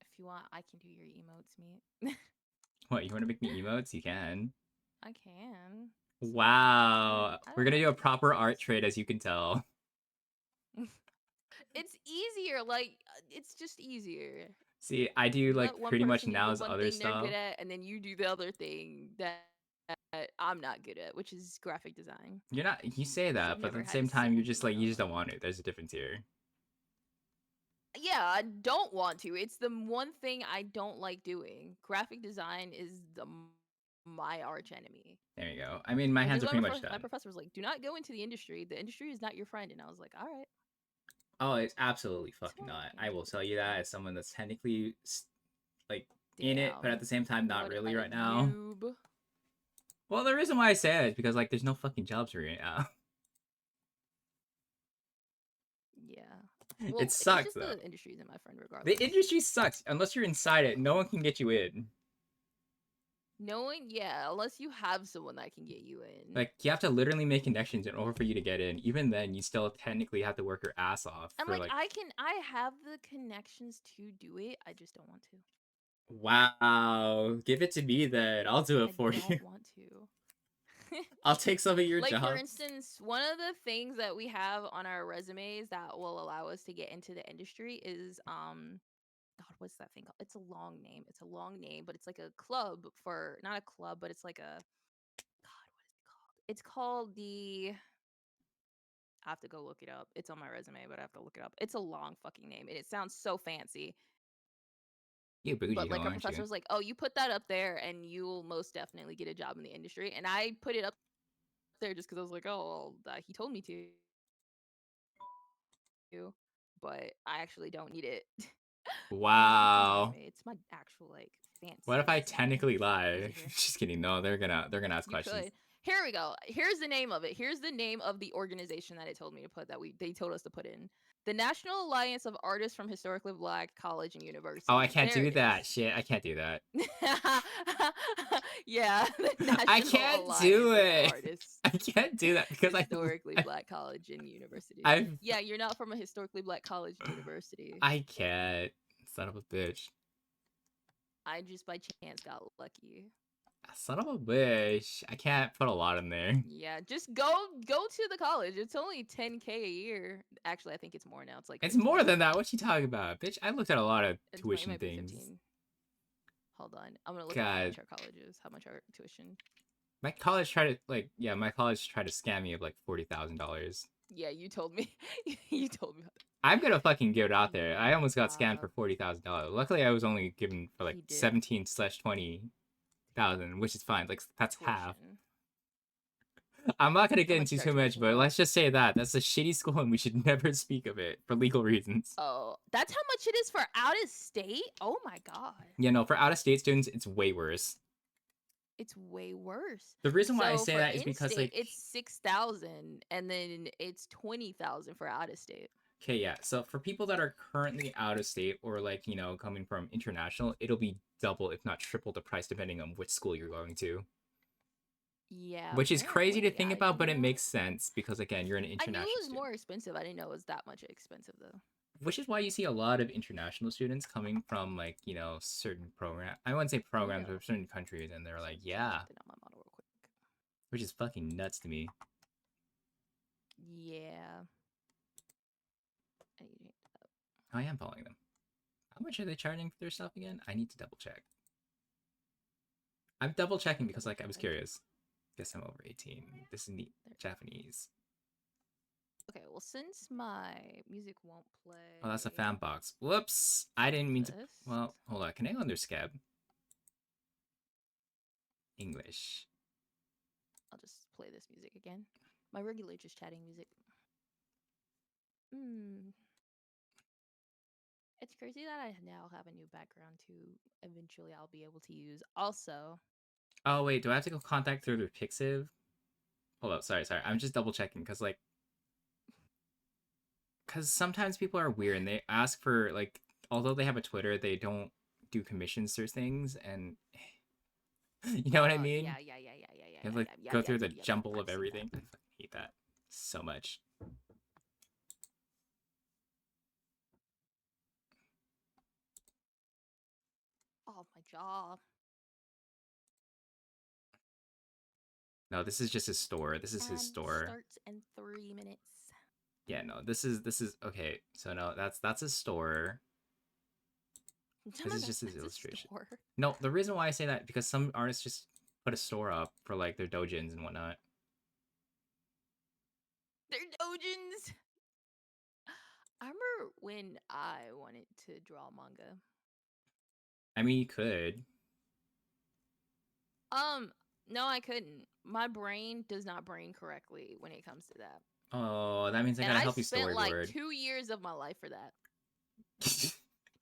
If you want, I can do your emotes, meet. What, you want to make me emotes? You can. I can. Wow. I We're don't gonna do a mind proper emotes. art trade, as you can tell. It's easier. Like, it's just easier. See, I do You like let one pretty much person do the now's one other thing they're good stuff. at, and then you do the other thing that I'm not good at, which is graphic design. You're not. You say 'Cause that, I've but never at the had a same time, you're single just thing that like I you just don't like. want it. There's a difference here. Yeah, I don't want to. It's the one thing I don't like doing. Graphic design is my arch enemy. There you go. I mean, my Which hands is are why pretty much my done. professor was like, "Do not go into the industry. The industry is not your friend." And I was like, "All right." Oh, it's absolutely So fucking I not. I can't will do tell you that that. as someone that's technically like in it, but at Damn. the same time, not What really a right now. noob. Well, the reason why I say it is because like there's no fucking jobs right now. Yeah. It Well, it's sucks just though. the industry isn't my friend The regardless. industry sucks. Unless you're inside it, no one can get you in. Knowing, yeah, unless you have someone that can get you in. Like you have to literally make connections in order for you to get in. Even then, you still technically have to work your ass off And for like like. I have the connections to do it. I just don't want to. Wow, give it to me then. I'll do it I for you. don't want to. I'll take some of your Like for jobs. instance, one of the things that we have on our resumes that will allow us to get into the industry is God, what's that thing called? It's a long name. It's a long name, but it's like a club for not a club, but it's like a God, what is it called? It's called the have to go look it up. It's on my resume, but I have to look it up. It's a long fucking name, and it sounds so fancy. You bougie But though, like our aren't professor you? was like, "Oh, you put that up there, and you'll most definitely get a job in the industry." And I put it up there just because I was like, "Oh, well, he told me to," but I actually don't need it. It's on my Wow. resume. It's my actual like What if fancy I resume. technically Is lie? it here? Just kidding. No, they're gonna ask You questions. could. Here we go. Here's the name of it. Here's the name of the organization that it told me to put that they told us to put in. The National Alliance of Artists from Historically Black College and Oh, I Universities. can't There do it that. is. Shit, I can't do that. Yeah, the I National can't do Alliance of it. Artists. I can't do that because Historically Black College and University. I've Yeah, you're not from a historically black college and university. I can't. Son of a bitch. I just by chance got lucky. Son of a bitch. I can't put a lot in there. Yeah, just go to the college. It's only 10K a year. Actually, I think it's more now. It's like It's 15. more than that. What you talking about, bitch? I looked at a lot of It tuition might be things. 15. Hold on. I'm going to look up how God, much our college is. How much our tuition. my college tried to my college tried to scam me of like $40,000. Yeah, you told me. You told me about I'm gonna fucking get it out that. there. I almost got scammed Yeah, for $40,000. Luckily, I was only given for like he did 17/20,000, which is fine. Like that's half. tuition. I'm not gonna How get much into is our too much, tuition but though? let's just say that's a shitty school, and we should never speak of it for legal reasons. Oh, that's how much it is for out of state? Oh my god. You know, for out of state students, it's way worse. It's way worse. The reason why I So say for that is because in-state, like, it's 6,000, and then it's 20,000 for out of state. okay, yeah. So for people that are currently out of state or like coming from international, it'll be double, if not triple, the price depending on which school you're going to. Yeah, Which is crazy to apparently. think I about, didn't but it know. makes sense because again, you're an I knew international it was student. more expensive. I didn't know it was that much expensive though. Which is why you see a lot of international students coming from like certain program. I wouldn't say Here we programs, go. but certain countries, and they're like, Let me yeah, open up my model real quick. which is fucking nuts to me. Yeah. I need to hit that. I am following them. How much are they charging for their stuff again? I need to double check. I'm double checking because like I was curious. Guess I'm over 18. This is neat. Japanese. Okay, well since my music won't play. Oh, that's a fan box. Whoops. I didn't mean to. this, Well, hold on. Can I go under scab? English. I'll just play this music again. My regular just chatting music. It's crazy that I now have a new background too. Eventually I'll be able to use. Also, Oh wait, do I have to go contact through the Pixiv? Hold up, sorry. I'm just double checking because sometimes people are weird and they ask for like, although they have a Twitter, they don't do commissions for things, and you know what I mean? yeah. You have to like Yeah, go through the jumble I've of seen everything. that. I fucking hate that so much. Oh, my jaw. No, this is just his store. This is his And store. starts in 3 minutes. Yeah, no, this is okay. So no, that's his store. This is just his illustration. No, the reason why I say that because some artists just put a store up for like their dojins and whatnot. They're dojins. I remember when I wanted to draw manga. I mean, you could. No, I couldn't. My brain does not brain correctly when it comes to that. Oh, that means I And gotta I help you spent like storyboard. 2 years of my life for that.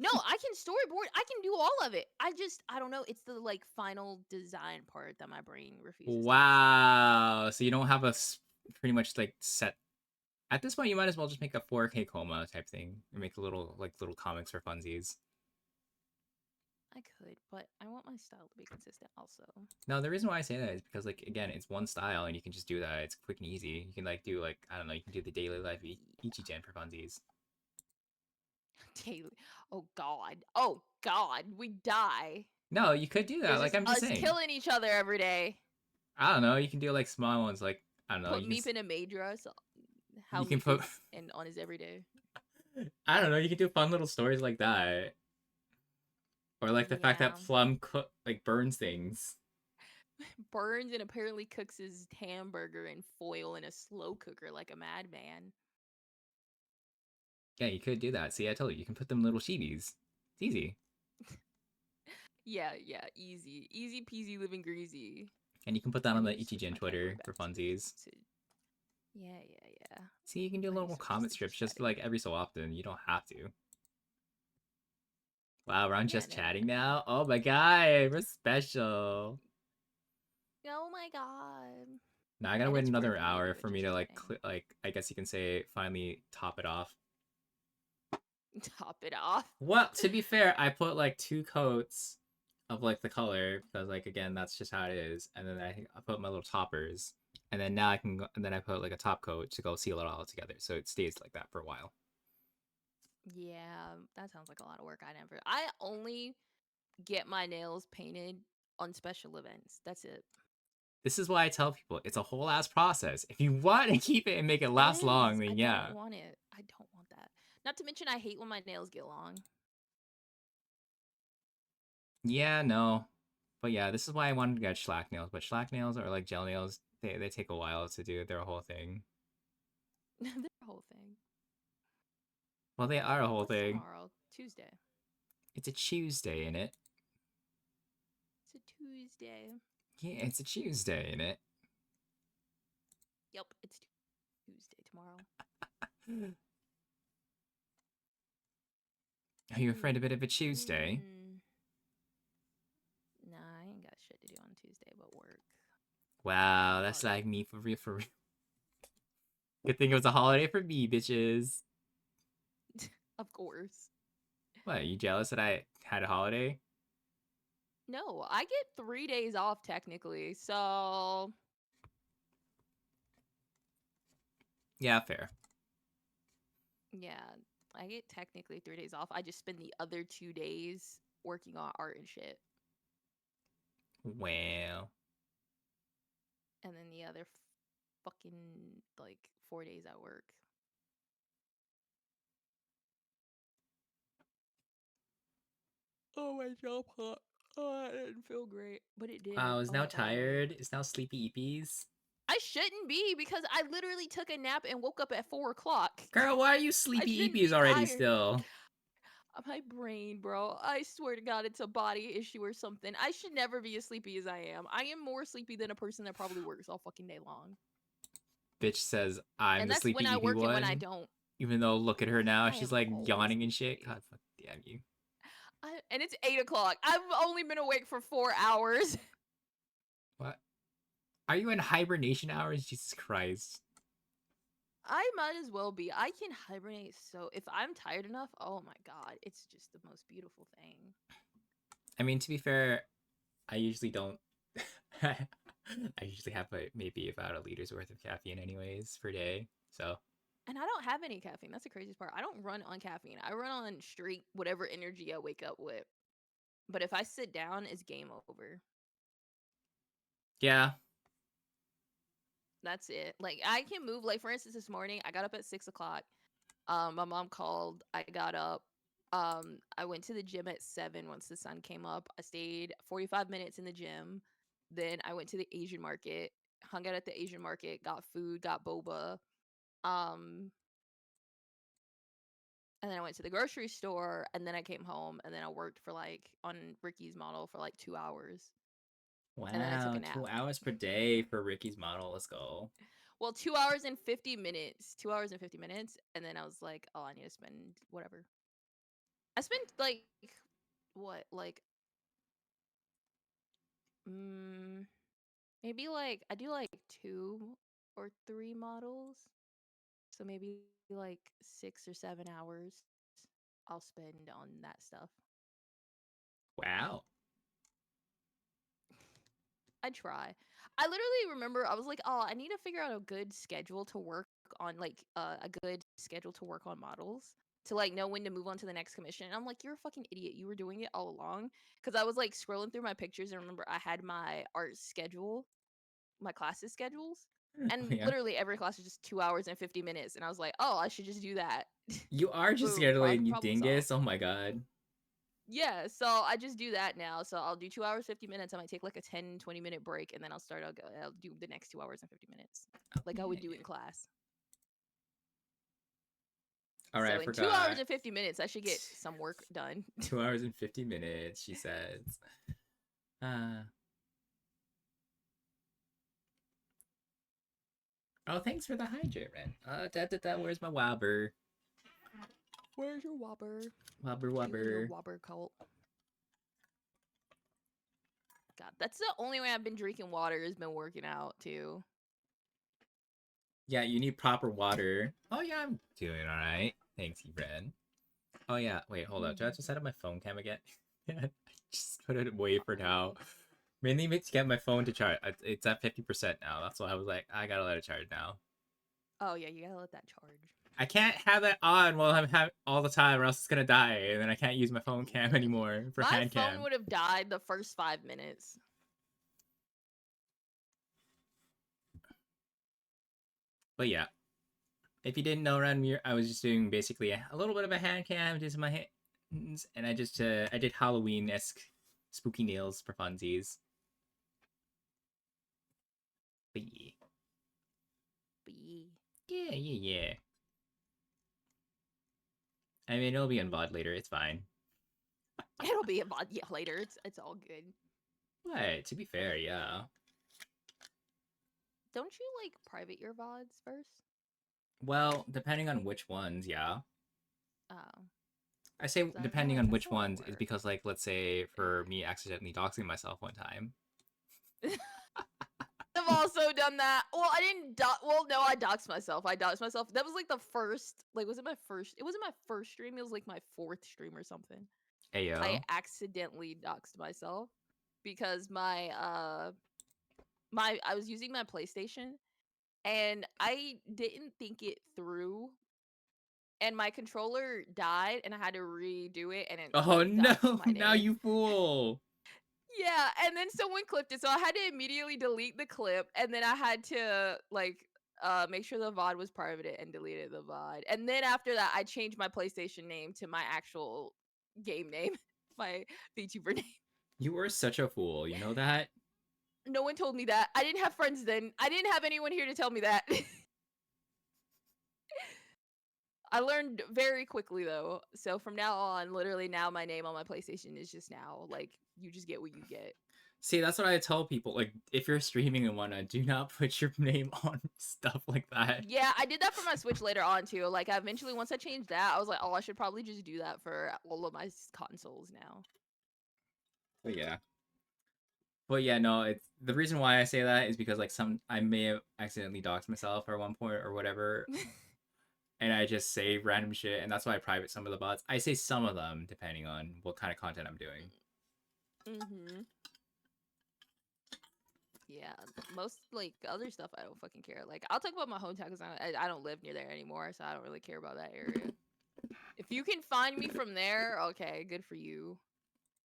No, I can storyboard. I can do all of it. I don't know. It's the like final design part that my brain refuses. Wow. So you don't have pretty much like set. At this point, you might as well just make a 4K coma type thing and make little comics for funsies. I could, but I want my style to be consistent also. No, the reason why I say that is because like again, it's one style and you can just do that. It's quick and easy. You can like do like I don't know. You can do the daily life Ichigen for funsies. Daily. Oh God, we die. No, you could do that. It's Like just I'm just us saying. killing each other every day. I don't know. You can do like small ones, like I don't know. Put You Meep can, in a Maidra. So how you can Meep put. is and on his everyday. I don't know. You can do fun little stories like that, or like the fact that Yeah. Plum like burns things. burns and apparently cooks his hamburger in foil in a slow cooker like a madman. Yeah, you could do that. See, I told you, you can put them little sheebies. It's easy. Yeah, easy. Easy peasy living greasy. And you can put that on Let the me just switch Ichigen my category Twitter for back funsies. to yeah. See, you can do Let me little switch comment to strips just just like chatting. every so often. You don't have to. Wow, we're on Yeah, just no. chatting now? Oh my god, we're special. Oh my god. Now I gotta And wait it's another working hour later with for me just to chatting. I guess you can say finally top it off. Top it off. Well, to be fair, I put like 2 coats of like the color because like again that's just how it is, and then I put my little toppers, and then now I can go, and then I put like a top coat to go seal it all together, so it stays like that for a while. Yeah, that sounds like a lot of work. I only get my nails painted on special events. That's it. This is why I tell people it's a whole ass process. If you want to keep it and make it It last long, is. I then don't yeah. want it. I don't want that. Not to mention, I hate when my nails get long. Yeah, no. But yeah, this is why I wanted to get shellac nails. But shellac nails or like gel nails, they take a while to do. They're a whole thing. The whole thing. Well, they are a whole What's thing. tomorrow? Tuesday. It's a Tuesday in it. It's a Tuesday. Yeah, it's a Tuesday in it. Yep, it's Tuesday tomorrow. Are you afraid of a bit of a Tuesday? Nah, I ain't got shit to do on Tuesday but work. Wow, that's Fuck. like me for real, for real. Good thing it was a holiday for me, bitches. Of course. What, are you jealous that I had a holiday? No, I get 3 days off technically, so Yeah, fair. yeah, I get technically 3 days off. I just spend the other 2 days working on art and shit, Well, and then the other fucking like 4 days at work. Oh, my job hot. Oh, I didn't feel great, but it did. I was Oh now my god. tired. It's now sleepy eepies. I shouldn't be because I literally took a nap and woke up at 4 o'clock. Girl, why are you I sleepy shouldn't eepies be already tired. still? My brain, bro. I swear to God, it's a body issue or something. I should never be as sleepy as I am. I am more sleepy than a person that probably works all fucking day long. Bitch says I'm And the that's when sleepy I eepy work and when I one. don't. Even though look at her now, I she's am like always yawning and shit. sleepy. God fuck damn you. And it's 8 o'clock. I've only been awake for 4 hours. What? Are you in hibernation hours? Jesus Christ. I might as well be. I can hibernate so if I'm tired enough, oh my god, it's just the most beautiful thing. I mean, to be fair, I usually don't. I usually have maybe about a liter's worth of caffeine, anyways, per day. So And I don't have any caffeine. That's the craziest part. I don't run on caffeine. I run on straight whatever energy I wake up with. But if I sit down, it's game over. yeah. That's it. Like I can move. Like for instance, this morning I got up at 6 o'clock. My mom called. I got up. I went to the gym at 7 once the sun came up. I stayed 45 minutes in the gym. Then I went to the Asian market, hung out at the Asian market, got food, got boba. Um, and then I went to the grocery store, and then I came home, and then I worked for like on Ricky's model for like 2 hours, and then I took Wow, a nap. 2 hours per day for Ricky's model. Let's go. Well, 2 hours and 50 minutes. 2 hours and 50 minutes. And then I was like, oh, I need to spend whatever. I spent like, what? Like, mm, maybe like, I do like 2 or 3 models. So maybe like 6 or 7 hours I'll spend on that stuff. Wow. I try. I literally remember I was like, oh, I need to figure out a good schedule to work on, like a good schedule to work on models to like know when to move on to the next commission. And I'm like, you're a fucking idiot. You were doing it all along because I was like scrolling through my pictures and remember I had my art schedule, my classes schedules, and Yeah. literally every class was just 2 hours and 50 minutes. And I was like, oh, I should just do that. You are just Boom, scheduling, you problem solved. dingus. Oh my god. Yeah, so I just do that now. So I'll do 2 hours 50 minutes. I might take like a 10-20 minute break, and then I'll do the next 2 hours and 50 minutes like I would do in class. All right, So I in 2 hours forgot. and 50 minutes I should get some work done. 2 hours and 50 minutes, she says. Oh, thanks for the hydrate, Ren. Where's my wobber? Where's your whopper? Wobber, You and your wobber. whopper cult. God, that's the only way I've been drinking water has been working out too. Yeah, you need proper water. Oh, yeah, I'm doing all right. Thanks, Ren. Oh, yeah. Wait, hold up. Do I have to set up my phone cam again? I just put it away for now. Mainly to get my phone to charge. It's at 50% now. That's why I was like, I gotta let it charge now. Oh yeah, you gotta let that charge. I can't have that on while I'm having all the time, or else it's gonna die, and then I can't use my phone cam anymore for My hand phone cam. would have died the first 5 minutes. But yeah, if you didn't know, around here, I was just doing basically a little bit of a hand cam, just my hands, and I did Halloween-esque spooky nails for funsies. But yeah. Yeah. I mean, it'll be on VOD later. It's fine. It'll be about later. It's all good. But to be fair, yeah. Don't you like private your VODs first? Well, depending on which ones, yeah. Oh. I say 'Cause I feel depending like on that's which a lot of ones is work. because, like, let's say for me accidentally doxing myself one time. I've also done that. Well, I didn't well, no, I doxed myself. I doxed myself. That was like the first, like, was it my first? It wasn't my first stream. It was like my fourth stream or something. I Ayo. accidentally doxed myself because I was using my PlayStation and I didn't think it through, and my controller died and I had to redo it and it Oh clipped no! out my Now name. you fool! Yeah, and then someone clipped it, so I had to immediately delete the clip, and then I had to like make sure the VOD was part of it and deleted the VOD. And then after that, I changed my PlayStation name to my actual game name, my VTuber name. You were such a fool. You know that? No one told me that. I didn't have friends then. I didn't have anyone here to tell me that. I learned very quickly though. So from now on, literally now my name on my PlayStation is just now like you just get what you get. See, that's what I tell people. Like, if you're streaming and whatnot, do not put your name on stuff like that. Yeah, I did that for my Switch later on too. Like, I eventually, once I changed that, I was like, oh, I should probably just do that for all of my consoles now. But yeah. But yeah, no, it's the reason why I say that is because like I may have accidentally doxed myself at one point or whatever, and I just say random shit, and that's why I private some of the bots. I say some of them depending on what kind of content I'm doing. Mm-hmm. Yeah, most like other stuff I don't fucking care. Like, I'll talk about my hometown because I don't live near there anymore, so I don't really care about that area. If you can find me from there, okay, good for you.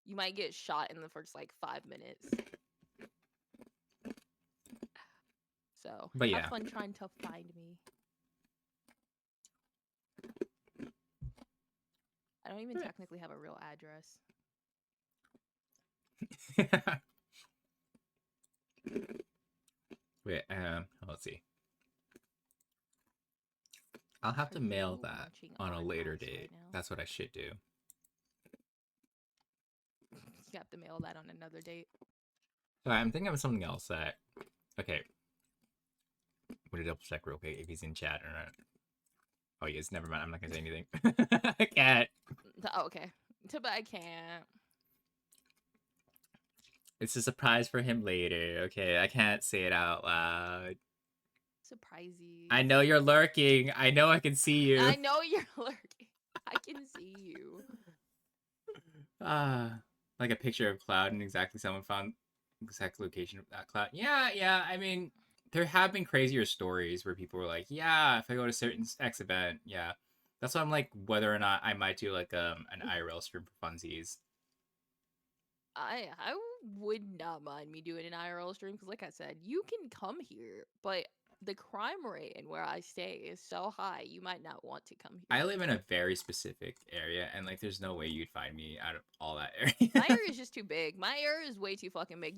You might get shot in the first like 5 minutes. So But have yeah. fun trying to find me. I don't even technically have a real address. Wait, let's see. I'll have to Are mail you that watching on a Art later House date. right now? That's what I should do. You have to mail that on another date. Alright, I'm thinking of something else that. Okay. I'm gonna double check real quick if he's in chat or not. Oh, yes, never mind. I'm not gonna say anything. I can't. Oh, okay. But I can't. It's a surprise for him later. Okay, I can't say it out loud. Surprisey. I know you're lurking. I know I can see you. I know you're lurking. I can see you. Like a picture of Cloud and exactly someone found exact location of that Cloud. Yeah. I mean, there have been crazier stories where people were like, "Yeah, if I go to certain X event, yeah." That's why I'm like, whether or not I might do like an IRL stream for funsies. I would not mind me doing an IRL stream because, like I said, you can come here, but the crime rate in where I stay is so high. You might not want to come here. I live in a very specific area, and like, there's no way you'd find me out of all that My area. area is just too big. My area is way too fucking big.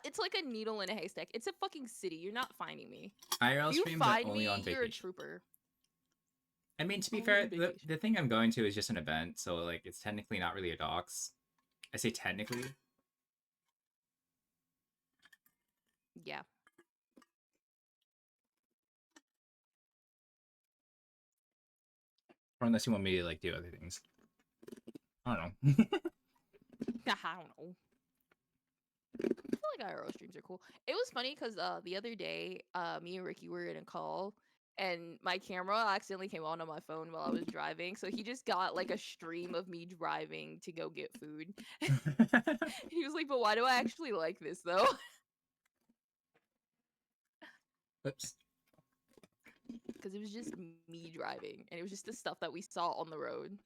It's like a needle in a haystack. It's a fucking city. You're not finding me. IRL If you stream, but find only me, on you're a vacation. trooper. I mean, to be Only fair, on the vacation. thing I'm going to is just an event, so like, it's technically not really a dox. I say technically. Yeah. Or unless you want me to like do other things. I don't know. I don't know. I feel like IRL streams are cool. It was funny because the other day, me and Ricky were in a call, and my camera accidentally came on my phone while I was driving. So he just got like a stream of me driving to go get food. He was like, "But why do I actually like this though?" Oops. Because it was just me driving, and it was just the stuff that we saw on the road.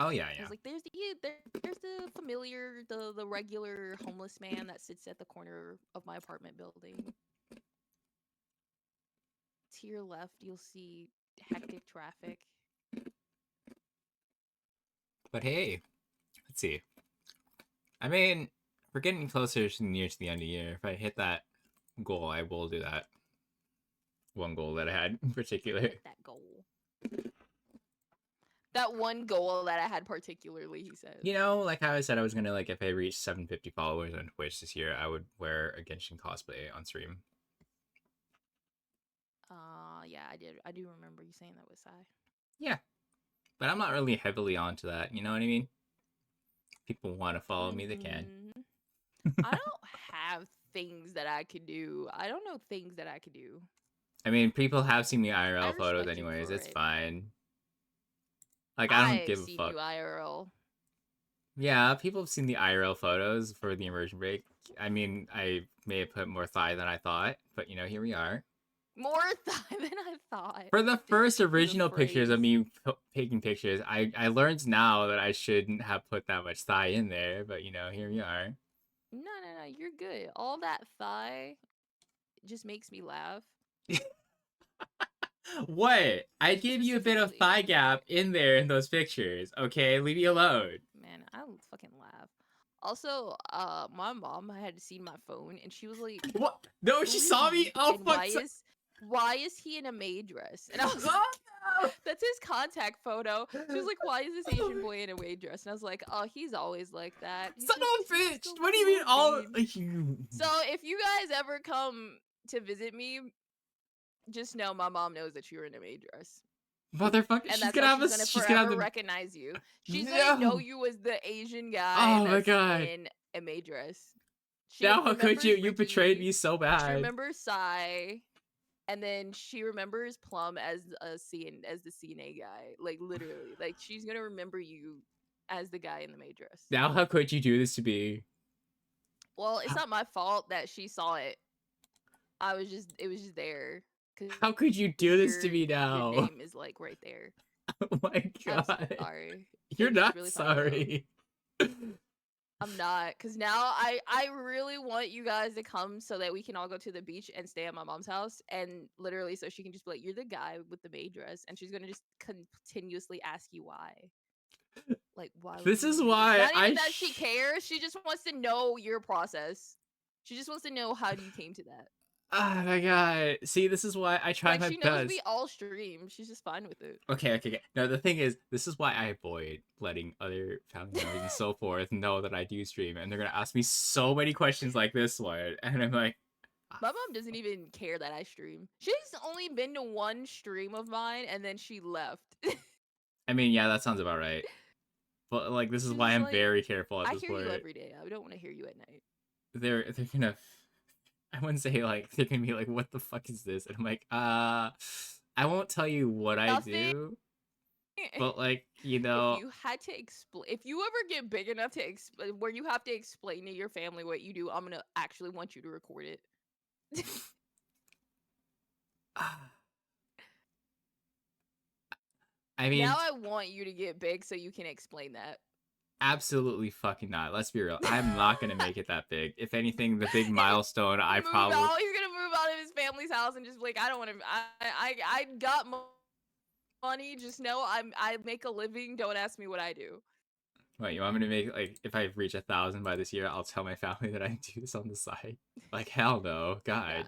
Oh yeah, I yeah. was like, there's the familiar, the regular homeless man that sits at the corner of my apartment building. To your left, you'll see hectic traffic. But hey, let's see. I mean, we're getting closer near to the end of the year. If I hit that goal, I will do that. One goal that I had in particular. That goal. That one goal that I had particularly, he said. You know, like how I said I was gonna, like, if I reached 750 followers on Twitch this year, I would wear a Genshin cosplay on stream. Yeah, I do remember you saying that with Sai. Yeah. But I'm not really heavily onto that, you know what I mean? People want to follow me, they can. I don't have things that I could do. I don't know things that I could do. I mean, people have seen me I IRL photos respect you anyways, for it's it. fine. Like, I don't I've give a seen fuck. you IRL. Yeah, people have seen the IRL photos for the immersion break. I mean, I may have put more thigh than I thought, but you know, here we are. More thigh than I thought. For the first original The pictures of phrase. me taking pictures, I learned now that I shouldn't have put that much thigh in there, but you know, here we are. No, you're good. All that thigh just makes me laugh. What? I gave you a bit of Specifically. thigh gap in there in those pictures, okay? Leave me alone. Man, I fucking laugh. Also, my mom had seen my phone and she was like, What? No, "Who she is saw me? he? Oh, And fuck. why is he in a maid dress?" And I was like, Oh, "That's his contact photo." She was like, "Why is this Asian no. boy in a maid dress?" And I was like, "Oh, he's always like that. He's Son just, of a he's bitch! just a What do you mean little all? dude." So if you guys ever come to visit me, just know my mom knows that you're in a maid dress. Motherfucker, And she's that's gonna how have a. she's gonna She's gonna have forever the. recognize you. She's No. gonna know you as the Asian guy Oh my that's god. in a maid dress. She Now how could you? remembers You betrayed Ricky, me so She bad. remembers Sai, and then she remembers Plum as the CNA guy. Like literally, like she's gonna remember you as the guy in the maid dress. Now how could you do this to me? Well, it's not my fault that she saw it. It was just there. How could you do this to me Your now? name is like right there. Oh my I'm god. sorry. You're It's not really funny, though. sorry. I'm not, cause now I really want you guys to come so that we can all go to the beach and stay at my mom's house, and literally so she can just be like, "You're the guy with the maid dress," and she's gonna just continuously ask you why. Like, why? This would is you do why Not even I that she cares. She just wants to know your process. She just wants to know how you came to that. Oh my god. See, this is why I try Like my she knows best. we all stream. She's just fine with it. Okay. No, the thing is, this is why I avoid letting other family members and so forth know that I do stream, and they're gonna ask me so many questions like this one, and I'm like, My mom doesn't even care that I stream. She's only been to one stream of mine, and then she left. I mean, yeah, that sounds about right. But like, this is She's why just I'm like, very careful at I this hear you point. every day. I don't want to hear you at night. They're gonna. I wouldn't say like they're gonna be like, what the fuck is this? And I'm like, I won't tell you what Nothing. I do, but like, you know, If you had to explain, if you ever get big enough to explain, where you have to explain to your family what you do, I'm gonna actually want you to record it. I mean, Now I want you to get big so you can explain that. absolutely fucking not. Let's be real. I'm not gonna make it that big. If anything, the big milestone I You're probably. gonna move out of his family family's house and just like, I don't want to. I got money. Just know I make a living. Don't ask me what I do. Wait, you want me to make like if I reach 1,000 by this year, I'll tell my family that I do this on the side? Like hell no, God.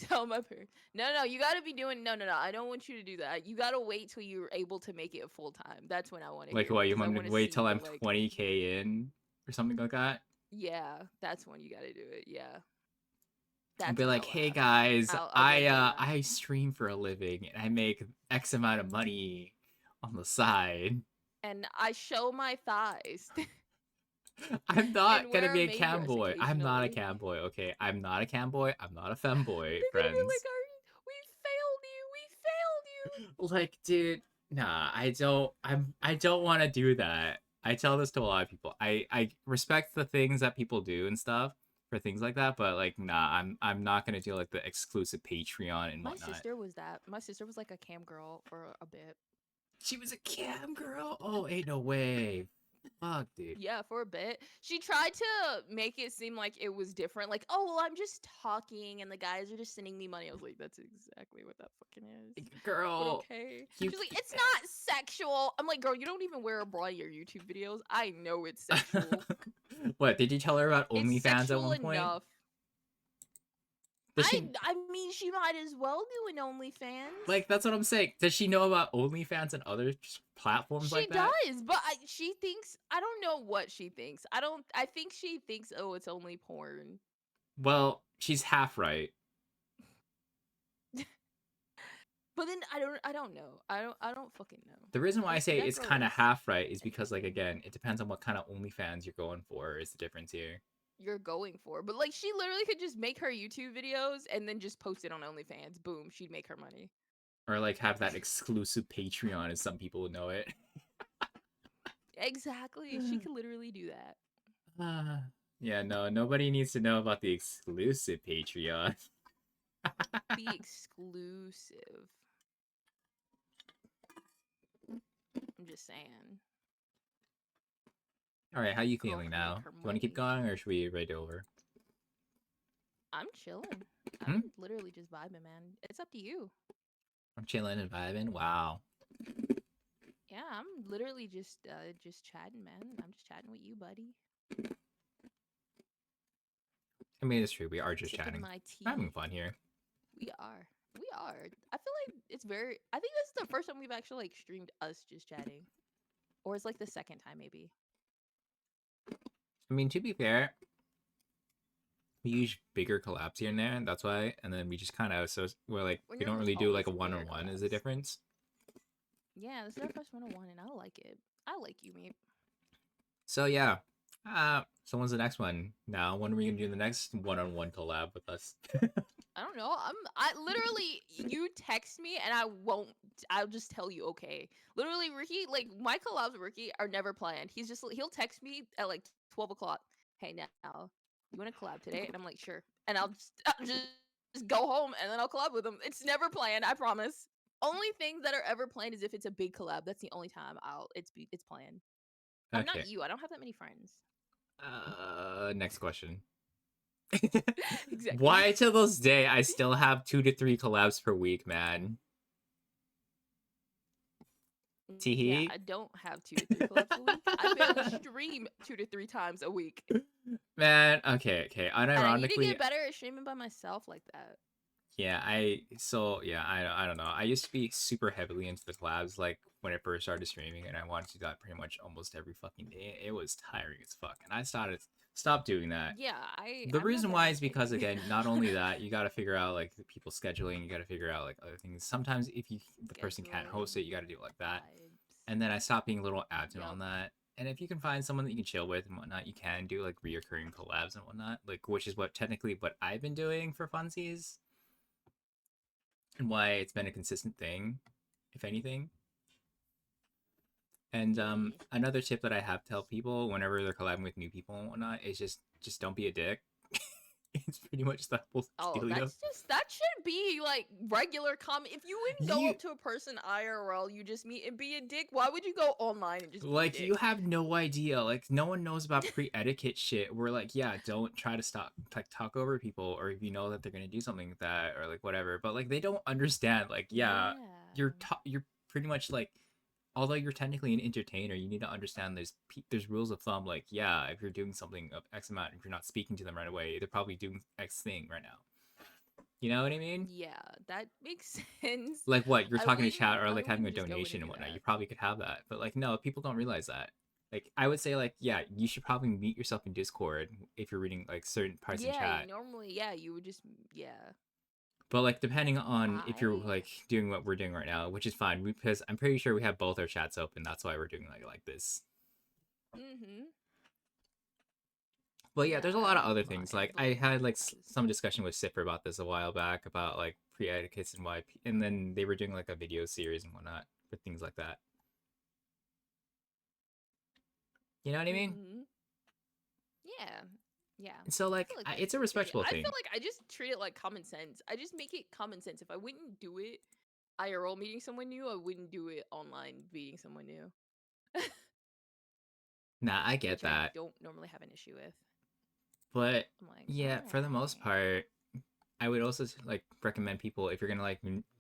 Tell my parents. No, you gotta be doing. No. I don't want you to do that. You gotta wait till you're able to make it full time. That's when I want to Like hear what? it. You 'Cause I want me want to to wait till see I'm the like. 20K in or something like that? Yeah, that's when you gotta do it. Yeah, And that's be when like, I'll hey laugh. guys, I'll remember that. I stream for a living and I make X amount of money on the side. And I show my thighs I'm and not gonna wear a be a maid cam dress boy. I'm not a occasionally. cam boy, okay? I'm not a cam boy. I'm not a femboy, They're gonna be friends. like, we failed you. We failed you." Like, dude, nah, I don't want to do that. I tell this to a lot of people. I respect the things that people do and stuff for things like that, but like, nah, I'm not gonna do like the exclusive Patreon and My whatnot. sister was that. My sister was like a cam girl for a bit. She was a cam girl. Oh, ain't no way. Fuck, dude. Yeah, for a bit. She tried to make it seem like it was different. Like, oh, well, I'm just talking and the guys are just sending me money. I was like, that's exactly what that fucking is. But Girl, okay. you She's like, it's not sexual. I'm like, girl, you don't even wear a bra in your YouTube videos. I know it's sexual. What, did you tell her about It's OnlyFans at sexual one point? enough. Does she I mean, she might as well do an OnlyFans. like that's what I'm saying? Does she know about OnlyFans and other platforms She like that? does, but she thinks I don't know what she thinks. I think she thinks, oh, it's only porn. Well, she's half right. But then I don't know. I don't fucking know. The reason why I say That it's girl kind of is half right is because, like, again, it depends on what kind of OnlyFans you're going for. Is the difference here? you're going for. But like she literally could just make her YouTube videos and then just post it on OnlyFans. Boom, she'd make her money. Or like have that exclusive Patreon, as some people would know it. Exactly. She could literally do that. Yeah, no, nobody needs to know about the exclusive Patreon. The exclusive. I'm just saying. All right, how you Girl feeling can make now? her Do you want to keep money. going, or should we rate over? I'm chilling. Hmm? I'm literally just vibing, man. It's up to you. I'm chilling and vibing. Wow. Yeah, I'm literally just chatting, man. I'm just chatting with you, buddy. I mean, it's true. We are just Sipping chatting. my tea. Having fun here. We are. We are. I feel like it's very. I think this is the first time we've actually like streamed us just chatting, or it's like the second time maybe. I mean, to be fair, we use bigger collabs here and there, and that's why. And then we just kind of we're like We're we don't nearly really do like a always bigger one-on-one is the collabs. difference. Yeah, this is our first 101, and I like it. I like you, mate. So yeah. So when's the next one? Now, when are we gonna do the next one-on-one collab with us? I don't know. I literally you text me and I'll just tell you okay. Literally Ricky, like my collabs with Ricky are never planned. He'll text me at like 12 o'clock. Hey now, you wanna collab today? And I'm like, sure. And I'll just go home and then I'll collab with him. It's never planned, I promise. Only things that are ever planned is if it's a big collab. That's the only time it's planned. I'm Okay. not you. I don't have that many friends. Next question. Exactly. Why to this day I still have 2 to 3 collabs per week, man? Yeah, Teehee? I don't have 2 to 3 collabs a week. I barely stream 2 to 3 times a week. Man, okay. And I need to Unironically, get better at streaming by myself like that. yeah, I don't know. I used to be super heavily into the collabs like when I first started streaming, and I wanted to do that pretty much almost every fucking day. It was tiring as fuck, and I stopped doing that. Yeah, The I'm reason not why that is because motivated. again, not only that, you got to figure out like the people scheduling, you got to figure out like other things. Sometimes if the person can't host it, you got to do it like that. Vibes. And then I stopped being a little adamant on Yup. that. And if you can find someone that you can chill with and whatnot, you can do like reoccurring collabs and whatnot, like which is what technically what I've been doing for funsies, and why it's been a consistent thing, if anything. And another tip that I have to tell people whenever they're collabing with new people and whatnot is just don't be a dick. It's pretty much the whole Oh, dealio. that should be like regular comment. If you wouldn't go You up to a person IRL, you just meet and be a dick. Why would you go online and just be a like dick? you have no idea. Like no one knows about pre-etiquette shit. We're like, yeah, don't try to stop like talk over people, or if you know that they're gonna do something like that, or like whatever. But like they don't understand. Like yeah, Yeah. you're pretty much like, although you're technically an entertainer, you need to understand there's rules of thumb. Like yeah, if you're doing something of X amount, if you're not speaking to them right away, they're probably doing X thing right now. You know what I mean? Yeah, that makes sense. Like what you're talking to chat or I like having a wouldn't just go in donation and and do whatnot. that. You probably could have that, but like no, people don't realize that. Like I would say like yeah, you should probably mute yourself in Discord if you're reading like certain parts in Yeah, chat. normally, yeah, you would just, yeah. But like depending on if you're I, like doing what we're doing right now, which is fine because I'm pretty sure we have both our chats open. That's why we're doing like this. mm-hmm. But yeah, Yeah, there's a I lot of don't other things. mind Like I had like how this some goes. discussion with Sipper about this a while back about like pre-etiquettes and why, and then they were doing like a video series and whatnot for things like that. You know what I mean? Mm-hmm. Yeah. Yeah. And so I like feel like that's it's a pretty good. respectable I feel thing. like I just treat it like common sense. I just make it common sense. If I wouldn't do it IRL meeting someone new, I wouldn't do it online meeting someone new. Nah, I get Which I that. don't normally have an issue with. But I'm like, yeah, for the most alright. part, I would also like recommend people if you're gonna like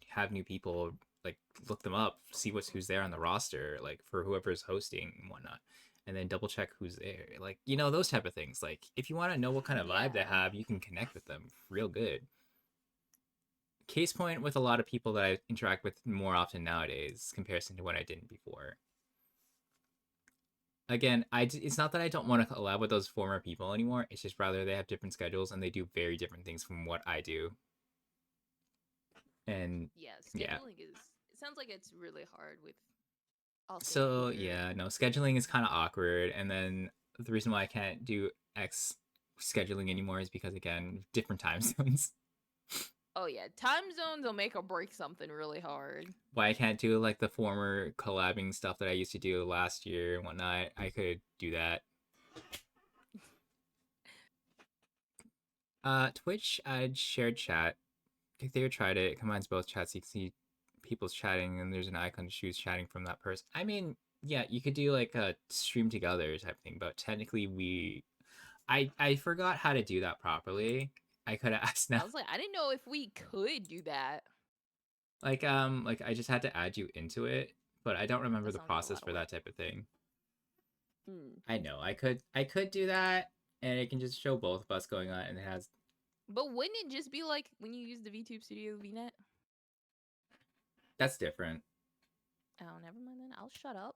have new people, like look them up, see who's there on the roster, like for whoever's hosting and whatnot, and then double check who's there. Like you know those type of things. Like if you want to know what kind of vibe they Yeah. have, you can connect with them real good. Case point with a lot of people that I interact with more often nowadays, comparison to when I didn't before. Again, it's not that I don't want to collab with those former people anymore. It's just rather they have different schedules and they do very different things from what I do. And Yeah, yeah, scheduling is, it sounds like it's really hard with all things so weird. yeah, no, scheduling is kind of awkward. And then the reason why I can't do X scheduling anymore is because again, different time zones. Oh yeah, time zones will make or break something really hard. Why I can't do like the former collabing stuff that I used to do last year and whatnot. I could do that. Twitch, I'd shared chat. If they tried it, it combines both chats. You can see people's chatting, and there's an icon to choose chatting from that person. I mean, yeah, you could do like a stream together type thing, but technically, I forgot how to do that properly. I could have asked now. I was like, I didn't know if we could do that. Like I just had to add you into it, but I don't remember That the sounds like a process lot of for work. that type of thing. Mm. I know I could do that, and it can just show both of us going on, and it has. But wouldn't it just be like when you use the VTube Studio VNet? That's different. Oh, never mind then. I'll shut up.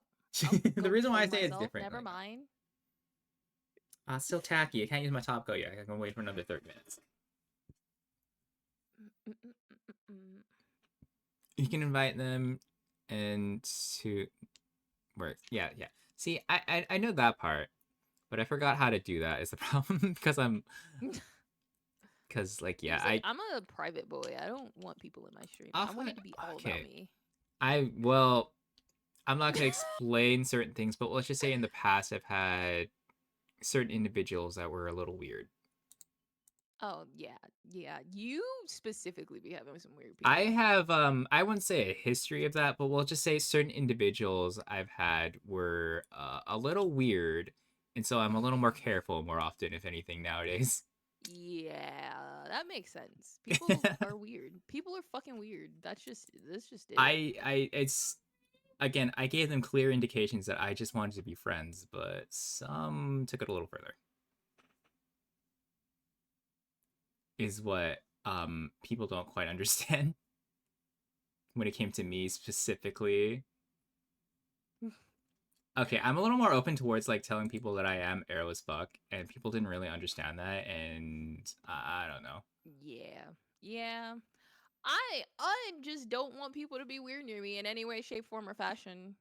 I'll The go reason why I clone say it's myself. different, Never like, mind. still tacky. I can't use my top coat yet. I can wait for another 30 minutes. You can invite them and to work. Yeah, yeah. See, I know that part, but I forgot how to do that is the problem because like yeah, It's like I'm a private boy. I don't want people in my stream. I'll I want find it to be all about okay. me. Well, I'm not gonna explain certain things, but let's just say in the past I've had certain individuals that were a little weird. Oh yeah, yeah. You specifically be having some weird I people. have I wouldn't say a history of that, but we'll just say certain individuals I've had were a little weird, and so I'm a little more careful more often, if anything, nowadays. Yeah, that makes sense. People are weird. People are fucking weird. That's just it. It's again, I gave them clear indications that I just wanted to be friends, but some took it a little further. Is what people don't quite understand when it came to me specifically. Okay, I'm a little more open towards like telling people that I am arrow as fuck, and people didn't really understand that, and I don't know. Yeah. Yeah. I just don't want people to be weird near me in any way, shape, form, or fashion.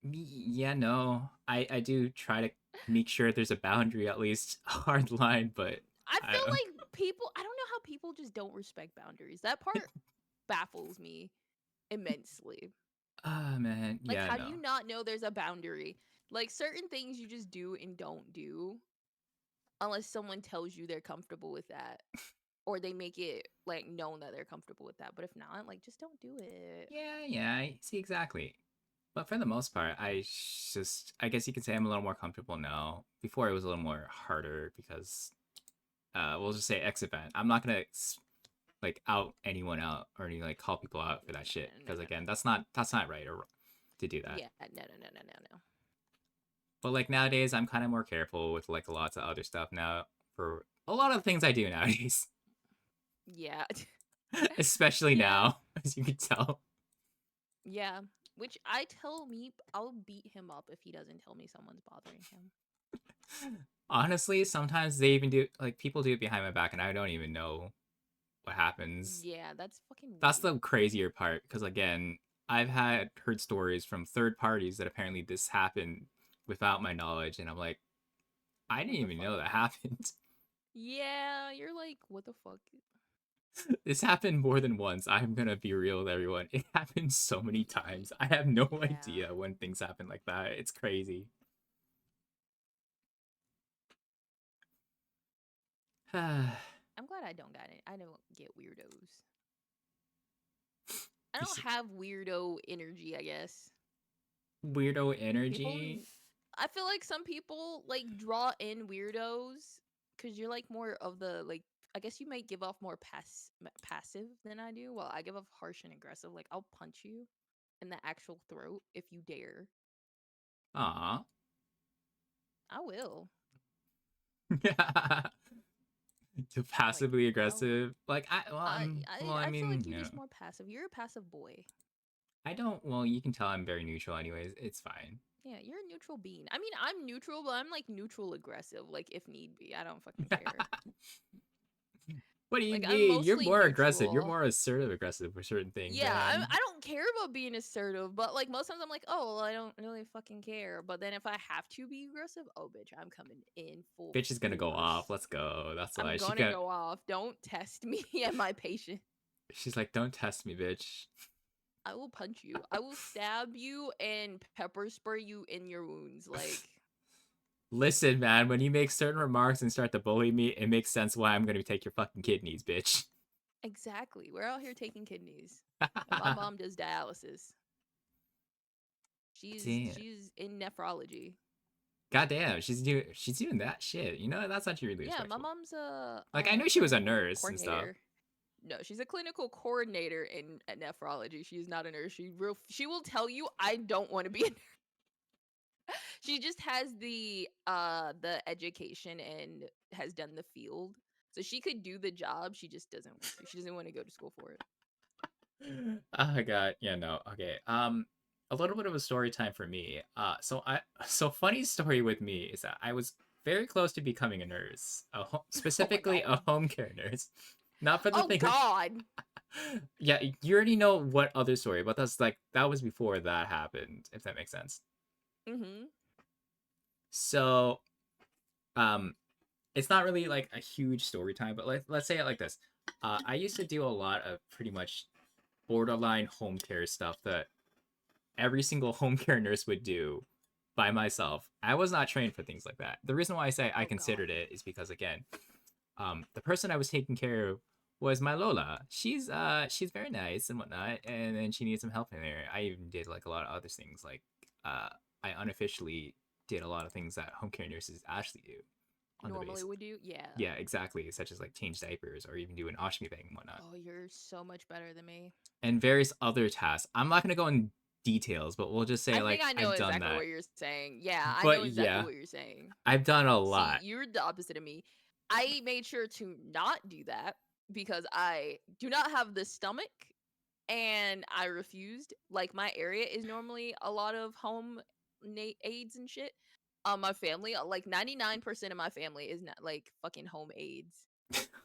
Yeah, no, I do try to make sure there's a boundary, at least a hard line, but I I feel don't. like people, I don't know how people just don't respect boundaries. That part baffles me immensely. Ah, man, Like, yeah, how do no. you not know there's a boundary? Like, certain things you just do and don't do unless someone tells you they're comfortable with that, or they make it like known that they're comfortable with that. But if not, like just don't do it. Yeah, I see exactly. But for the most part, I guess you could say I'm a little more comfortable now. Before it was a little more harder because, we'll just say X event. I'm not gonna like out anyone out or any like call people out for that shit because again, that's not right or to do that. Yeah, no. But like nowadays, I'm kind of more careful with like lots of other stuff now for a lot of things I do nowadays, Yeah. especially Yeah. now, as you can tell. Yeah. Which I tell Meep I'll beat him up if he doesn't tell me someone's bothering him. Honestly, sometimes they even do like people do it behind my back, and I don't even know what happens. Yeah, that's fucking That's weird. the crazier part because again, I've heard stories from third parties that apparently this happened without my knowledge, and I'm like, I What didn't the even fuck? know that happened. Yeah, you're like, what the fuck? This happened more than once. I'm gonna be real with everyone. It happened so many times. I have no Yeah. idea when things happen like that. It's crazy. I'm glad I don't got it. I don't get weirdos. I don't have weirdo energy, I guess. Weirdo People energy. I feel like some people like draw in weirdos cuz you're like more of the like I guess you might give off more passive than I do. Well, I give off harsh and aggressive. Like I'll punch you in the actual throat if you dare. Aw. I will. To Like passively I'll aggressive. Like I feel like you're you know, just more passive. You're a passive boy. I don't. Well, you can tell I'm very neutral, anyways. It's fine. Yeah, you're a neutral being. I mean, I'm neutral, but I'm like neutral aggressive, like if need be. I don't fucking care. What do you Like I'm mean? You're mostly more aggressive. You're neutral. more assertive aggressive for certain things, Yeah, and I don't care about being assertive, but like most times I'm like, oh, well, I don't really fucking care. But then if I have to be aggressive, oh, bitch, I'm coming in full bitch is gonna go off. force. Let's go. That's I'm why she gonna got. go off. Don't test me and my patience. She's like, don't test me, bitch. I will punch you. I will stab you and pepper spray you in your wounds. Like, Listen, man, when you make certain remarks and start to bully me, it makes sense why I'm gonna take your fucking kidneys, bitch. exactly. We're out here taking kidneys. And my mom does dialysis. Damn. She's in nephrology. Goddamn, she's doing that shit. You know, that's actually really Yeah, my respectful. mom's a, Like I knew she was a clinical nurse and stuff. coordinator. No, she's a clinical coordinator in at nephrology. She's not a nurse. She will tell you I don't want to be a nurse. She just has the education and has done the field. So she could do the job. She just doesn't want to. She doesn't want to go to school for it. Oh god, yeah, no. Okay. A little bit of a story time for me. So funny story with me is that I was very close to becoming a nurse, Oh my specifically a god. home care nurse. Not for the Oh thing. god. Yeah, you already know what other story, but that's like that was before that happened, if that makes sense. Mhm. So, um, it's not really like a huge story time, but let's say it like this. I used to do a lot of pretty much borderline home care stuff that every single home care nurse would do by myself. I was not trained for things like that. The reason why I say I Oh god. considered it is because again, the person I was taking care of was my Lola. She's very nice and whatnot, and then she needs some help in there. I even did like a lot of other things, like uh, I unofficially did a lot of things that home care nurses actually do on the Normally base. would you? Yeah. Yeah, exactly, such as like change diapers or even do an ostomy bag and whatnot, Oh, you're so much better than me. and various other tasks. I'm not gonna go in details, but we'll just say I think like I know I've done exactly that. what you're saying. Yeah, I know But exactly yeah, what you're saying. I've done a See, lot. you're the opposite of me. I made sure to not do that because I do not have the stomach and I refused. Like my area is normally a lot of home aides and shit. My family, like 99% of my family is not like fucking home aides,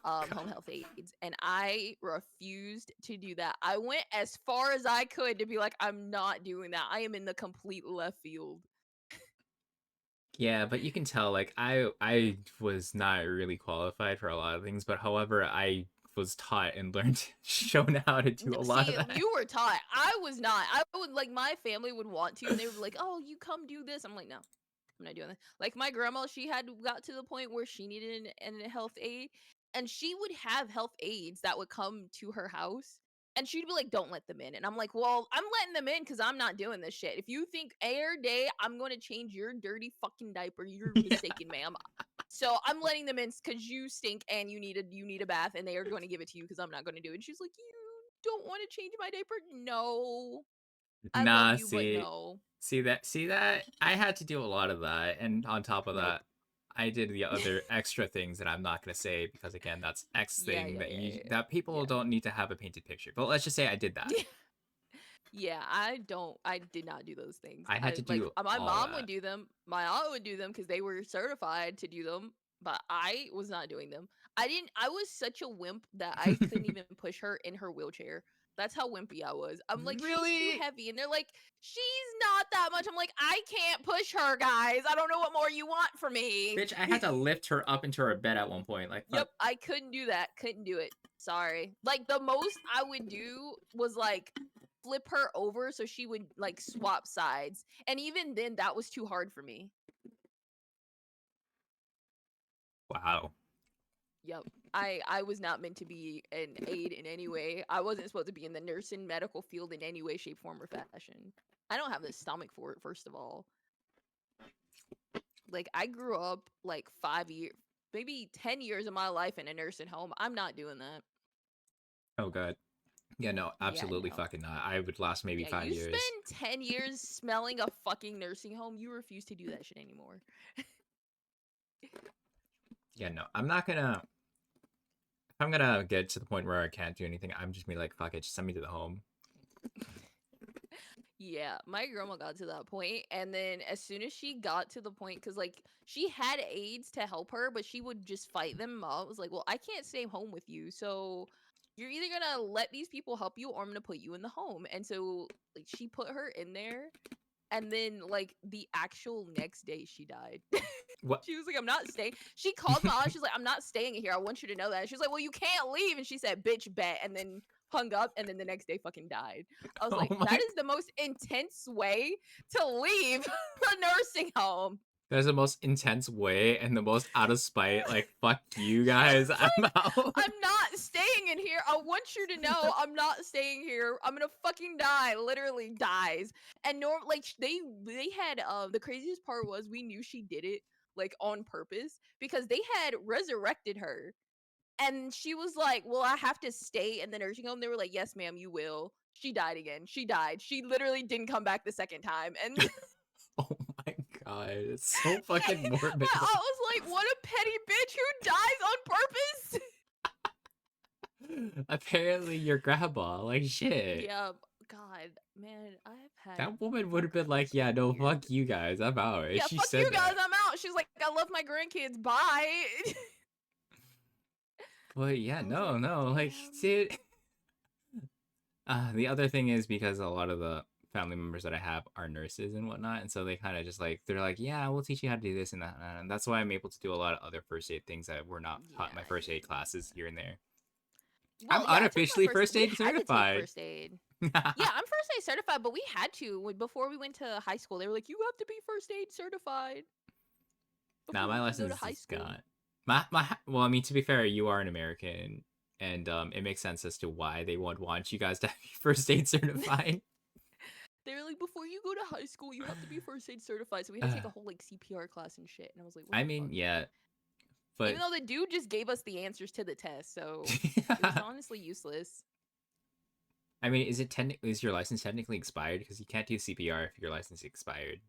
home God. health aides, and I refused to do that. I went as far as I could to be like, I'm not doing that. I am in the complete left field. Yeah, but you can tell like I was not really qualified for a lot of things, but however, I was taught and learned shown how to do a lot of See, that. you were taught. I was not. I would like my family would want to, and they would be like, "Oh, you come do this." I'm like, "No." I'm not doing that. Like my grandma, she had got to the point where she needed a health aid, and she would have health aides that would come to her house, and she'd be like, "Don't let them in." And I'm like, "Well, I'm letting them in because I'm not doing this shit. If you think air day I'm going to change your dirty fucking diaper, you're mistaken, ma'am. So I'm letting them in because you stink and you need a bath, and they are going to give it to you because I'm not going to do it." And she's like, "You don't want to change my diaper? No, I love Nah, you, but no, see that? I had to do a lot of that, and on top of nope." that, I did the other extra things that I'm not gonna say because again, that's X Yeah, thing yeah, that yeah, you yeah, that people yeah. don't need to have a painted picture. But let's just say I did that. Yeah, I did not do those things. I had I to like do my all mom would that. do them. My aunt would do them because they were certified to do them, but I was not doing them. I was such a wimp that I couldn't even push her in her wheelchair. That's how wimpy I was. I'm like, she's too Really? heavy. And they're like, she's not that much. I'm like, I can't push her, guys. I don't know what more you want from me. Bitch, I had to lift her up into her bed at one point. Like, fuck. Yep, I couldn't do that. Couldn't do it. Sorry. Like the most I would do was like flip her over so she would like swap sides. And even then that was too hard for me. Wow. Yep. I was not meant to be an aide in any way. I wasn't supposed to be in the nursing medical field in any way, shape, form, or fashion. I don't have the stomach for it, first of all. Like I grew up like 5 years, maybe 10 years of my life in a nursing home. I'm not doing that. Oh god. Yeah, no, Yeah, absolutely no. fucking not. I would last maybe Yeah, 5 years. spend 10 years smelling a fucking nursing home. You refuse to do that shit anymore. Yeah, no, I'm not gonna. If I'm gonna get to the point where I can't do anything, I'm just gonna be like, fuck it, just send me to the home. Yeah, my grandma got to that point, and then as soon as she got to the point, because like she had aides to help her, but she would just fight them. I was like, well, I can't stay home with you, so you're either gonna let these people help you, or I'm gonna put you in the home. And so like she put her in there, and then like the actual next day she died. What? She was like, I'm not staying. She called my aunt. She's like, I'm not staying here. I want you to know that. She's like, well, you can't leave. And she said, bitch, bet. And then hung up. And then the next day fucking died. I was Oh like, that my. is the most intense way to leave a nursing home. That's the most intense way and the most out of spite. Like, fuck you She's guys, I'm like, out. I'm not staying in here. I want you to know I'm not staying here. I'm gonna fucking die. Literally dies. And like they had the craziest part was we knew she did it like on purpose because they had resurrected her. And she was like, well, I have to stay in the nursing home. They were like, yes, ma'am, you will. She died again. She died. She literally didn't come back the second time. And Oh my god, it's so fucking morbid. I was like, what a petty bitch who dies on purpose. Apparently, your grandma, like shit. Yeah, God, man, I've had That woman would my have been grandma's like, so "Yeah, no, weird. fuck you guys, I'm out." And Yeah, she fuck you said guys, that. I'm out. She's like, I love my grandkids. Bye. But yeah, I was no, like, no, like, damn. dude. The other thing is because a lot of the family members that I have are nurses and whatnot, and so they kind of just like they're like, "Yeah, we'll teach you how to do this and that," and that's why I'm able to do a lot of other first aid things that were not taught in my Yeah, first aid yeah. classes here and there. I'm Well, yeah, I took my unofficially first. first We aid had to take certified. first aid. Yeah, I'm first aid certified, but we had to before we went to high school. They were like, you have to be first aid certified Now before my you can go to license high is school. gone. My well, I mean to be fair, you are an American, and it makes sense as to why they would want you guys to be first aid certified. They were like, before you go to high school, you have to be first aid certified. So we had to take a whole like CPR class and shit. And I was like, what I the mean, fuck? yeah, Even but though the dude just gave us the answers to the test, so it was honestly useless. I mean, is your license technically expired? Because you can't do CPR if your license is expired.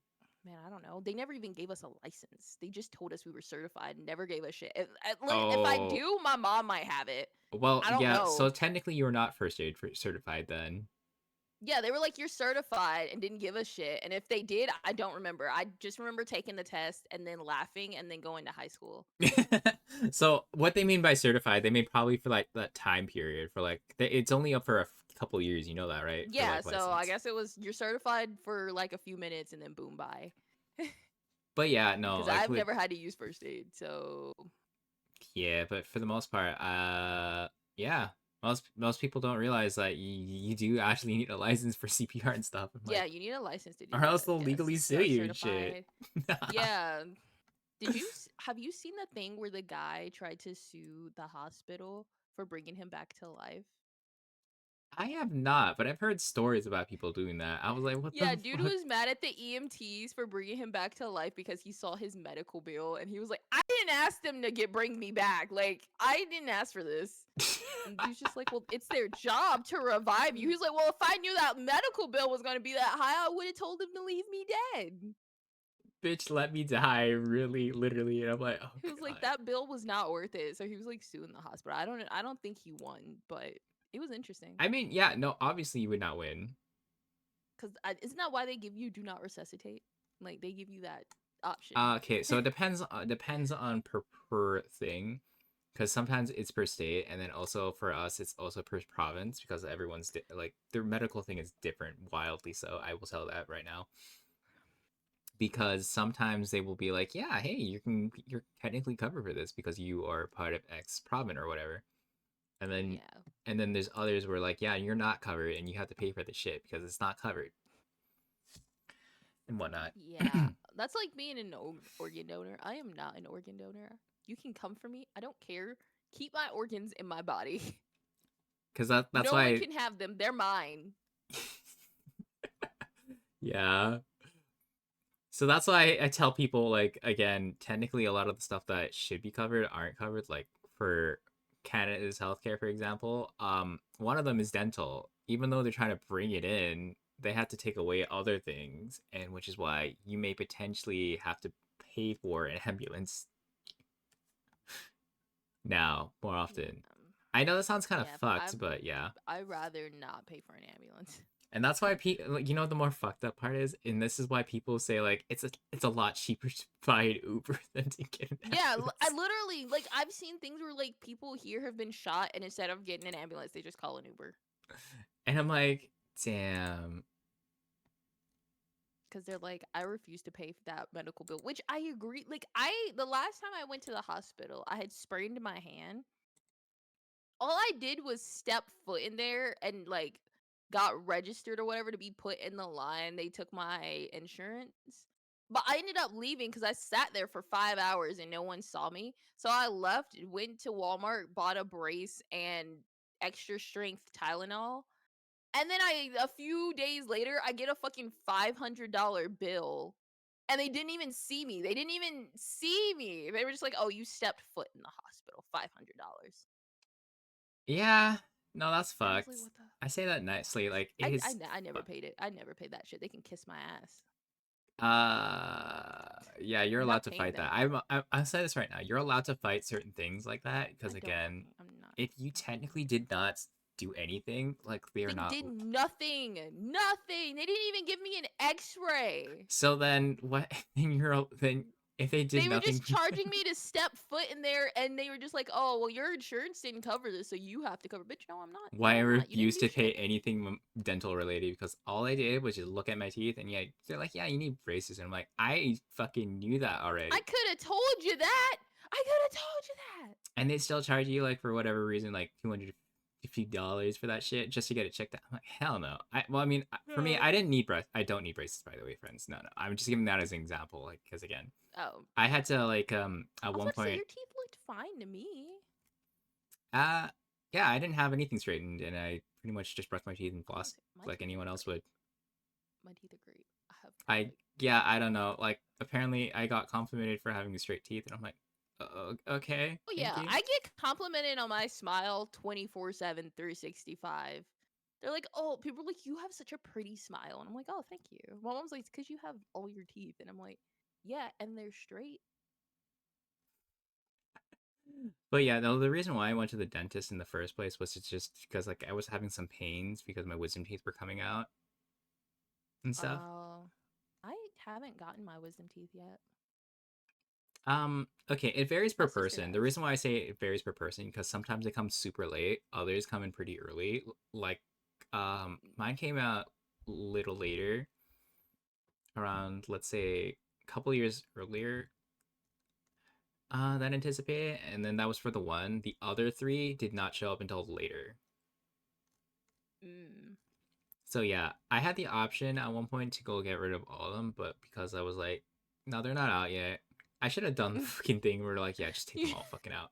Man, I don't know. They never even gave us a license. They just told us we were certified and never gave us shit. If I Oh, do, my mom might have it. well, I don't yeah. So know. technically, you're not first aid certified then. Yeah, they were like, you're certified and didn't give us shit. And if they did, I don't remember. I just remember taking the test and then laughing and then going to high school. So what they mean by certified, they mean probably for like that time period for like it's only up for a couple years. You know that, right? For Yeah, like so I license. guess it was you're certified for like a few minutes and then boom, bye. But yeah, no, Because like I've with never had to use first aid. So yeah, but for the most part, yeah. most people don't realize that you do actually need a license for CPR and stuff. I'm Yeah, like, you need a license to do or else that. they'll Yeah, legally sue CPR you and shit. certified. Yeah. Have you seen the thing where the guy tried to sue the hospital for bringing him back to life? I have not, but I've heard stories about people doing that. I was like, what Yeah, the dude fuck? was mad at the EMTs for bringing him back to life because he saw his medical bill and he was like, I didn't ask them to bring me back. Like, I didn't ask for this. And dude's just like, well, it's their job to revive you. He's like, well, if I knew that medical bill was going to be that high, I would have told him to leave me dead. Bitch, let me die, really, literally. And I'm like, oh He was like, god. that bill was not worth it. So he was like suing the hospital. I don't think he won, but it was interesting. I mean, yeah, no, obviously you would not win. Because isn't that why they give you do not resuscitate? Like, they give you that option. Okay, so it depends on per thing, because sometimes it's per state, and then also for us it's also per province because everyone's like their medical thing is different, wildly so. I will tell that right now. Because sometimes they will be like, yeah, hey, you're technically covered for this because you are part of X province or whatever, and then Yeah. there's others where like, yeah, you're not covered and you have to pay for the shit because it's not covered and whatnot. Yeah. That's like being an organ donor. I am not an organ donor. You can come for me. I don't care. Keep my organs in my body. Because that's No one why, can have them. They're mine. yeah. So that's why I tell people, like, again, technically a lot of the stuff that should be covered aren't covered. Like for Canada's healthcare, for example, one of them is dental. Even though they're trying to bring it in, they have to take away other things, and which is why you may potentially have to pay for an ambulance now more often. I know that sounds kind of Yeah, fucked, but yeah. I'd rather not pay for an ambulance. And that's why people, like, the more fucked up part is, and this is why people say like it's a lot cheaper to buy an Uber than to get an Yeah, ambulance. I literally like I've seen things where like people here have been shot and instead of getting an ambulance, they just call an Uber And I'm like, damn. because they're like, I refuse to pay for that medical bill. Which I agree. Like the last time I went to the hospital, I had sprained my hand. All I did was step foot in there and like got registered or whatever to be put in the line. They took my insurance. But I ended up leaving because I sat there for 5 hours and no one saw me. So I left, went to Walmart, bought a brace and extra strength Tylenol. And then a few days later, I get a fucking $500 bill. And they didn't even see me. They didn't even see me. They were just like, oh, you stepped foot in the hospital. $500. Yeah, no, that's And I was fucked. like, what the? I say that nicely. Like it is. I never paid it. I never paid that shit. They can kiss my ass. Yeah, you're I'm allowed not to paying fight them. that. I'll say this right now. You're allowed to fight certain things like that because again, I'm not. if you technically did not do anything, like they are They not. did nothing. Nothing. They didn't even give me an X-ray. So then what? Then if they did They were nothing, just charging me to step foot in there, and they were just like, "Oh, well, your insurance didn't cover this, so you have to cover." Bitch, no, I'm not. why No, I I'm not. You didn't refuse do to pay shit. anything dental related because all I did was just look at my teeth and yeah, they're like, yeah, you need braces. And I'm like, I fucking knew that already. I could have told you that. I could have told you that. And they still charge you like for whatever reason like $250 for that shit just to get it checked out. I'm like, hell no. I mean, for me, I didn't need braces. I don't need braces, by the way, friends. No, no. I'm just giving that as an example, like, because again, Oh, I had to like I at was one about to say point, your teeth looked fine to me. uh, yeah, I didn't have anything straightened, and I pretty much just brushed my teeth and I was flossed my like teeth anyone are else great. would. My teeth are great. I have I Yeah, I don't know. Like apparently, I got complimented for having straight teeth, and I'm like, okay, Oh thank yeah, you. I get complimented on my smile 24/7 365. They're like, "Oh, people are like, you have such a pretty smile." And I'm like, "Oh, thank you." My mom's like, "It's cuz you have all your teeth." And I'm like, "Yeah, and they're straight." But yeah, no, the reason why I went to the dentist in the first place was just because like I was having some pains because my wisdom teeth were coming out and stuff. Uh, I haven't gotten my wisdom teeth yet. Okay, it varies per My sister person. The has. reason why I say it varies per person because sometimes they come super late, others come in pretty early. Like, mine came out a little later, around let's say a couple years earlier, than anticipated, and then that was for the one. The other three did not show up until later. Mm. So yeah, I had the option at one point to go get rid of all of them, but because I was like, no, they're not out yet. I should have done the fucking thing where like, yeah, just take them all fucking out.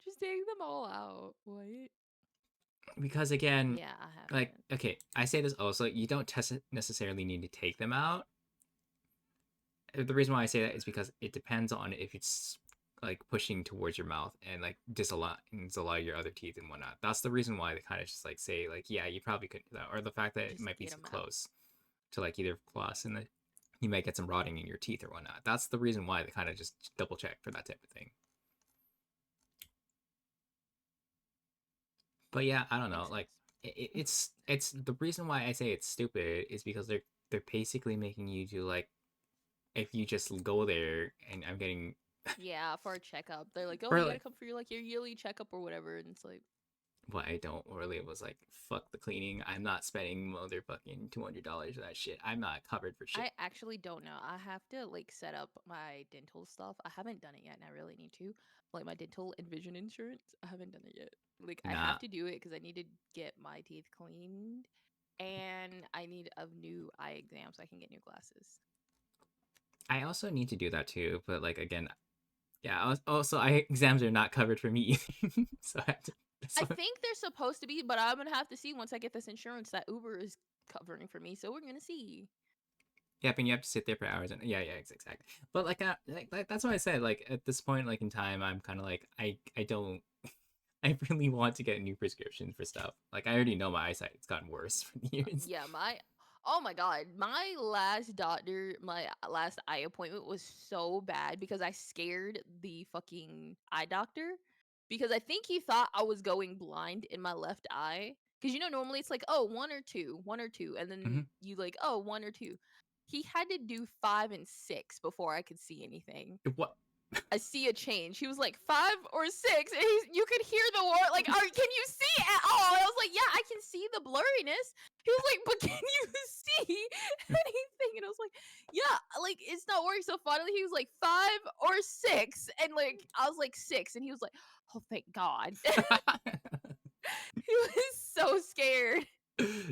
Just take them all out. What? Because again, Yeah, I like, haven't. okay, I say this also, you don't necessarily need to take them out. The reason why I say that is because it depends on if it's like pushing towards your mouth and like disaligns a lot of your other teeth and whatnot. That's the reason why they kind of just like say like, yeah, you probably couldn't do that, or the fact that it Just might be get too them out. close to like either floss and you might get some rotting in your teeth or whatnot. That's the reason why they kind of just double check for that type of thing. But yeah, I don't know. Makes Like sense. it's the reason why I say it's stupid is because they're basically making you do like if you just go there and I'm getting Yeah, for a checkup. They're like, oh, or you gotta like come for your like your yearly checkup or whatever, and it's like, what I don't really was like fuck the cleaning. I'm not spending motherfucking $200 for that shit. I'm not covered for shit. I actually don't know. I have to like set up my dental stuff. I haven't done it yet, and I really need to. Like my dental and vision insurance, I haven't done it yet. Like I Nah, have to do it because I need to get my teeth cleaned, and I need a new eye exam so I can get new glasses. I also need to do that too. But like again, yeah. Also, I exams are not covered for me, so I have to. I So, think they're supposed to be, but I'm gonna have to see once I get this insurance that Uber is covering for me. So we're gonna see. yep, and you have to sit there for hours and yeah, exactly. But like that's what I said. Like at this point, like in time, I'm kind of like I don't I really want to get new prescriptions for stuff. Like I already know my eyesight has gotten worse for years. Yeah, my oh my god, my last doctor, my last eye appointment was so bad because I scared the fucking eye doctor because I think he thought I was going blind in my left eye. Because you know normally it's like oh one or two, and Hmm. then you like oh one or two. He had to do 5 and 6 before I could see anything. What? I see a change. He was like 5 or 6, and you could hear the word like, "Are can you see at all?" And I was like, "Yeah, I can see the blurriness." He was like, "But can you see anything?" And I was like, "Yeah, like it's not working." So finally, he was like 5 or 6, and like I was like 6, and he was like, "Oh, thank God." He was so scared.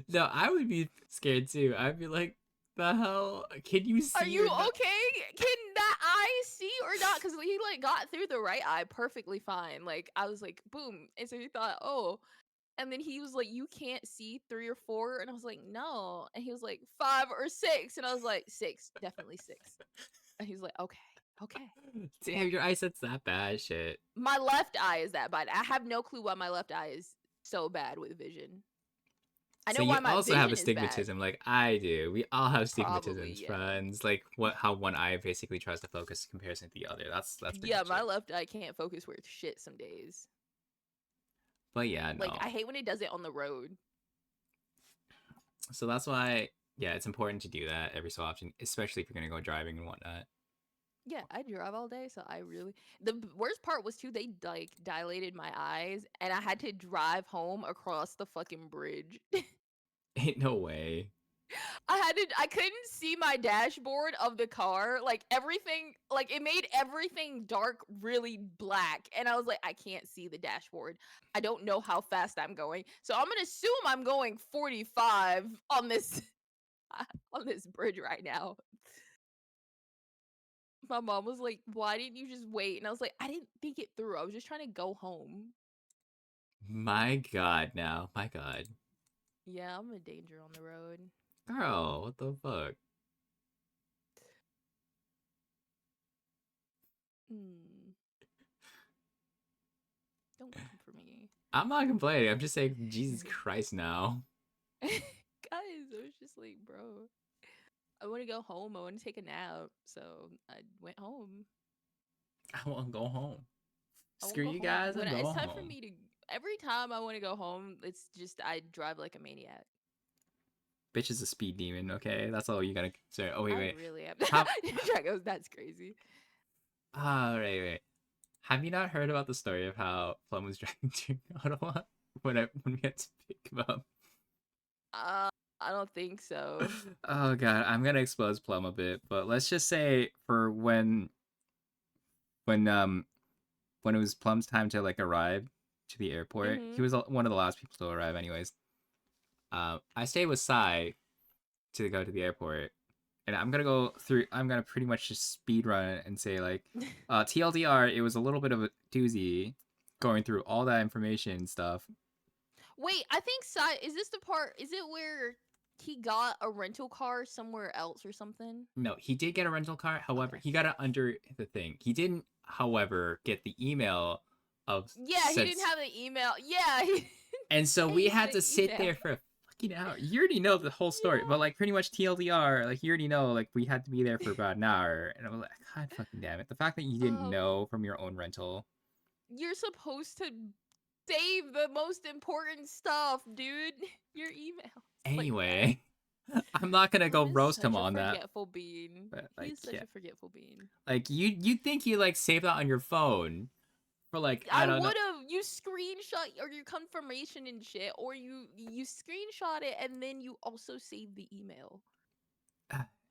No, I would be scared too. I'd be like, the hell? Can you Are see you or not? okay? Can that eye see or not? Because he like got through the right eye perfectly fine. Like I was like, boom, and so he thought, oh. And then he was like, "You can't see 3 or 4," and I was like, "No." And he was like, "5 or 6," and I was like, "6, definitely 6." And he was like, "Okay, okay." Damn, your eyesight's that bad. Shit. My left eye is that bad. I have no clue why my left eye is so bad with vision. I So know you why my also have vision is bad. astigmatism like I do. We all have Probably, astigmatisms, yeah. friends. Like what how one eye basically tries to focus in comparison to the other. That's pretty Yeah, much my it. left eye can't focus worth shit some days. But yeah, Like I no. hate when it does it on the road. So that's why yeah, it's important to do that every so often, especially if you're gonna go driving and whatnot. Yeah, I drive all day, so I really worst part was too they like dilated my eyes and I had to drive home across the fucking bridge. Ain't no way. I couldn't see my dashboard of the car. Like everything like it made everything dark really black and I was like I can't see the dashboard. I don't know how fast I'm going. So I'm going to assume I'm going 45 on this on this bridge right now. My mom was like, "Why didn't you just wait?" And I was like, "I didn't think it through. I was just trying to go home." My god now. My god. Yeah, I'm a danger on the road. Girl, what the fuck? Mm, don't come for me. I'm not complaining. I'm just saying Jesus Christ now. Guys, I was just like, bro, I want to go home. I want to take a nap. So I went home. I wanna go home. I Screw won't go you home. guys, I'm It's going time for home. me to. Every time I want to go home, it's just I drive like a maniac. Bitch is a speed demon, okay? That's all you gotta consider. Oh wait, I wait. really am. How Drago's that's crazy. oh wait. Have you not heard about the story of how Plum was driving to Ottawa when we had to pick him up? Uh, I don't think so. Oh god, I'm gonna expose Plum a bit, but let's just say for when um when it was Plum's time to like arrive to the airport, he Mhm. was one of the last people to arrive anyways. I stayed with Sai to go to the airport, and I'm gonna go through. I'm gonna pretty much just speed run it and say like, TLDR, it was a little bit of a doozy going through all that information and stuff. Wait, I think is this the part? Is it where he got a rental car somewhere else or something? No, he did get a rental car. However, Okay. he got it under the thing. He didn't, however, get the email of Yeah, he didn't have the email. Yeah, he and so we didn't had get to the sit email. there for a fucking hour. You already know the whole story, Yeah. but like pretty much TLDR, like you already know, like we had to be there for about an hour, and I was like, God fucking damn it! The fact that you didn't know from your own rental. You're supposed to save the most important stuff, dude. Your email. Anyway, I'm not gonna go roast him on that. Forgetful being. But like, He's such yeah, a forgetful being. like you think you like save that on your phone for like I don't know. would have. You screenshot or your confirmation and shit, or you screenshot it and then you also save the email.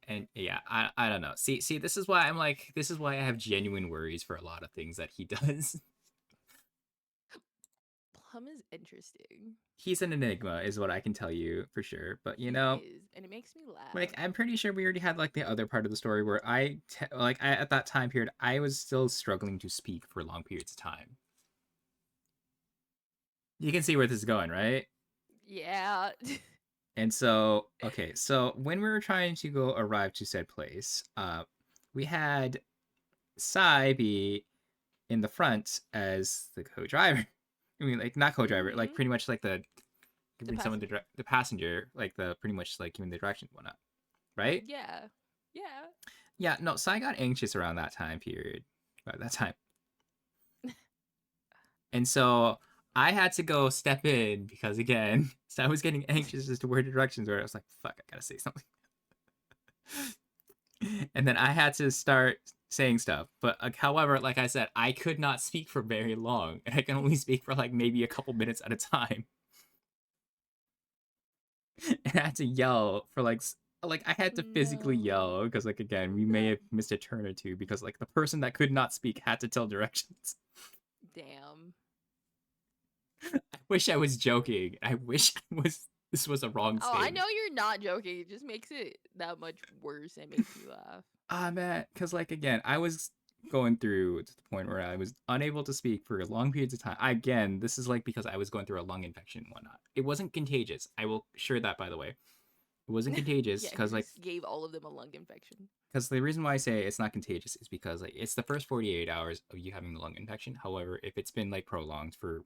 And yeah, I don't know. See, this is why I'm like, this is why I have genuine worries for a lot of things that he does. Plum is interesting. He's an enigma, is what I can tell you for sure. But you He know, is, and it makes me laugh. like I'm pretty sure we already had like the other part of the story where at that time period I was still struggling to speak for long periods of time. You can see where this is going, right? Yeah. And so, okay, so when we were trying to go arrive to said place, we had Sai be in the front as the co-driver. I mean, like not co-driver, like pretty much like the giving someone the passenger, like the pretty much like giving the direction and whatnot, right? Yeah. Yeah. Yeah, no, Sai got anxious around that time period, by that time, and so I had to go step in because again, Sai was getting anxious as to where the directions were. I was like, "Fuck, I gotta say something," and then I had to start saying stuff. But however, like I said, I could not speak for very long, and I can only speak for like maybe a couple minutes at a time. And I had to yell for like I had to physically yell because like again we may have missed a turn or two because like the person that could not speak had to tell directions. Damn. I wish I was joking. I wish this was a wrong Oh, statement. I know you're not joking. It just makes it that much worse and makes me laugh. Ah man, because like again I was going through to the point where I was unable to speak for long periods of time. Again, this is like because I was going through a lung infection and whatnot. It wasn't contagious. I will assure that, by the way. It wasn't contagious Yeah, because you like just gave all of them a lung infection. because the reason why I say it's not contagious is because like it's the first 48 hours of you having the lung infection. However, if it's been like prolonged for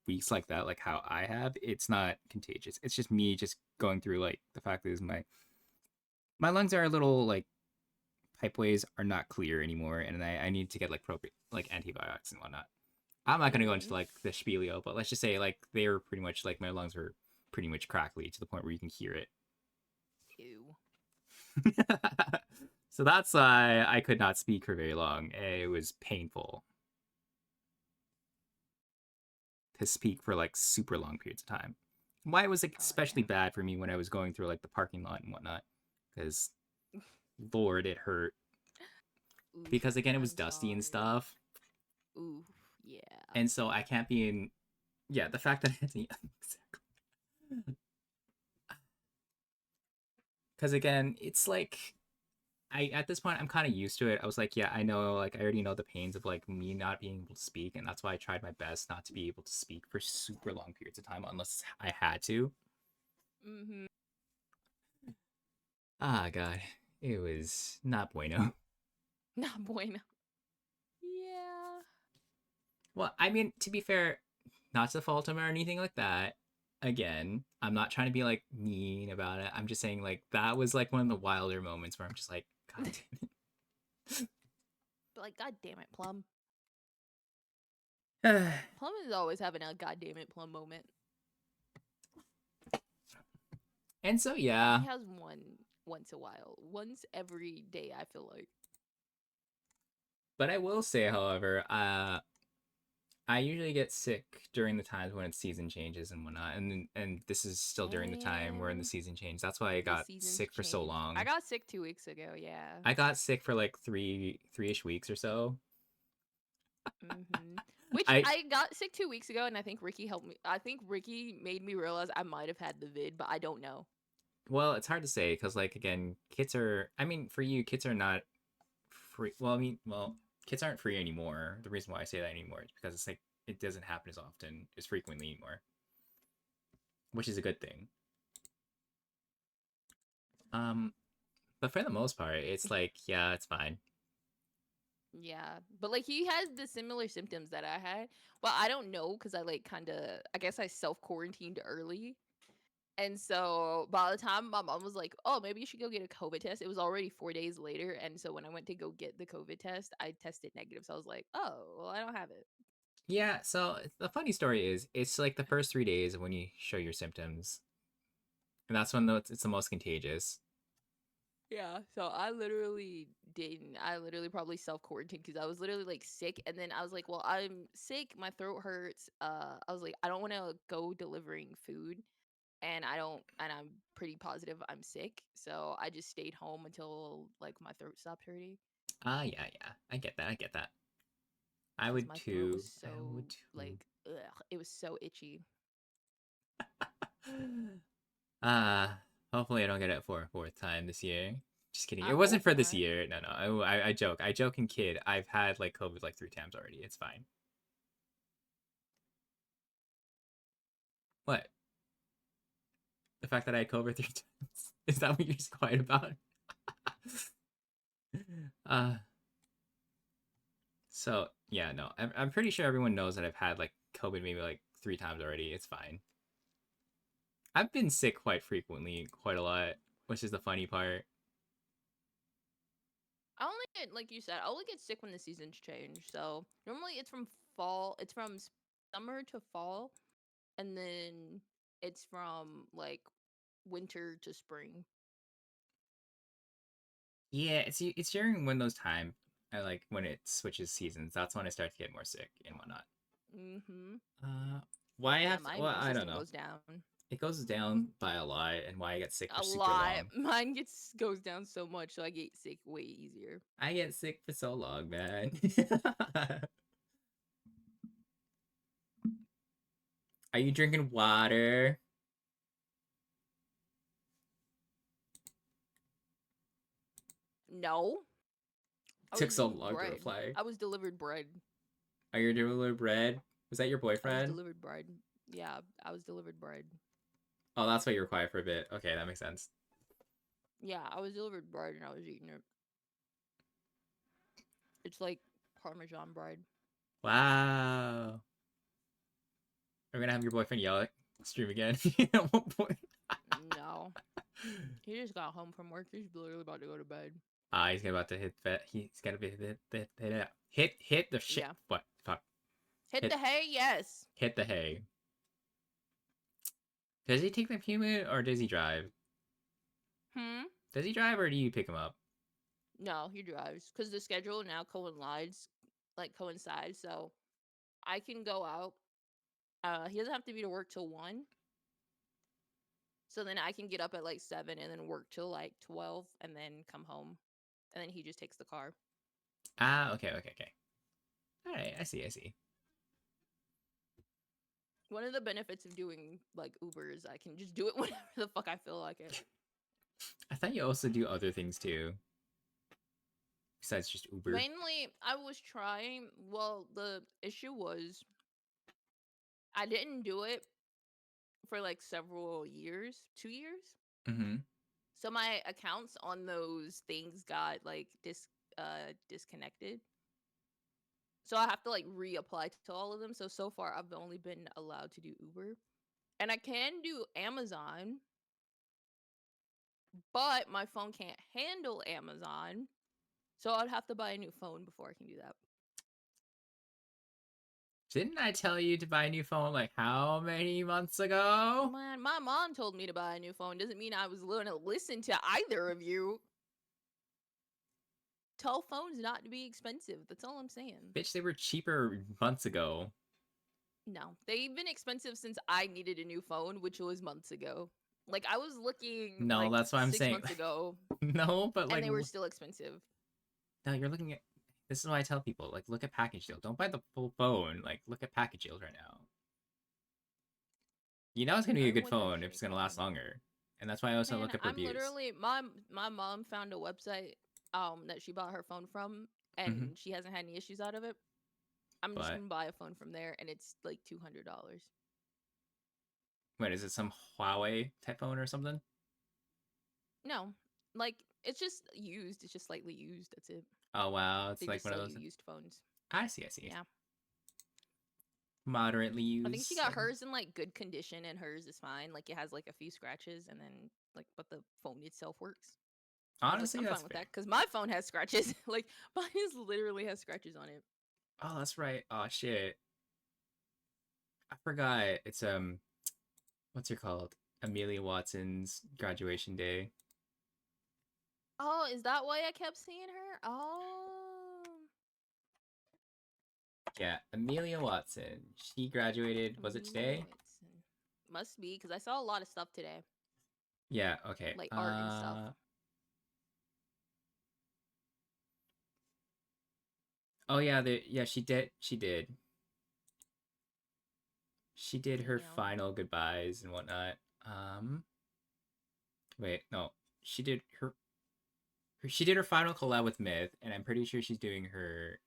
weeks like that, like how I have, it's not contagious. It's just me just going through like the fact is my lungs are a little like pipeways are not clear anymore, and I need to get like like antibiotics and whatnot. I'm not gonna go into like the spielio, but let's just say like they were pretty much like my lungs were pretty much crackly to the point where you can hear it. Ew. So that's why I could not speak for very long. It was painful to speak for like super long periods of time. Why it was like especially bad for me when I was going through like the parking lot and whatnot, because Lord, it hurt. Oof, Because again, it was I'm dusty and sorry. stuff, Ooh, yeah. and so I can't be in. Yeah, the fact that I had to. Exactly. Because again, it's like I at this point I'm kind of used to it. I was like, yeah, I know, like I already know the pains of like me not being able to speak, and that's why I tried my best not to be able to speak for super long periods of time unless I had to. Mm-hmm. Ah, God, it was not bueno. Not bueno. Yeah. Well, I mean, to be fair, not to fault him or anything like that. Again, I'm not trying to be like mean about it. I'm just saying like that was like one of the wilder moments where I'm just like, God damn But like, god damn it, Plum. it. Plum is always having a god damn it Plum moment. And so yeah, He has one once a while. Once every day, I feel like. but I will say, however, I usually get sick during the times when it's season changes and whatnot, and this is still during the time where in the season change. That's why I got sick for so long. I got sick 2 weeks ago. Yeah. I got sick for like three-ish weeks or so. Which I I got sick 2 weeks ago, and I think Ricky helped me. I think Ricky made me realize I might have had the vid, but I don't know. well, it's hard to say because like again, kids are. I mean, for you, kids are not free. Well, I mean, well, kids aren't free anymore. The reason why I say that anymore is because it's like it doesn't happen as often, as frequently anymore, which is a good thing. But for the most part, it's like yeah, it's fine. Yeah, but like he has the similar symptoms that I had. Well, I don't know because I like kind of. I guess I self quarantined early. And so by the time my mom was like, "Oh, maybe you should go get a COVID test," it was already 4 days later. And so when I went to go get the COVID test, I tested negative. So I was like, "Oh, well, I don't have it." Yeah. So the funny story is, it's like the first 3 days when you show your symptoms, and that's when it's the most contagious. Yeah. So I literally didn't. I literally probably self quarantined because I was literally like sick, and then I was like, "Well, I'm sick. My throat hurts." I was like, "I don't want to go delivering food." And I'm pretty positive I'm sick, so I just stayed home until like my throat stopped hurting. Yeah, yeah. I get that. I get that. I Because would my throat was too. I so would too. like ugh, it was so itchy. Uh, hopefully I don't get it for a fourth time this year. Just kidding. I It wasn't hope for this not. year. No, no. I joke. I joke and kid. I've had like COVID like 3 times already. It's fine. What? The fact that I had COVID 3 times? Is that what you're just quiet about? uh, so yeah, no. I'm pretty sure everyone knows that I've had like COVID maybe like 3 times already. It's fine. I've been sick quite frequently, quite a lot, which is the funny part. I only get like you said, I only get sick when the seasons change. So normally it's from fall. It's from summer to fall, and then it's from like winter to spring. Yeah, it's during when those time, I like when it switches seasons. That's when I start to get more sick and whatnot. Mm-hmm. Uh, why I Yeah, have to? my Well, immune I don't system know. goes down It goes down by a lot, and why I get sick for a super lot. long. Mine gets goes down so much, so I get sick way easier. I get sick for so long, man. Are you drinking water? No, I Took was so doing long to bread. reply. I was delivered bread. Are you doing bread? Was that your I was boyfriend? delivered bread. Yeah, I was delivered bread. Oh, that's why you were quiet for a bit. Okay, that makes sense. Yeah, I was delivered bread and I was eating it. It's like Parmesan bread. Wow. We're gonna have your boyfriend yell at stream again at one point. No, he just got home from work. He's literally about to go to bed. He's about to hit that. He's gotta be hit the shit. Yeah, What? Fuck. hit Hit the hay. Yes. hit the hay. Does he take the human or does he drive? Hmm. Does he drive or do you pick him up? No, he drives because the schedule now coincides. So I can go out. He doesn't have to be to work till 1. So then I can get up at like 7 and then work till like 12 and then come home. And then he just takes the car. Okay, okay, okay. All right, I see, I see. One of the benefits of doing like Uber is I can just do it whenever the fuck I feel like it. I thought you also do other things too, besides just Uber. Mainly, I was trying. Well, the issue was I didn't do it for like several years, 2 years. Mm-hmm. So my accounts on those things got like disconnected. So I have to like reapply to all of them. So far I've only been allowed to do Uber. And I can do Amazon, but my phone can't handle Amazon. So I'd have to buy a new phone before I can do that. Didn't I tell you to buy a new phone like how many months ago? Man, my mom told me to buy a new phone. Doesn't mean I was going to listen to either of you. Tell phones not to be expensive. That's all I'm saying. Bitch, they were cheaper months ago. No, they've been expensive since I needed a new phone, which was months ago. Like I was looking No, like that's what I'm six saying. months ago, No, but and like, they were still expensive. no, you're looking at This is why I tell people, like, look at package deal. Don't buy the full phone. Like, look at package deals right now. You know it's gonna be a good Everyone's got phone if shitty it's gonna last phones. longer. And that's why I also Man, look up I'm reviews. literally my mom found a website that she bought her phone from, Mm-hmm. and she hasn't had any issues out of it. I'm just But gonna buy a phone from there, and it's like $200. wait, is it some Huawei type phone or something? No, like it's just used. It's just slightly used. That's it. Oh wow, it's They like just one of sell those. you used phones. I see, I see. Yeah, Moderately I think she used. got hers in like good condition, and hers is fine. Like it has like a few scratches, and then like but the phone itself works. I was like, Honestly, I'm that's fine with fair. that because my phone has scratches. Like mine is literally has scratches on it. Oh, that's right. Oh shit, I forgot. It's what's it called? Amelia Watson's graduation day. Oh, is that why I kept seeing her? Oh, Yeah, Amelia Watson. She graduated. Was it Amelia today? Whitson. Must be because I saw a lot of stuff today, Yeah. Okay. like art and stuff. Oh yeah. Yeah. She did. She did. She did her Damn. final goodbyes and whatnot. Um. Wait. No. She did her. She did her final collab with Myth, and I'm pretty sure she's doing her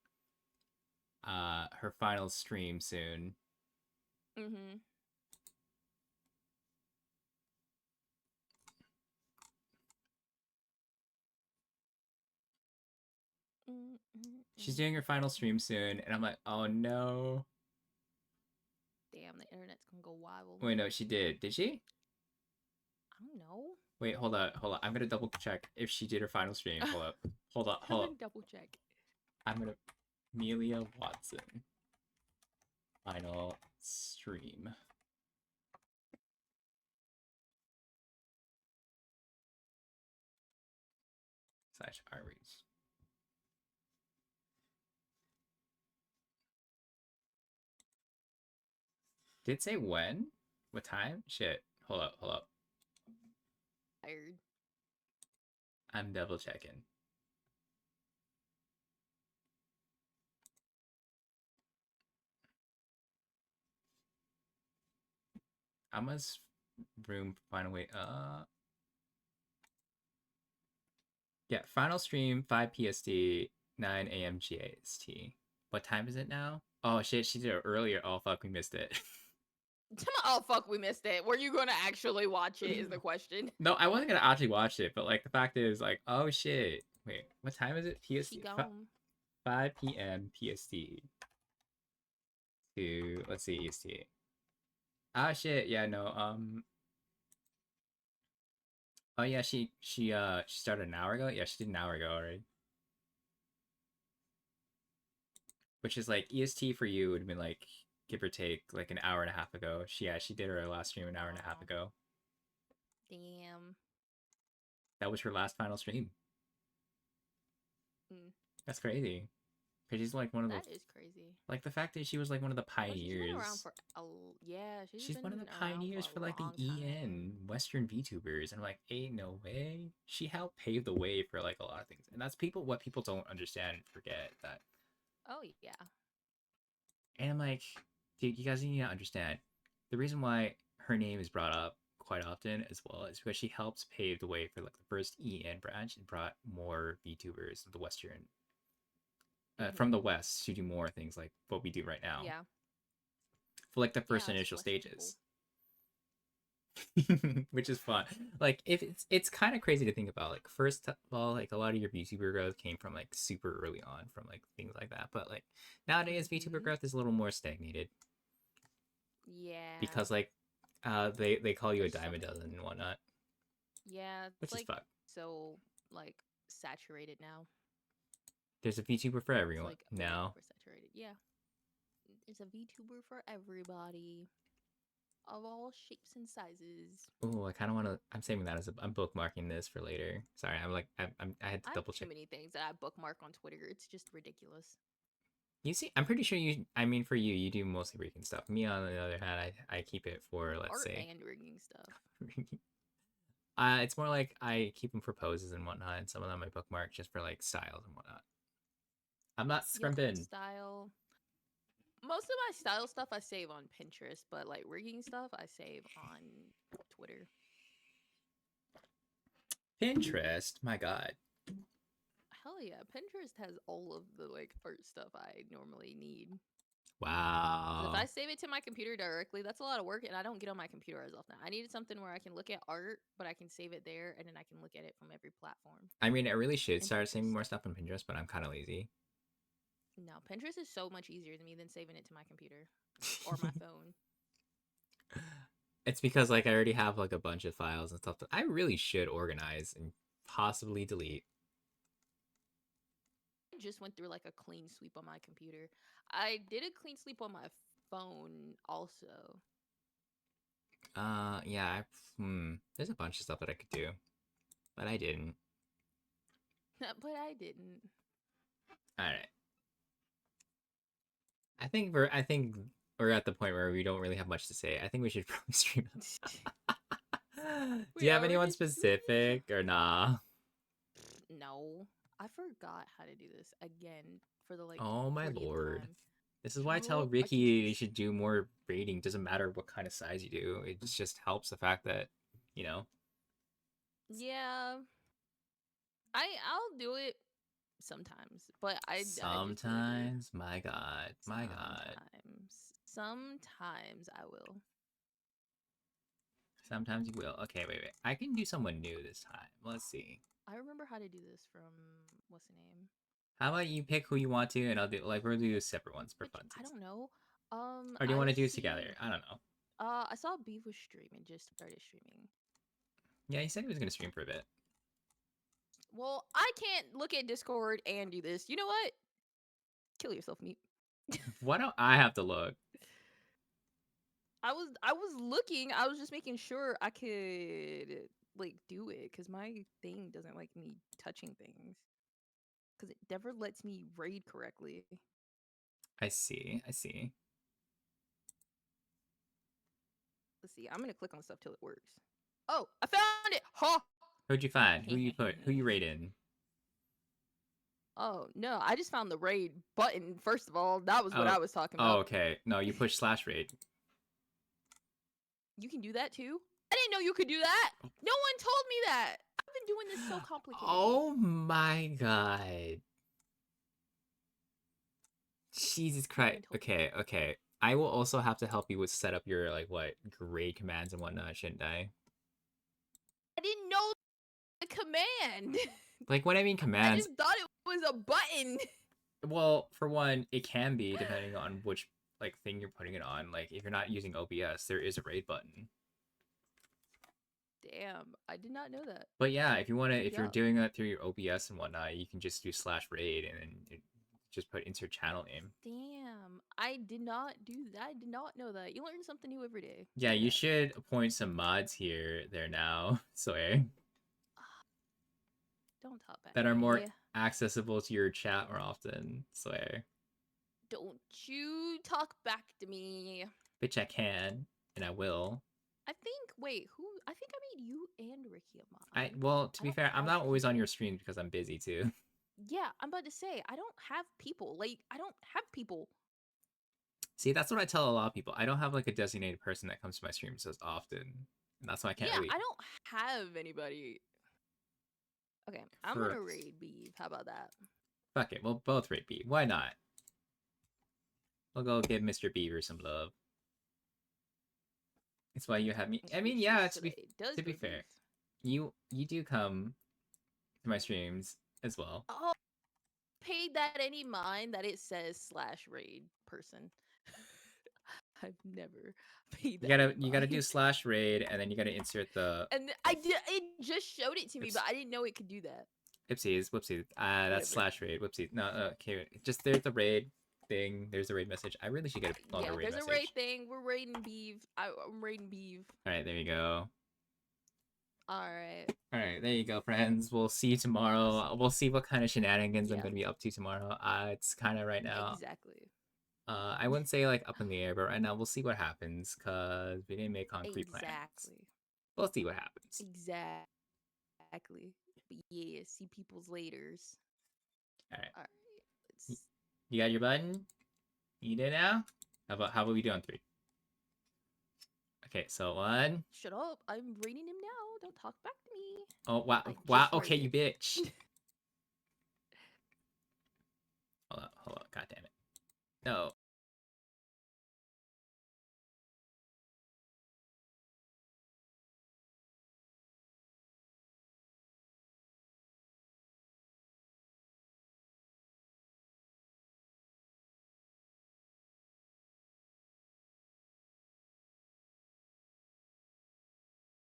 final stream soon. Mhm. Mm, mm, She's mm, doing her final stream mm, soon, and I'm mm. like, oh no. Damn, the internet's gonna go wild. Wait, no, she did. Did she? I don't know. Wait, hold on, hold on. I'm gonna double check if she did her final stream. Hold up, hold up, I'm hold gonna up. double check. I'm gonna Amelia Watson final stream. Slash outreach. Did it say when? What time? Shit. Hold up, hold up. Tired. I'm double checking. I must room final wait. Yeah, final stream 5 PST, 9 a.m. GST. What time is it now? Oh shit, she did it earlier. Oh fuck, we missed it. Oh fuck, we missed it. Were you gonna actually watch it? Is the question. No, I wasn't gonna actually watch it, but like the fact is, like, oh shit. Wait, what time is it? She PST gone. 5 p.m. PST to let's see EST. Ah shit, yeah, no. Oh yeah, she started an hour ago. Yeah, she did an hour ago already. Which is like EST for you would have been like give or take like an hour and a half ago. She did her last stream an hour and a half Wow. ago. Damn. That was her last final stream. Mm, That's crazy. Cause she's like one of the that is crazy. like the fact that she was like one of the Well, she's been around pioneers. for yeah, she's She's been one of the around for pioneers for a like the long EN time. Western VTubers, and I'm like, ain't no way. She helped pave the way for like a lot of things, and that's what people don't understand and forget that. Oh yeah. And I'm like, dude, you guys need to understand the reason why her name is brought up quite often as well is because she helps pave the way for like the first EN branch and brought more VTubers of the Western from the West to do more things like what we do right now Yeah. for like the first Yeah, us initial West people. stages. Which is fun. Like if it's kind of crazy to think about. Like first of all, like a lot of your VTuber growth came from like super early on from like things like that. But like nowadays VTuber growth is a little more stagnated Yeah. because like they call you a There's dime so a many. dozen and whatnot, Yeah, it's which is like fuck. so like saturated now. There's a VTuber for It's everyone like way now. oversaturated. Yeah. It's a VTuber for everybody of all shapes and sizes. Oh, I kind of want to. I'm saving that as I'm bookmarking this for later. Sorry, I'm like I had to I have double too check. many things that I bookmark on Twitter. It's just ridiculous. You see, I'm pretty sure you. I mean, for you, you do mostly rigging stuff. Me, on the other hand, I keep it for let's Art say. and rigging stuff. It's more like I keep them for poses and whatnot, and some of them I bookmark just for like styles and whatnot. I'm not Yep, scrimping. style. Most of my style stuff I save on Pinterest, but like rigging stuff I save on Twitter. Pinterest, my god. Hell yeah, Pinterest has all of the like art stuff I normally need. 'Cause if I Wow. save it to my computer directly, that's a lot of work, and I don't get on my computer as often. I needed something where I can look at art, but I can save it there, and then I can look at it from every platform. I mean, I really should And start saving Pinterest. more stuff on Pinterest, but I'm kind of lazy. No, Pinterest is so much easier to me than saving it to my computer or my phone. It's because like I already have like a bunch of files and stuff that I really should organize and possibly delete. I just went through like a clean sweep on my computer. I did a clean sweep on my phone also. Yeah. There's a bunch of stuff that I could do, but I didn't. But I didn't. All right. I think we're at the point where we don't really have much to say. I think we should probably stream. Do you have anyone specific or nah? No. I forgot how to do this again for the like Oh my 40th lord. time. This is why I tell Yup, I Ricky can do you this. should do more rating. Doesn't matter what kind of size you do. It just helps the fact that, you know. Yeah. I'll do it sometimes, but I just do it weird. Sometimes, my god, my god. Sometimes I will. Sometimes you will. Okay, wait. I can do someone new this time. Let's see. I remember how to do this from what's the name? How about you pick who you want to, and I'll do like we'll do separate ones for Which fun. I don't know. Or do you want I to do it see. together? I don't know. I saw Beef was streaming. Just started streaming. Yeah, he said he was gonna stream for a bit. Well, I can't look at Discord and do this. You know what? Kill yourself, Meat. Why don't I have to look? I was looking. I was just making sure I could like do it because my thing doesn't like me touching things because it never lets me raid correctly. I see. I see. Let's see. I'm gonna click on stuff till it works. Oh, I found it. Huh. Who'd you find? Who you put? Who you rated? Oh no, I just found the raid button. First of all, that was what Oh. I was talking Oh, about. okay. No, you push /raid. You can do that too? I didn't know you could do that. No one told me that. I've been doing this so complicated. Oh my god. Jesus Christ. Okay, okay. I will also have to help you with set up your like what grade commands and whatnot, shouldn't I? I didn't know the command. Like when I mean I commands, just thought it was a button. well, for one, it can be depending on which like thing you're putting it on. Like if you're not using OBS, there is a raid button. Damn, I did not know that. But yeah, if you want to, if you're Yeah. doing that through your OBS and whatnot, you can just do /raid and then just put insert channel name. Damn, I did not do that. I did not know that. You learn something new every day. Yeah, you should appoint some mods here, there now, Sawyer, Don't talk back that to are more me. accessible to your chat more often, Sawyer. Don't you talk back to me. Bitch, I can, and I will. I think. Wait, who? I think I made you and Ricky a mod. Well, to I be don't fair, I'm have not always on people. your streams because I'm busy too. Yeah, I'm about to say I don't have people. Like I don't have people. See, that's what I tell a lot of people. I don't have like a designated person that comes to my streams as often, and that's why I can't Yeah, really. I don't have anybody. Okay, I'm gonna raid Beef. How about that? Fuck it, we'll both raid B. Why not? We'll go give Mr. Beaver some love. That's why you have me. I mean, yeah, to be fair, you do come to my streams as well. Oh, paid that any mind that it says /raid person. I've never paid that. You gotta do /raid, and then you gotta insert the. And I did. It just showed it to me, but I didn't know it could do that. Whoopsies. That's /raid. Whoopsies. No, okay. Just there's the raid thing. There's the raid message. I really should get a longer raid message. There's a raid thing. We're raiding Beef. I'm raiding Beef. All right, there you go. All right. All right, there you go, friends. We'll see you tomorrow. We'll see what kind of shenanigans I'm gonna be up to tomorrow. It's kind of right now. Exactly. I wouldn't say like up in the air, but right now we'll see what happens because we didn't make concrete plans. We'll see what happens. Exactly. But yeah, see people's laters. All right. All right. seconds. You got your button? You did now? How about we do on 3? Okay, so 1. Shut up! I'm reading him now. Don't talk back to me. Oh wow, I wow. just Okay, read you it. bitch. Hold on. God damn it. No.